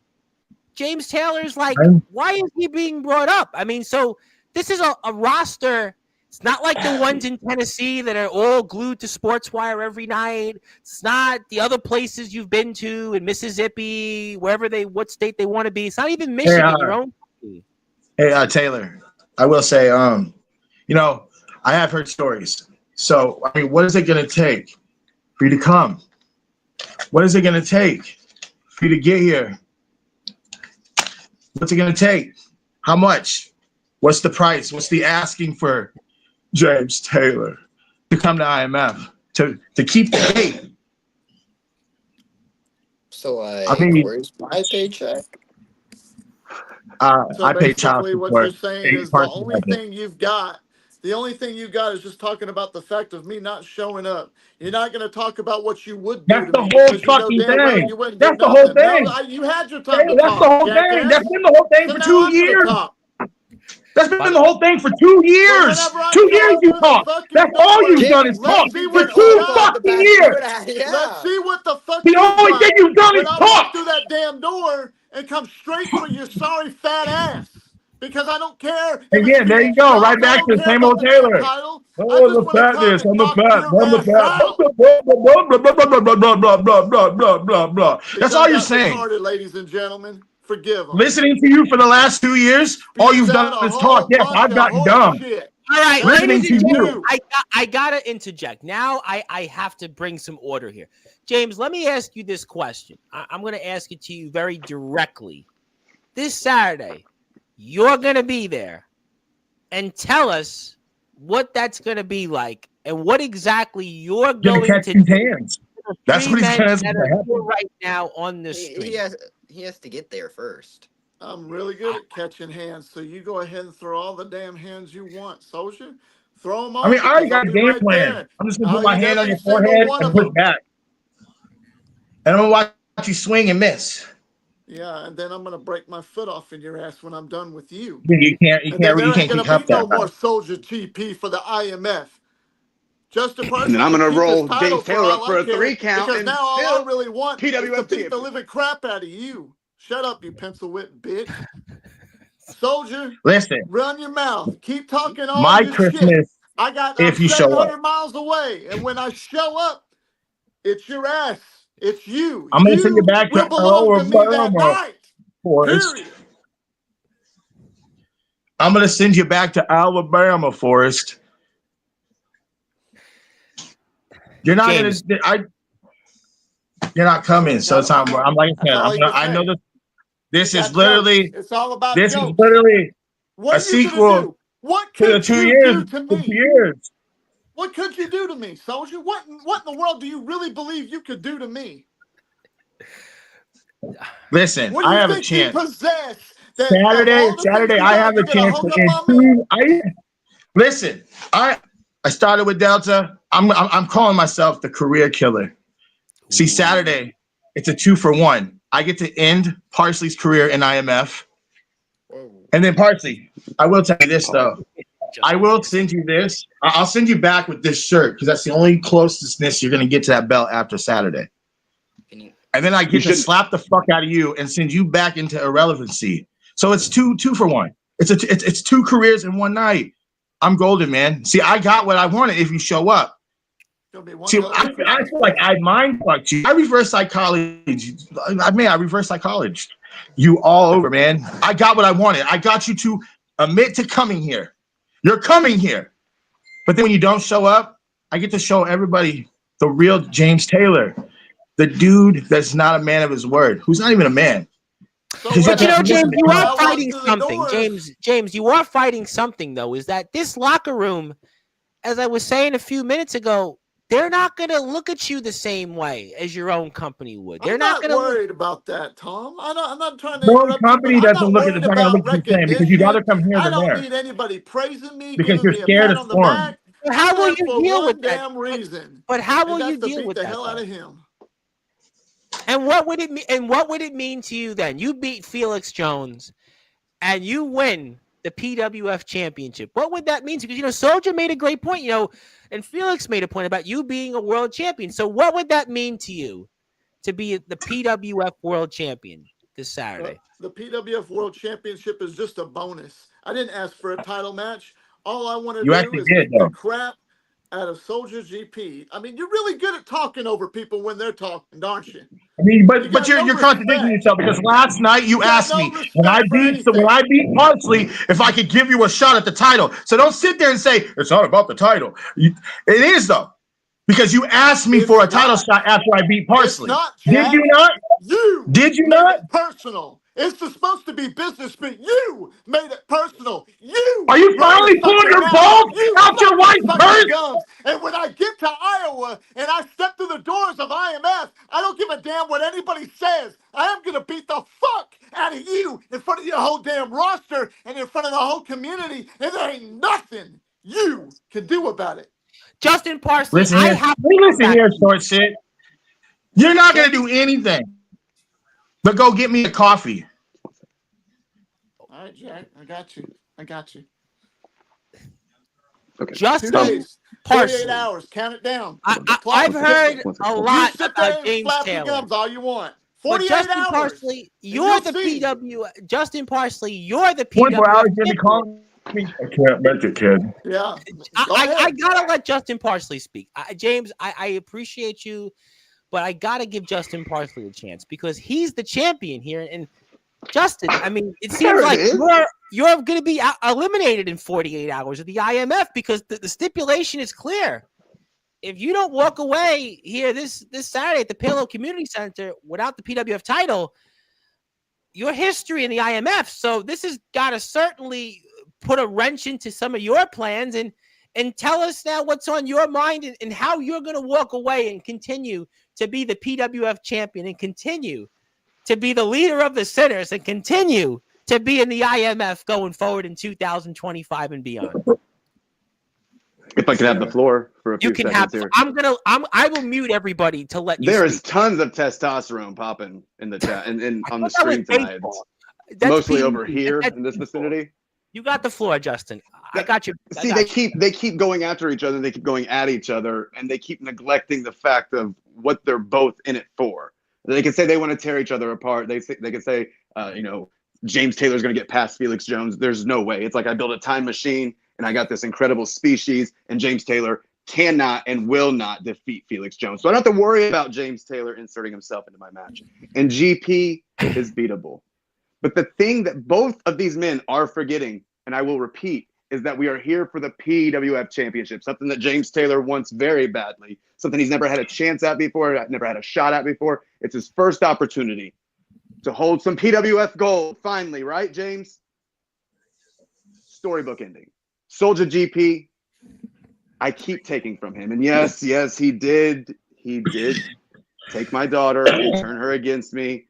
James Taylor's like, why is he being brought up? I mean, so this is a roster. It's not like the ones in Tennessee that are all glued to Sportswire every night. It's not the other places you've been to in Mississippi, what state they want to be. It's not even Michigan, your own country. Hey, Taylor, I will say, I have heard stories. So, I mean, what is it going to take for you to come? What is it going to take for you to get here? What's it going to take? How much? What's the price? What's the asking for James Taylor to come to IMF to keep the hate? So, where's my paycheck? I pay child support. What you're saying is the only thing you've got is just talking about the fact of me not showing up. You're not going to talk about what you would do. That's the whole fucking thing. That's the whole thing. No, you had your time to talk. That's the whole thing. That's been the whole thing for 2 years. That's been the whole thing for 2 years. 2 years you talk. That's all you've done is talk for 2 fucking years. Let's see what the fuck. The only thing you've done is talk. Walk through that damn door and come straight for your sorry fat ass. Because I don't care. Again, there you go. Right back to the same old Taylor. Oh, the fatness. I'm the fat. I'm the fat. Blah, blah. That's all you're saying. Ladies and gentlemen, forgive them. Listening to you for the last 2 years, all you've done is talk. Yes, I've gotten dumb. All right, listening to you. I gotta interject. Now I have to bring some order here. James, let me ask you this question. I'm going to ask it to you very directly. This Saturday, you're going to be there and tell us what that's going to be like and what exactly you're going to do. Hands. That's what he's going to do right now on the street. He has to get there first. I'm really good at catching hands, so you go ahead and throw all the damn hands you want, Soldier. Throw them all. I mean, I already got a game plan. I'm just going to put my hand on your forehead and push back. And I'm going to watch you swing and miss. Yeah, and then I'm gonna break my foot off in your ass when I'm done with you. You can't keep up that. No more Soldier GP for the IMF. Just a person. And then I'm gonna roll James Taylor up for a 3 count. Because now all I really want is to beat the living crap out of you. Shut up, you pencil whip bitch. Soldier, listen. Run your mouth. Keep talking all my this Christmas. Shit. I got if you 700 miles away, and when I show up, it's your ass. It's you. I'm going to send you back to Alabama, Forrest. I'm going to send you back to Alabama, Forrest. You're not James. You're not coming. So it's not. I'm like, I know that this is literally. It's all about This is jokes. literally What a are you gonna sequel do? What to the could 2 you years. do to The 2 me? years. What could you do to me, Soldier? What in the world do you really believe you could do to me? Listen, What do I you have a think you chance. possess? That Saturday, I have a chance to win 2. Listen, I started with Delta. I'm calling myself the career killer. See, Saturday, it's a 2-for-1. I get to end Parsley's career in IMF. And then Parsley, I will tell you this though. I will send you this. I'll send you back with this shirt because that's the only closestness you're gonna get to that belt after Saturday. And then I get to slap the fuck out of you and send you back into irrelevancy. So it's two for one. It's 2 careers in one night. I'm golden, man. See, I got what I wanted if you show up. See, I feel like I mind fucked you. I reverse psychology. I reverse psychology. You all over, man. I got what I wanted. I got you to admit to coming here. You're coming here. But then when you don't show up, I get to show everybody the real James Taylor, the dude that's not a man of his word, who's not even a man. But you know, James, you are fighting something. James, you are fighting something, though, is that this locker room, as I was saying a few minutes ago, they're not going to look at you the same way as your own company would. They're I'm not not going worried about that, Tom. I'm not trying to No interrupt company you, but I'm doesn't not look at worried the about look at the same because you'd rather come here I than don't there. need anybody praising me, Because giving you're me a scared pat of on the Storm. back. But how I'm will there you for deal one with that? damn reason. But how will and you that's to deal beat with the that? hell out Though? of him. And what would it mean? And what would it mean to you then? You beat Felix Jones, and you win the PWF championship. What would that mean to you? Because, you know, Soldier made a great point, you know, and Felix made a point about you being a world champion. So what would that mean to you to be the PWF world champion this Saturday? The PWF World Championship is just a bonus. I didn't ask for a title match. All I want to You do actually is did, beat the though. crap out of Soldier GP. I mean, you're really good at talking over people when they're talking, aren't you? I mean, but got you're no contradicting respect. yourself because last night you You got asked no me when I respect for beat Parsley if I could give you a shot at the title. So don't sit there and say it's not about the title. It is though, because you asked me for a title shot after I beat Parsley. It's not, Did Jack. you not? You Did you made not? it personal. It's supposed to be business, but you made it personal. You Are you run finally your pulling fucking your mouth. balls You out your flap wife's fucking purse? gums. And when I get to Iowa and I step through the doors of IMF, I don't give a damn what anybody says. I am gonna beat the fuck out of you in front of your whole damn roster and in front of the whole community, and there ain't nothing you can do about it. Justin Parsley, Listen here, short shit. You're not gonna do anything but go get me a coffee. All right, Jack, I got you. Okay. Justin 2 days, 48 Parsley. hours. Count it down. I've heard a lot You sit about there and James flap your Taylor. gums all you want. But 48 Justin hours. Parsley, and you're you'll the see. Justin Parsley, you're the 24 hours, PWF you're gonna be champion. calling me. I can't make it, kid. Yeah. I gotta let Justin Parsley speak. James, I appreciate you, but I gotta give Justin Parsley a chance because he's the champion here. And Justin, I mean, it seems like you're going to be eliminated in 48 hours of the IMF because the stipulation is clear. If you don't walk away here this Saturday at the Palo Community Center without the PWF title, your history in the IMF. So this has got to certainly put a wrench into some of your plans and tell us now what's on your mind and how you're going to walk away and continue to be the PWF champion and continue to be the leader of the sinners and continue to be in the IMF going forward in 2025 and beyond. If I could have the floor for a few seconds here. I will mute everybody to let you There speak. is tons of testosterone popping in the chat and on the screen tonight. It's mostly over here in this vicinity. You got the floor, Justin. I got you. See, they keep going after each other. They keep going at each other, and they keep neglecting the fact of what they're both in it for. They can say they want to tear each other apart. They can say, James Taylor's going to get past Felix Jones. There's no way. It's like I built a time machine, and I got this incredible species, and James Taylor cannot and will not defeat Felix Jones. So I don't have to worry about James Taylor inserting himself into my match. And GP is beatable. But the thing that both of these men are forgetting, and I will repeat, is that we are here for the PWF Championship, something that James Taylor wants very badly, something he's never had a chance at before, never had a shot at before. It's his first opportunity to hold some PWF gold, finally, right, James? Storybook ending. Soldier GP, I keep taking from him. And yes, he did take my daughter and turn her against me.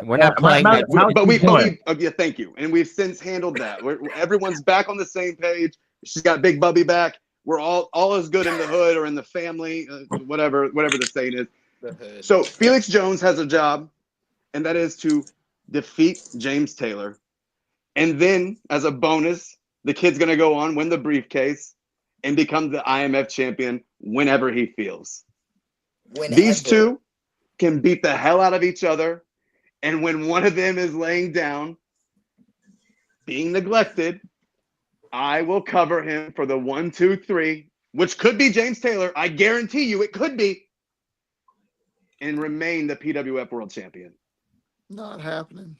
We're not playing that. Yeah, thank you. And we've since handled that. Everyone's back on the same page. She's got Big Bubby back. We're all as good in the hood or in the family, whatever the saying is. So Felix Jones has a job, and that is to defeat James Taylor. And then, as a bonus, the kid's going to go on, win the briefcase, and become the IMF champion whenever he feels. These two can beat the hell out of each other. And when one of them is laying down, being neglected, I will cover him for the 1, 2, 3, which could be James Taylor. I guarantee you it could be. And remain the PWF World Champion. Not happening.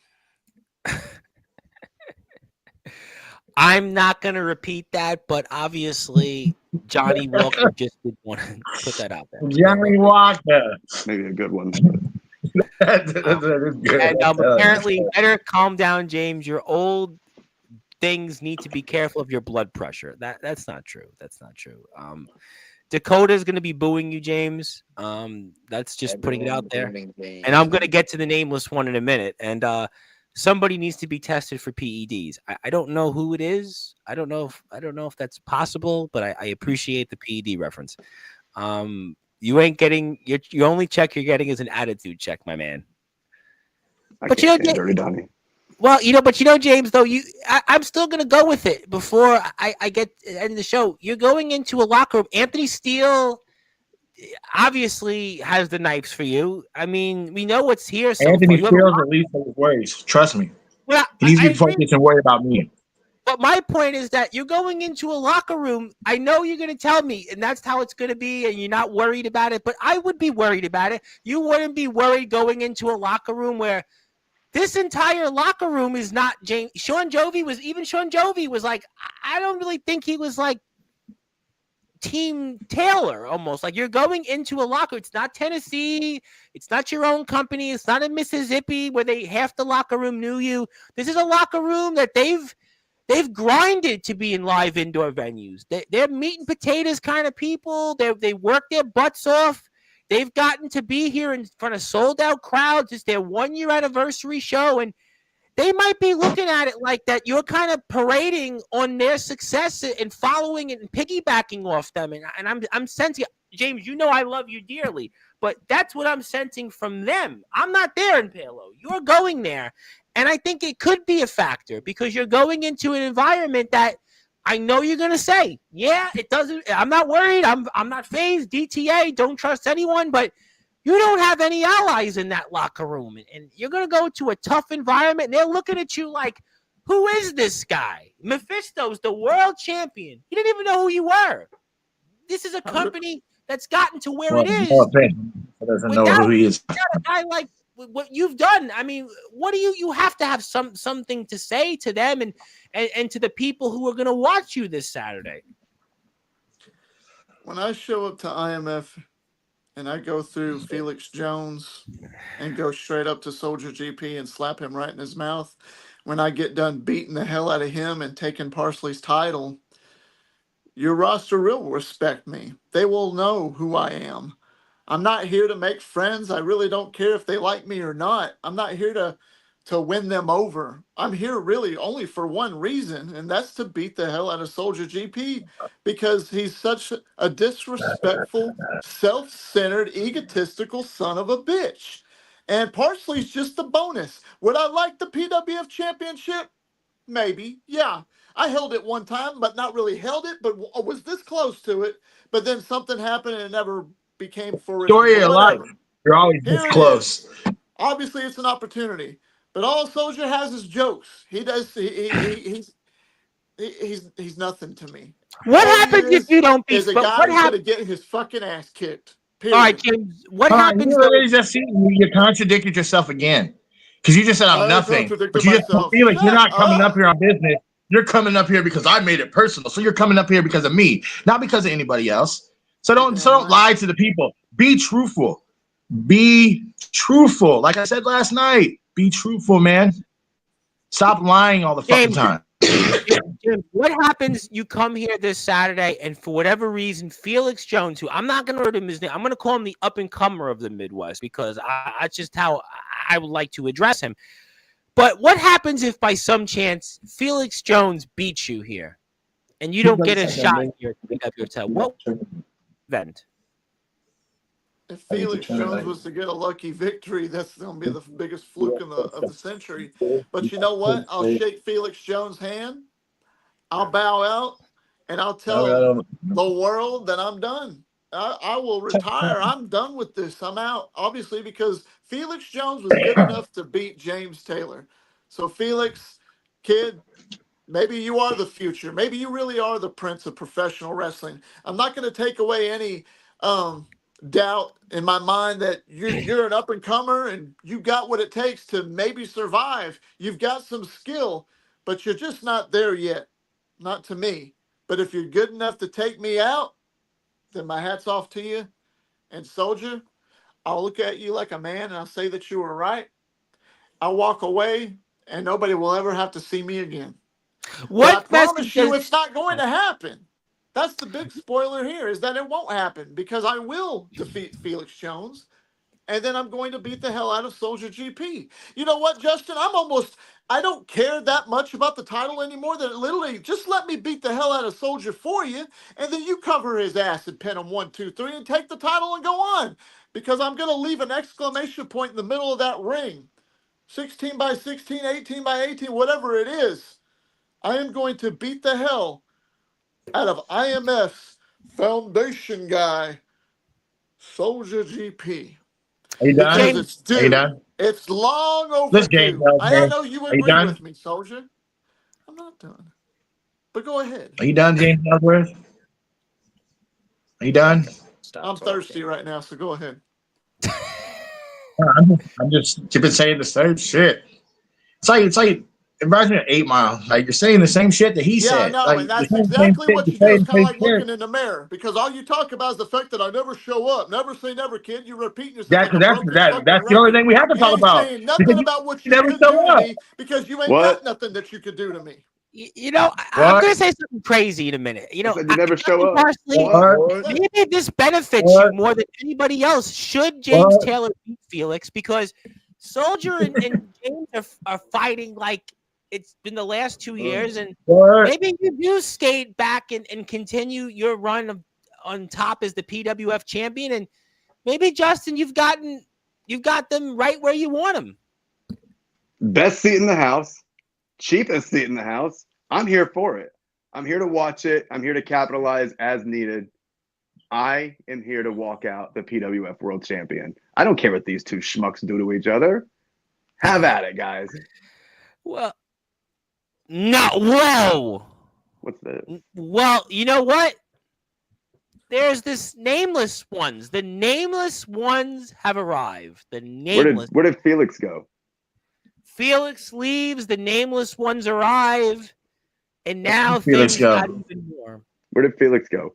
I'm not going to repeat that, but obviously Johnny Walker just did want to put that out there. Johnny Walker. Maybe a good one. And apparently, better calm down, James. Your old things need to be careful of your blood pressure. That's not true. That's not true. Dakota's going to be booing you, James. That's just putting it out there. And I'm going to get to the nameless one in a minute. And somebody needs to be tested for PEDs. I don't know who it is. I don't know if that's possible, but I appreciate the PED reference. You ain't getting your only check you're getting is an attitude check, my man. But you know, Dirty Donnie. Well, James, though, I'm still gonna go with it before I get end the show. You're going into a locker room. Anthony Steele obviously has the knives for you. I mean, we know what's here. So Anthony Steele's at least in his worries. Trust me. Well, he needs to be focused and worry about me. But my point is that you're going into a locker room. I know you're going to tell me, and that's how it's going to be, and you're not worried about it. But I would be worried about it. You wouldn't be worried going into a locker room where this entire locker room is not James. Sean Jovi was like, I don't really think he was like Team Taylor almost. Like you're going into a locker. It's not Tennessee. It's not your own company. It's not in Mississippi where half the locker room knew you. This is a locker room that they've grinded to be in live indoor venues. They're meat and potatoes kind of people. They work their butts off. They've gotten to be here in front of sold out crowds. It's their 1-year anniversary show. And they might be looking at it like that. You're kind of parading on their success and following it and piggybacking off them. And I'm sensing, James, I love you dearly, but that's what I'm sensing from them. I'm not there in Palo. You're going there. And I think it could be a factor because you're going into an environment that I know you're going to say, yeah, it doesn't. I'm not worried. I'm not phased. DTA, don't trust anyone. But you don't have any allies in that locker room. And you're going to go to a tough environment. And they're looking at you like, who is this guy? Mephisto's the world champion. He didn't even know who you were. This is a company that's gotten to where it is. Doesn't know who he is. A guy like what you've done. I mean, what do you have to have something to say to them and to the people who are going to watch you this Saturday? When I show up to IMF and I go through Felix Jones and go straight up to Soldier GP and slap him right in his mouth, when I get done beating the hell out of him and taking Parsley's title, your roster will respect me. They will know who I am. I'm not here to make friends. I really don't care if they like me or not. I'm not here to win them over. I'm here really only for one reason, and that's to beat the hell out of Soldier GP because he's such a disrespectful, self-centered, egotistical son of a bitch. And Parsley's just a bonus. Would I like the PWF Championship? Maybe, yeah. I held it one time, but not really held it, but was this close to it. But then something happened and it never became for story of your life. You're always this close. Obviously, it's an opportunity, but all Soldier has is jokes. He does. He's nothing to me. What happens if you don't beat? Is a guy who's gonna get his fucking ass kicked. Period. All right, James. What happens? You contradicted yourself again because you just said I'm nothing, but you just told Felix you're not coming up here on business. You're coming up here because I made it personal. So you're coming up here because of me, not because of anybody else. So don't lie to the people. Be truthful. Be truthful. Like I said last night, be truthful, man. Stop lying all the fucking time. Jim, what happens? You come here this Saturday, and for whatever reason, Felix Jones, who I'm not going to write him his name, I'm going to call him the up and comer of the Midwest because that's just how I would like to address him. But what happens if by some chance Felix Jones beats you here and you don't get a shot here to pick up your tail? What event? If Felix Jones was to get a lucky victory, that's going to be the biggest fluke of the century. But you know what? I'll shake Felix Jones' hand. I'll bow out, and I'll tell the world that I'm done. I will retire. I'm done with this. I'm out, obviously, because Felix Jones was good enough to beat James Taylor. So, Felix, kid, maybe you are the future. Maybe you really are the prince of professional wrestling. I'm not going to take away any doubt in my mind that you're an up-and-comer and you got what it takes to maybe survive. You've got some skill, but you're just not there yet. Not to me. But if you're good enough to take me out, then my hat's off to you. And Soldier, I'll look at you like a man and I'll say that you were right. I'll walk away and nobody will ever have to see me again. What? But I promise you it's not going to happen. That's the big spoiler here, is that it won't happen because I will defeat Felix Jones. And then I'm going to beat the hell out of Soldier GP. You know what, Justin? I don't care that much about the title anymore. That literally just let me beat the hell out of Soldier for you, and then you cover his ass and pin him 1, 2, 3, and take the title and go on. Because I'm going to leave an exclamation point in the middle of that ring. 16 by 16, 18 by 18, whatever it is. I am going to beat the hell out of IMF's foundation guy, Soldier GP. Are you done? Because it's due. Are you done? It's long This game, overdue. I man. know you Are you agree done? with me, Soldier. I'm not done. But go ahead. Are you done, James Ellsworth? Are you done? I'm thirsty right now, so go ahead. I'm just keeping saying the same shit. It's like it reminds me of 8 Mile. Like you're saying the same shit that he Yeah, said. I know, Like, and that's you're saying the exactly same what shit, you do. you're It's kind of saying like the same looking in the mirror because all you talk about is the fact that I never show up. Never say never, kid. You're repeating yourself like a broken fucking That's the only record. thing we have to You talk ain't about. saying Because nothing about what you never could show do to up. me because you ain't got nothing that you could do to me. You know, I'm going to say something crazy in a minute. You know, you never show up. Personally, maybe this benefits you more than anybody else. Should James Taylor beat Felix, because Soldier and James are fighting like it's been the last 2 years, and maybe you do skate back and continue your run on top as the PWF champion, and maybe Justin, you've got them right where you want them. Best seat in the house, cheapest seat in the house. I'm here for it. I'm here to watch it. I'm here to capitalize as needed. I am here to walk out the PWF World Champion. I don't care what these two schmucks do to each other. Have at it, guys. Well, no, whoa. What's this? Well, you know what? There's this nameless ones. The nameless ones have arrived. The nameless. Where did Felix go? Felix leaves. The nameless ones arrive, and now Felix things go? got even more. Where did Felix go?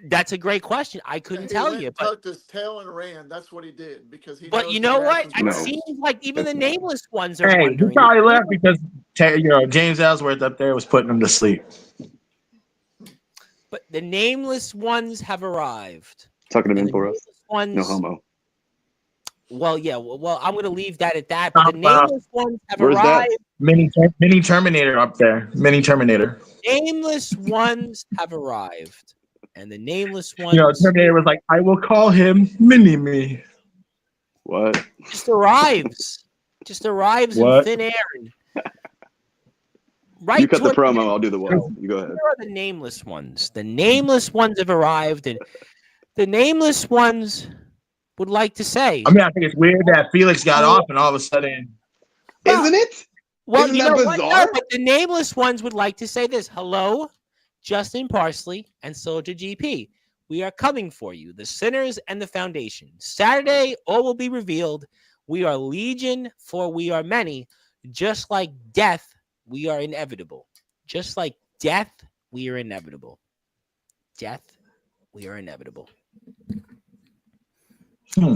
That's a great question. I couldn't tell you, but tucked his tail and ran. That's what he did because he. But knows you know that what? happens. It seems like even the nameless ones are Hey, he wondering. probably left because James Ellsworth up there was putting him to sleep. But the nameless ones have arrived. Tucking him in for us. Ones, no homo. Well, yeah. Well, I'm going to leave that at that. But the nameless ones have Where's arrived. that? Mini Terminator up there. Mini Terminator. Nameless ones have arrived. And the nameless ones. You know, Terminator was like, I will call him Mini Me. What? Just arrives. What? In thin air. Right. You cut the promo. I'll do the what. You go ahead. Here are the nameless ones. The nameless ones have arrived, and the nameless ones would like to say. I mean, I think it's weird that Felix got off and all of a sudden. Isn't it? Well, Isn't you that know what? bizarre? No, but the nameless ones would like to say this. Hello, Justin Parsley and Soldier GP. We are coming for you, the sinners and the foundation. Saturday, all will be revealed. We are legion, for we are many. Just like death, we are inevitable. just like death, we are inevitable. Death, we are inevitable.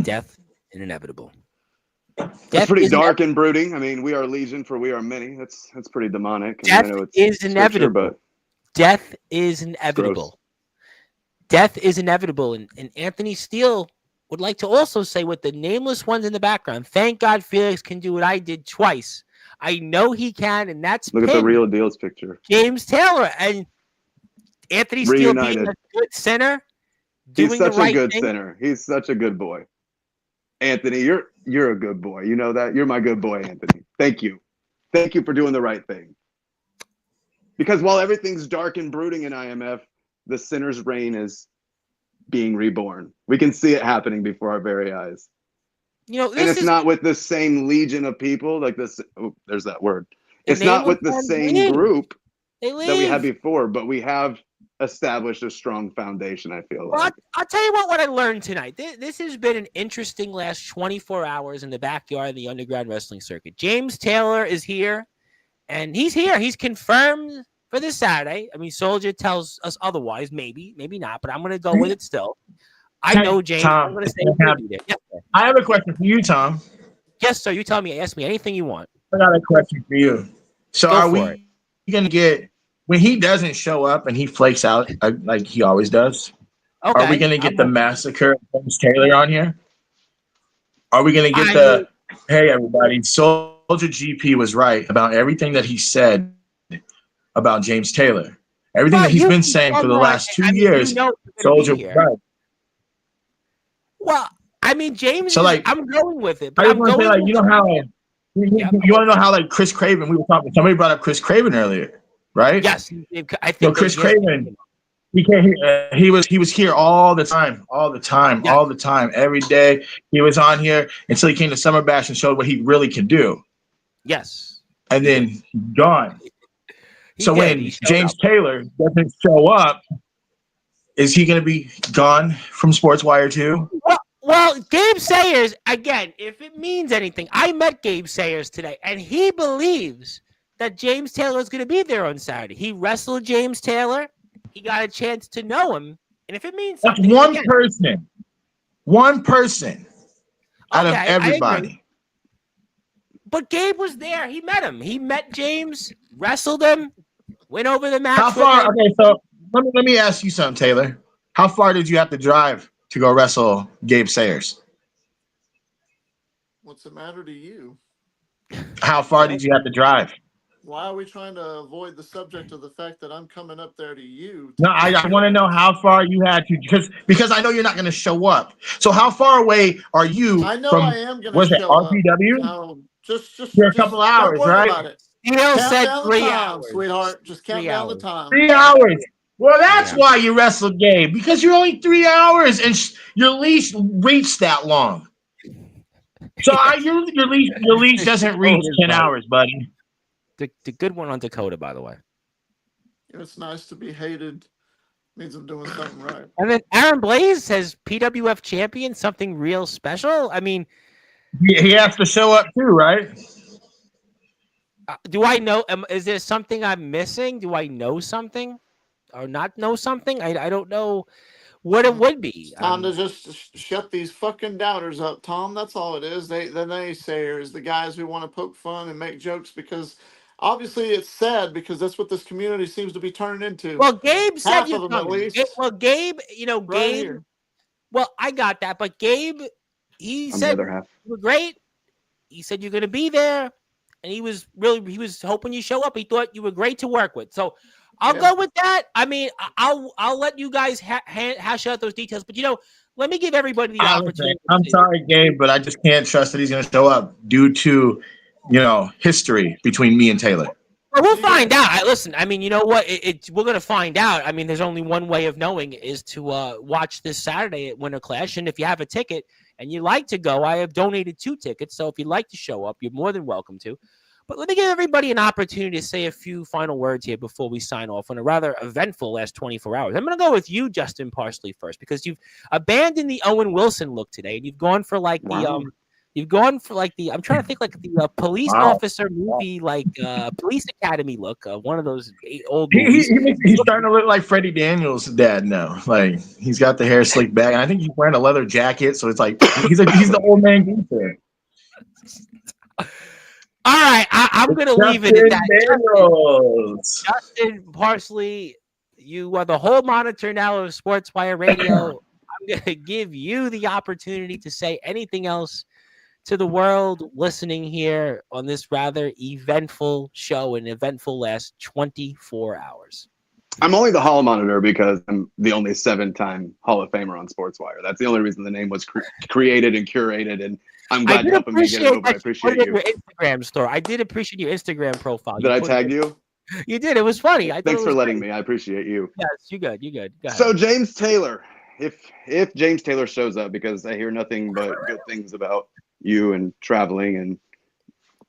Death and inevitable. That's pretty dark and brooding. I mean, we are legion, for we are many. That's pretty demonic. I Death know it's is scripture, inevitable. but Death is inevitable. Death is inevitable. And Anthony Steele would like to also say, with the nameless ones in the background, thank God Felix can do what I did twice. I know he can, and that's look at the real deals picture. James Taylor and Anthony Steele being a good center, doing He's such the right a good thing. center. He's such a good boy. Anthony, you're a good boy. You know that? You're my good boy, Anthony. Thank you. Thank you for doing the right thing. Because while everything's dark and brooding in IMF, the sinner's reign is being reborn. We can see it happening before our very eyes. You know, and it's not with the same legion of people like this. Oh, there's that word. It's not with the same group that we had before, but we have established a strong foundation, I feel like. I'll tell you what I learned tonight. This has been an interesting last 24 hours in the backyard of the underground wrestling circuit. James Taylor is here, and he's here. He's confirmed for this Saturday. I mean, Soldier tells us otherwise. Maybe not, but I'm going to go with it still. I know James. Tom, I'm going to say he's gonna be there. Yes, sir. I have a question for you, Tom. Yes, sir. You tell me. Ask me anything you want. I got a question for you. So are we going to get, when he doesn't show up and he flakes out like he always does, are we going to get the massacre of James Taylor on here? Are we going to get hey, everybody, Soldier GP was right about everything that he said about James Taylor. Everything that he's been saying for the last 2 years, Soldier was right. Well, I mean, James, so like, I'm going with it. But I want to say, like, you know how, you want to know how, like, Chris Craven, we were talking, somebody brought up Chris Craven earlier, right? Yes. I think Chris Craven, he was here all the time, every day. He was on here until he came to Summer Bash and showed what he really could do. Yes. And then gone. So when James Taylor doesn't show up, is he going to be gone from Sportswire too? Well, Gabe Sayers, again, if it means anything, I met Gabe Sayers today, and he believes that James Taylor is going to be there on Saturday. He wrestled James Taylor. He got a chance to know him. And if it means something, that's one person out of everybody. But Gabe was there. He met him. He met James, wrestled him, went over the match. How far? Okay, so let me ask you something, Taylor. How far did you have to drive to go wrestle Gabe Sayers? What's the matter to you? How far did you have to drive? Why are we trying to avoid the subject of the fact that I'm coming up there to you? No, I want to know how far you had to, because I know you're not going to show up. So how far away are you? I know from, I am going to show up. RPW? No, just you're a couple hours, right? About it. Steele said 3 hours, sweetheart. Just count down the time. 3 hours. Well, that's why you wrestled Gabe, because you're only 3 hours and your leash reached that long. So your leash doesn't reach 10 hours, buddy. The good one on Dakota, by the way. It's nice to be hated. Means I'm doing something right. And then Aaron Blaze says PWF champion, something real special. I mean, he has to show up too, right? Do I know? Is there something I'm missing? Do I know something or not know something? I don't know what it would be. Time to just shut these fucking doubters up, Tom. That's all it is. The naysayers, the guys who want to poke fun and make jokes, because obviously it's sad, because that's what this community seems to be turning into. Well, Gabe said half you of them at least. Well, Gabe, Right Gabe. here. Well, I got that, but Gabe, he said you were great. He said you're going to be there, and he was hoping you show up. He thought you were great to work with. So I'll go with that. I mean, I'll let you guys hash out those details, but let me give everybody the opportunity. I'm sorry, Gabe, but I just can't trust that he's going to show up due to history between me and Taylor. Well, we'll find out. Listen, I mean, you know what? We're going to find out. I mean, there's only one way of knowing is to watch this Saturday at Winter Clash. And if you have a ticket and you like to go, I have donated 2 tickets. So if you'd like to show up, you're more than welcome to. But let me give everybody an opportunity to say a few final words here before we sign off on a rather eventful last 24 hours. I'm going to go with you, Justin Parsley, first, because you've abandoned the Owen Wilson look today, and you've gone for You've gone for like I'm trying to think like the police officer movie, like Police Academy look, one of those old movies. He's starting to look like Freddie Daniels' dad now. Like he's got the hair slicked back, and I think he's wearing a leather jacket, so it's like he's the old man Gunther. All right, I'm going to leave it at that. Justin Parsley, you are the whole monitor now of Sportswire Radio. I'm going to give you the opportunity to say anything else to the world listening here on this rather eventful show, an eventful last 24 hours. I'm only the Hall Monitor because I'm the only 7-time Hall of Famer on Sportswire. That's the only reason the name was created and curated, and I'm glad you're helping me get it over. I appreciate you. Your Instagram store. I did appreciate your Instagram profile. Did I tag you? You did. It was funny. Thanks for letting me. I appreciate you. Yes, you good. You good. Go ahead. So James Taylor, if James Taylor shows up, because I hear nothing but good things about you and traveling and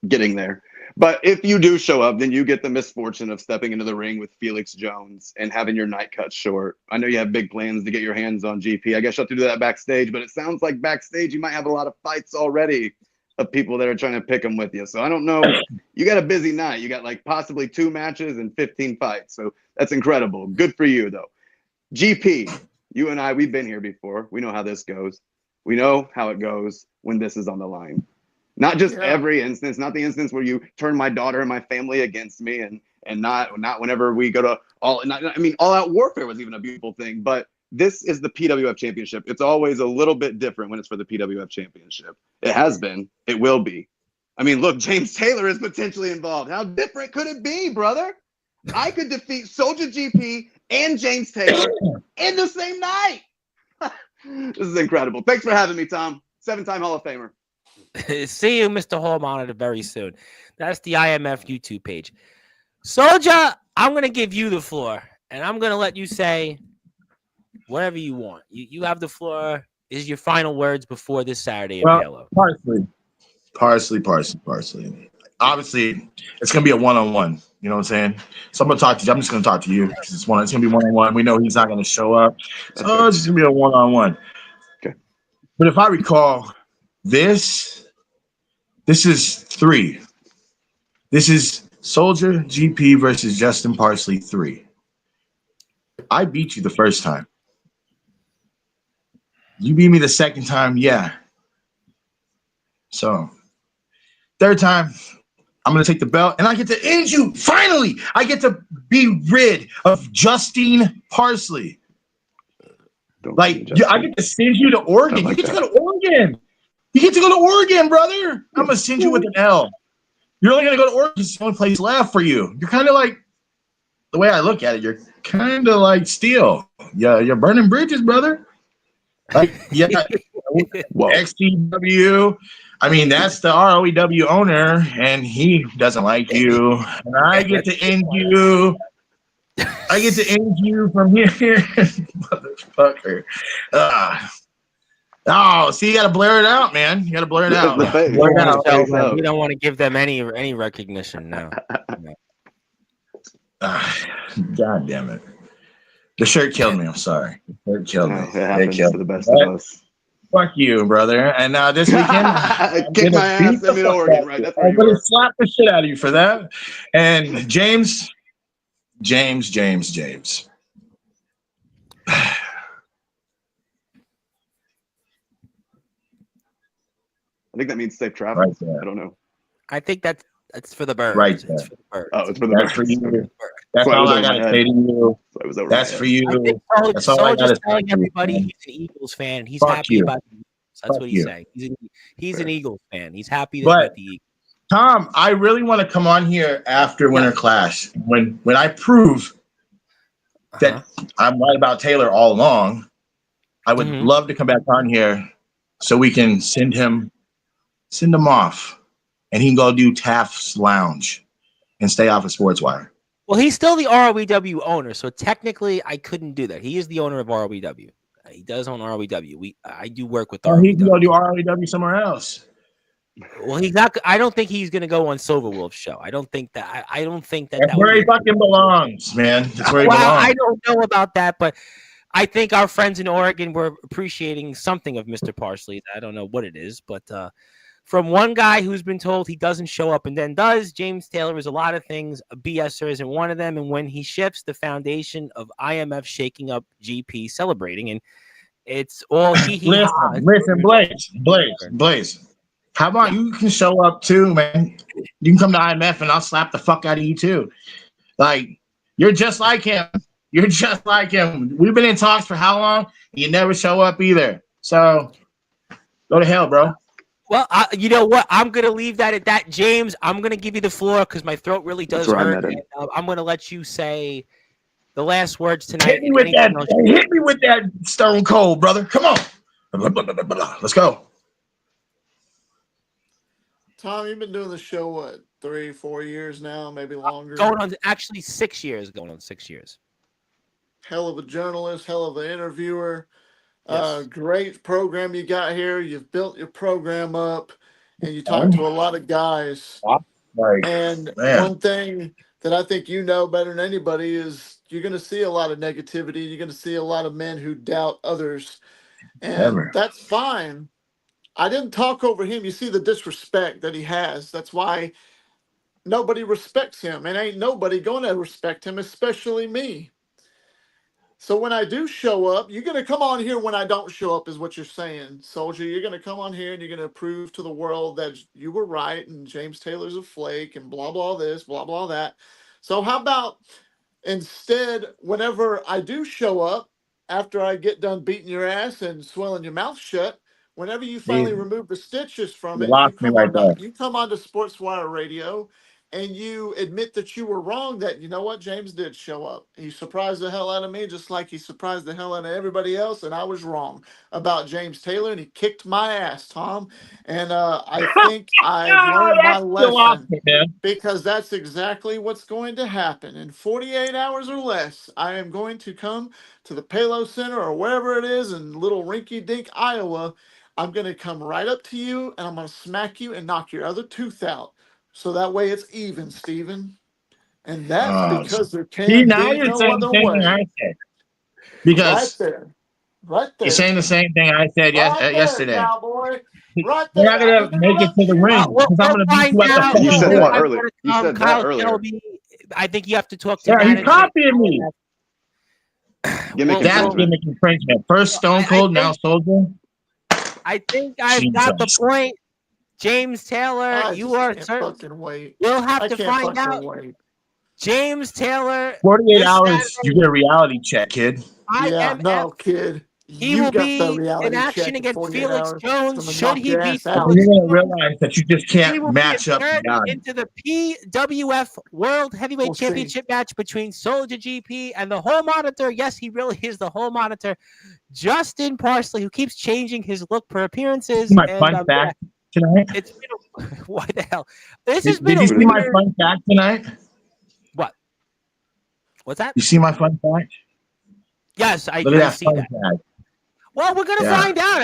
getting there. But if you do show up, then you get the misfortune of stepping into the ring with Felix Jones and having your night cut short. I know you have big plans to get your hands on GP. I guess you'll have to do that backstage, but it sounds like backstage you might have a lot of fights already of people that are trying to pick them with you. So I don't know. You got a busy night. You got like possibly 2 matches and 15 fights. So that's incredible. Good for you, though. GP, you and I, we've been here before. We know how this goes. We know how it goes when this is on the line. Not just every instance, not the instance where you turn my daughter and my family against me, and not whenever we go to all out warfare was even a beautiful thing, but this is the PWF championship. It's always a little bit different when it's for the PWF championship. It has been, it will be. I mean, look, James Taylor is potentially involved. How different could it be, brother? I could defeat Soldier GP and James Taylor in the same night. This is incredible. Thanks for having me, Tom. 7-time Hall of Famer. See you, Mr. Hall Monitor, very soon. That's the IMF YouTube page. Soldier, I'm going to give you the floor, and I'm going to let you say whatever you want. You have the floor. This is your final words before this Saturday in Halo. Parsley. Obviously, it's going to be a one-on-one. You know what I'm saying? So I'm going to talk to you. I'm just going to talk to you because it's going to be one-on-one. We know he's not going to show up. So it's just going to be a one-on-one. Okay. But if I recall, this is 3. This is Soldier GP versus Justin Parsley 3. I beat you the first time. You beat me the second time, yeah. So, third time, I'm going to take the belt, and I get to end you. Finally, I get to be rid of Justine Parsley. I get to send you to Oregon. You get to go to Oregon. You get to go to Oregon, brother. I'm going to send you with an L. You're only going to go to Oregon. It's the only place left for you. You're kind of like, the way I look at it, you're kind of like Steel. Yeah, you're burning bridges, brother. Like, yeah, XTW. I mean, that's the ROEW owner, and he doesn't like you. And I get to end you. I get to end you from here, motherfucker. Oh, see, you got to blur it out, man. You got to blur it out. We don't want to give them any recognition now. God damn it. The shirt killed me. I'm sorry. The shirt killed me. It happens to the best of us. Fuck you, brother. And this weekend, kick my ass in Oregon, right? That's where I'm going to slap the shit out of you for that. And James. I think that means safe travel. Right, I don't know. I think that's for the birds. Right. It's for the birds. Oh, it's for the That's birds. for you. That's all I gotta say to you. That's for you. That's all I gotta say. Telling everybody he's an Eagles fan. He's Fuck happy you. about the Eagles. That's Fuck what he's you. saying. He's an Eagles fan. He's happy But- with the Eagles. Tom, I really want to come on here after Winter Clash when I prove that I'm right about Taylor all along. I would love to come back on here so we can send him off, and he can go do Taft's Lounge and stay off of Sportswire. Well, he's still the ROEW owner, so technically I couldn't do that. He is the owner of ROEW. He does own ROEW. I do work with Or he can ROEW. go do ROEW somewhere else. Well, he's not. I don't think he's going to go on Silverwolf's show. I don't think that. I don't think that. That's that where would he be- fucking belongs, man. That's where he Well, belongs. I don't know about that, but I think our friends in Oregon were appreciating something of Mr. Parsley. I don't know what it is, but from one guy who's been told he doesn't show up and then does. James Taylor is a lot of things. A BSer isn't one of them. And when he shifts, the foundation of IMF shaking up GP celebrating. And it's all he. Listen, Blaze. How about you can show up too, man? You can come to IMF and I'll slap the fuck out of you too. Like, you're just like him. You're just like him. We've been in talks for how long? You never show up either. So go to hell, bro. Well, you know what? I'm going to leave that at that. James, I'm going to give you the floor because my throat really does hurt. And, I'm going to let you say the last words tonight. Hit me with that Stone Cold, brother. Come on. Let's go. Tom, you've been doing the show, what, 3-4 years now, maybe longer? Going on, actually 6 years. Going on 6 years. Hell of a journalist, hell of an interviewer. Yes. Great program you got here. You've built your program up, and you talk to a lot of guys. And one thing that I think you know better than anybody is you're going to see a lot of negativity. You're going to see a lot of men who doubt others. And that's fine. I didn't talk over him. You see the disrespect that he has. That's why nobody respects him. And ain't nobody going to respect him, especially me. So when I do show up, you're going to come on here when I don't show up is what you're saying. Soldier, you're going to come on here and you're going to prove to the world that you were right and James Taylor's a flake and blah, blah, this, blah, blah, that. So how about instead, whenever I do show up, after I get done beating your ass and swelling your mouth shut, whenever you finally remove the stitches from it, you come on to Sportswire Radio and you admit that you were wrong, that, you know what, James did show up. He surprised the hell out of me, just like he surprised the hell out of everybody else, and I was wrong about James Taylor, and he kicked my ass, Tom. And I think I've learned my lesson, because that's exactly what's going to happen. In 48 hours or less, I am going to come to the Palo Center or wherever it is in little rinky-dink Iowa. I'm going to come right up to you, and I'm going to smack you and knock your other tooth out. So that way it's even, Steven. And that's because there can be no other way. Because right there. You're saying the same thing I said yesterday. Cowboy. Right You're not going to make it to the ring. Because I'm going to beat you at the You said fucking that ring. earlier. You said that earlier. I think you have to talk to he's copying me. Gimmick That's gimmick infringement. First Stone Cold, now Soldier. I think I've got the point. James Taylor, you are certain. You'll have to find out. James Taylor. 48 hours, you get a reality check, kid. No, kid. He will be in action against Felix Jones. Should he beat Felix Jones, you're going to realize that you just can't match up. Into the PWF World Heavyweight Championship match between Soldier GP and the Hall Monitor. Yes, he really is the Hall Monitor. Justin Parsley, who keeps changing his look per appearances. My fun fact tonight. It's been what the hell? This has been. Did you see my fun fact tonight? What? What's that? You see my fun fact? Yes, I see that. Fact. Well, we're gonna find out.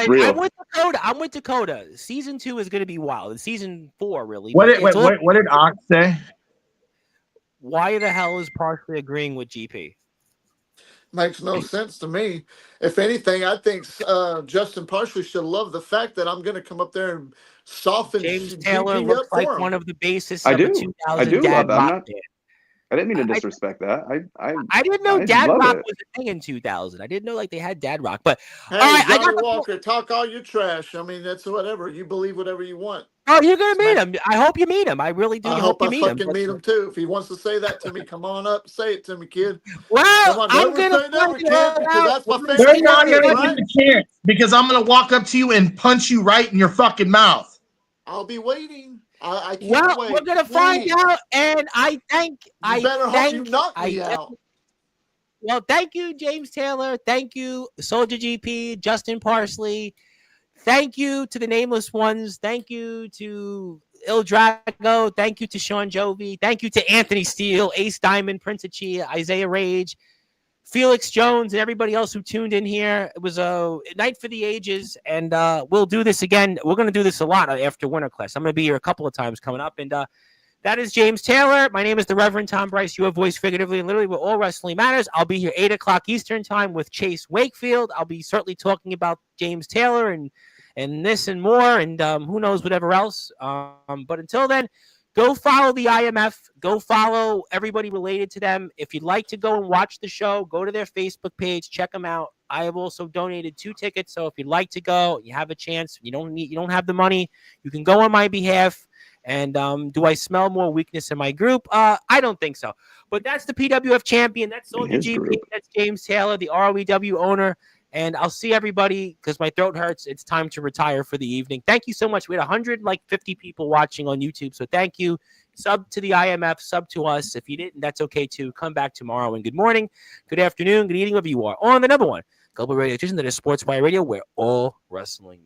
I'm with Dakota. Season 2 is gonna be wild. Season 4, really. What did Ox say? Why the hell is Parsley agreeing with GP? Makes no sense to me. If anything, I think Justin Parsley should love the fact that I'm going to come up there and soften James Taylor GP looks up like for him. One of the basis I of do. the 2000 I do Dad love Rock that. I didn't mean to disrespect that. I didn't know Dad Rock was a thing in 2000. I didn't know they had Dad Rock. But hey, all right, Johnny Walker, talk all your trash. I mean, that's whatever. You believe whatever you want. Oh, you're gonna meet him. I hope you meet him. I really do. I hope you I meet him. fucking meet him too. If he wants to say that to me, come on up, say it to me, kid. Well, I'm gonna never, kid, because that's my favorite. They're not gonna give a chance because I'm gonna walk up to you and punch you right in your fucking mouth. I'll be waiting. I can't wait. We're gonna find out, and I thank. Hope you knock me out. Well, thank you, James Taylor. Thank you, Soldier GP, Justin Parsley. Thank you to the Nameless Ones. Thank you to Il Drago. Thank you to Sean Jovi. Thank you to Anthony Steele, Ace Diamond, Prince of Chia, Isaiah Rage, Felix Jones, and everybody else who tuned in here. It was a night for the ages, and we'll do this again. We're going to do this a lot after Winter Class. I'm going to be here a couple of times coming up, and that is James Taylor. My name is the Reverend Tom Bryce, your voice figuratively and literally where all wrestling matters. I'll be here 8 o'clock Eastern time with Chase Wakefield. I'll be certainly talking about James Taylor and and this and more, and who knows whatever else. But until then, go follow the IMF. Go follow everybody related to them. If you'd like to go and watch the show, go to their Facebook page, check them out. I have also donated 2 tickets, so if you'd like to go, you have a chance. You don't have the money, you can go on my behalf. And do I smell more weakness in my group? I don't think so. But that's the PWF champion. That's Soldier GP. Group. That's James Taylor, the ROEW owner. And I'll see everybody because my throat hurts. It's time to retire for the evening. Thank you so much. We had 150 people watching on YouTube, so thank you. Sub to the IMF, sub to us. If you didn't, that's okay too. Come back tomorrow. And good morning, good afternoon, good evening, wherever you are on the number one global radio station that is Sportswire Radio, where all wrestling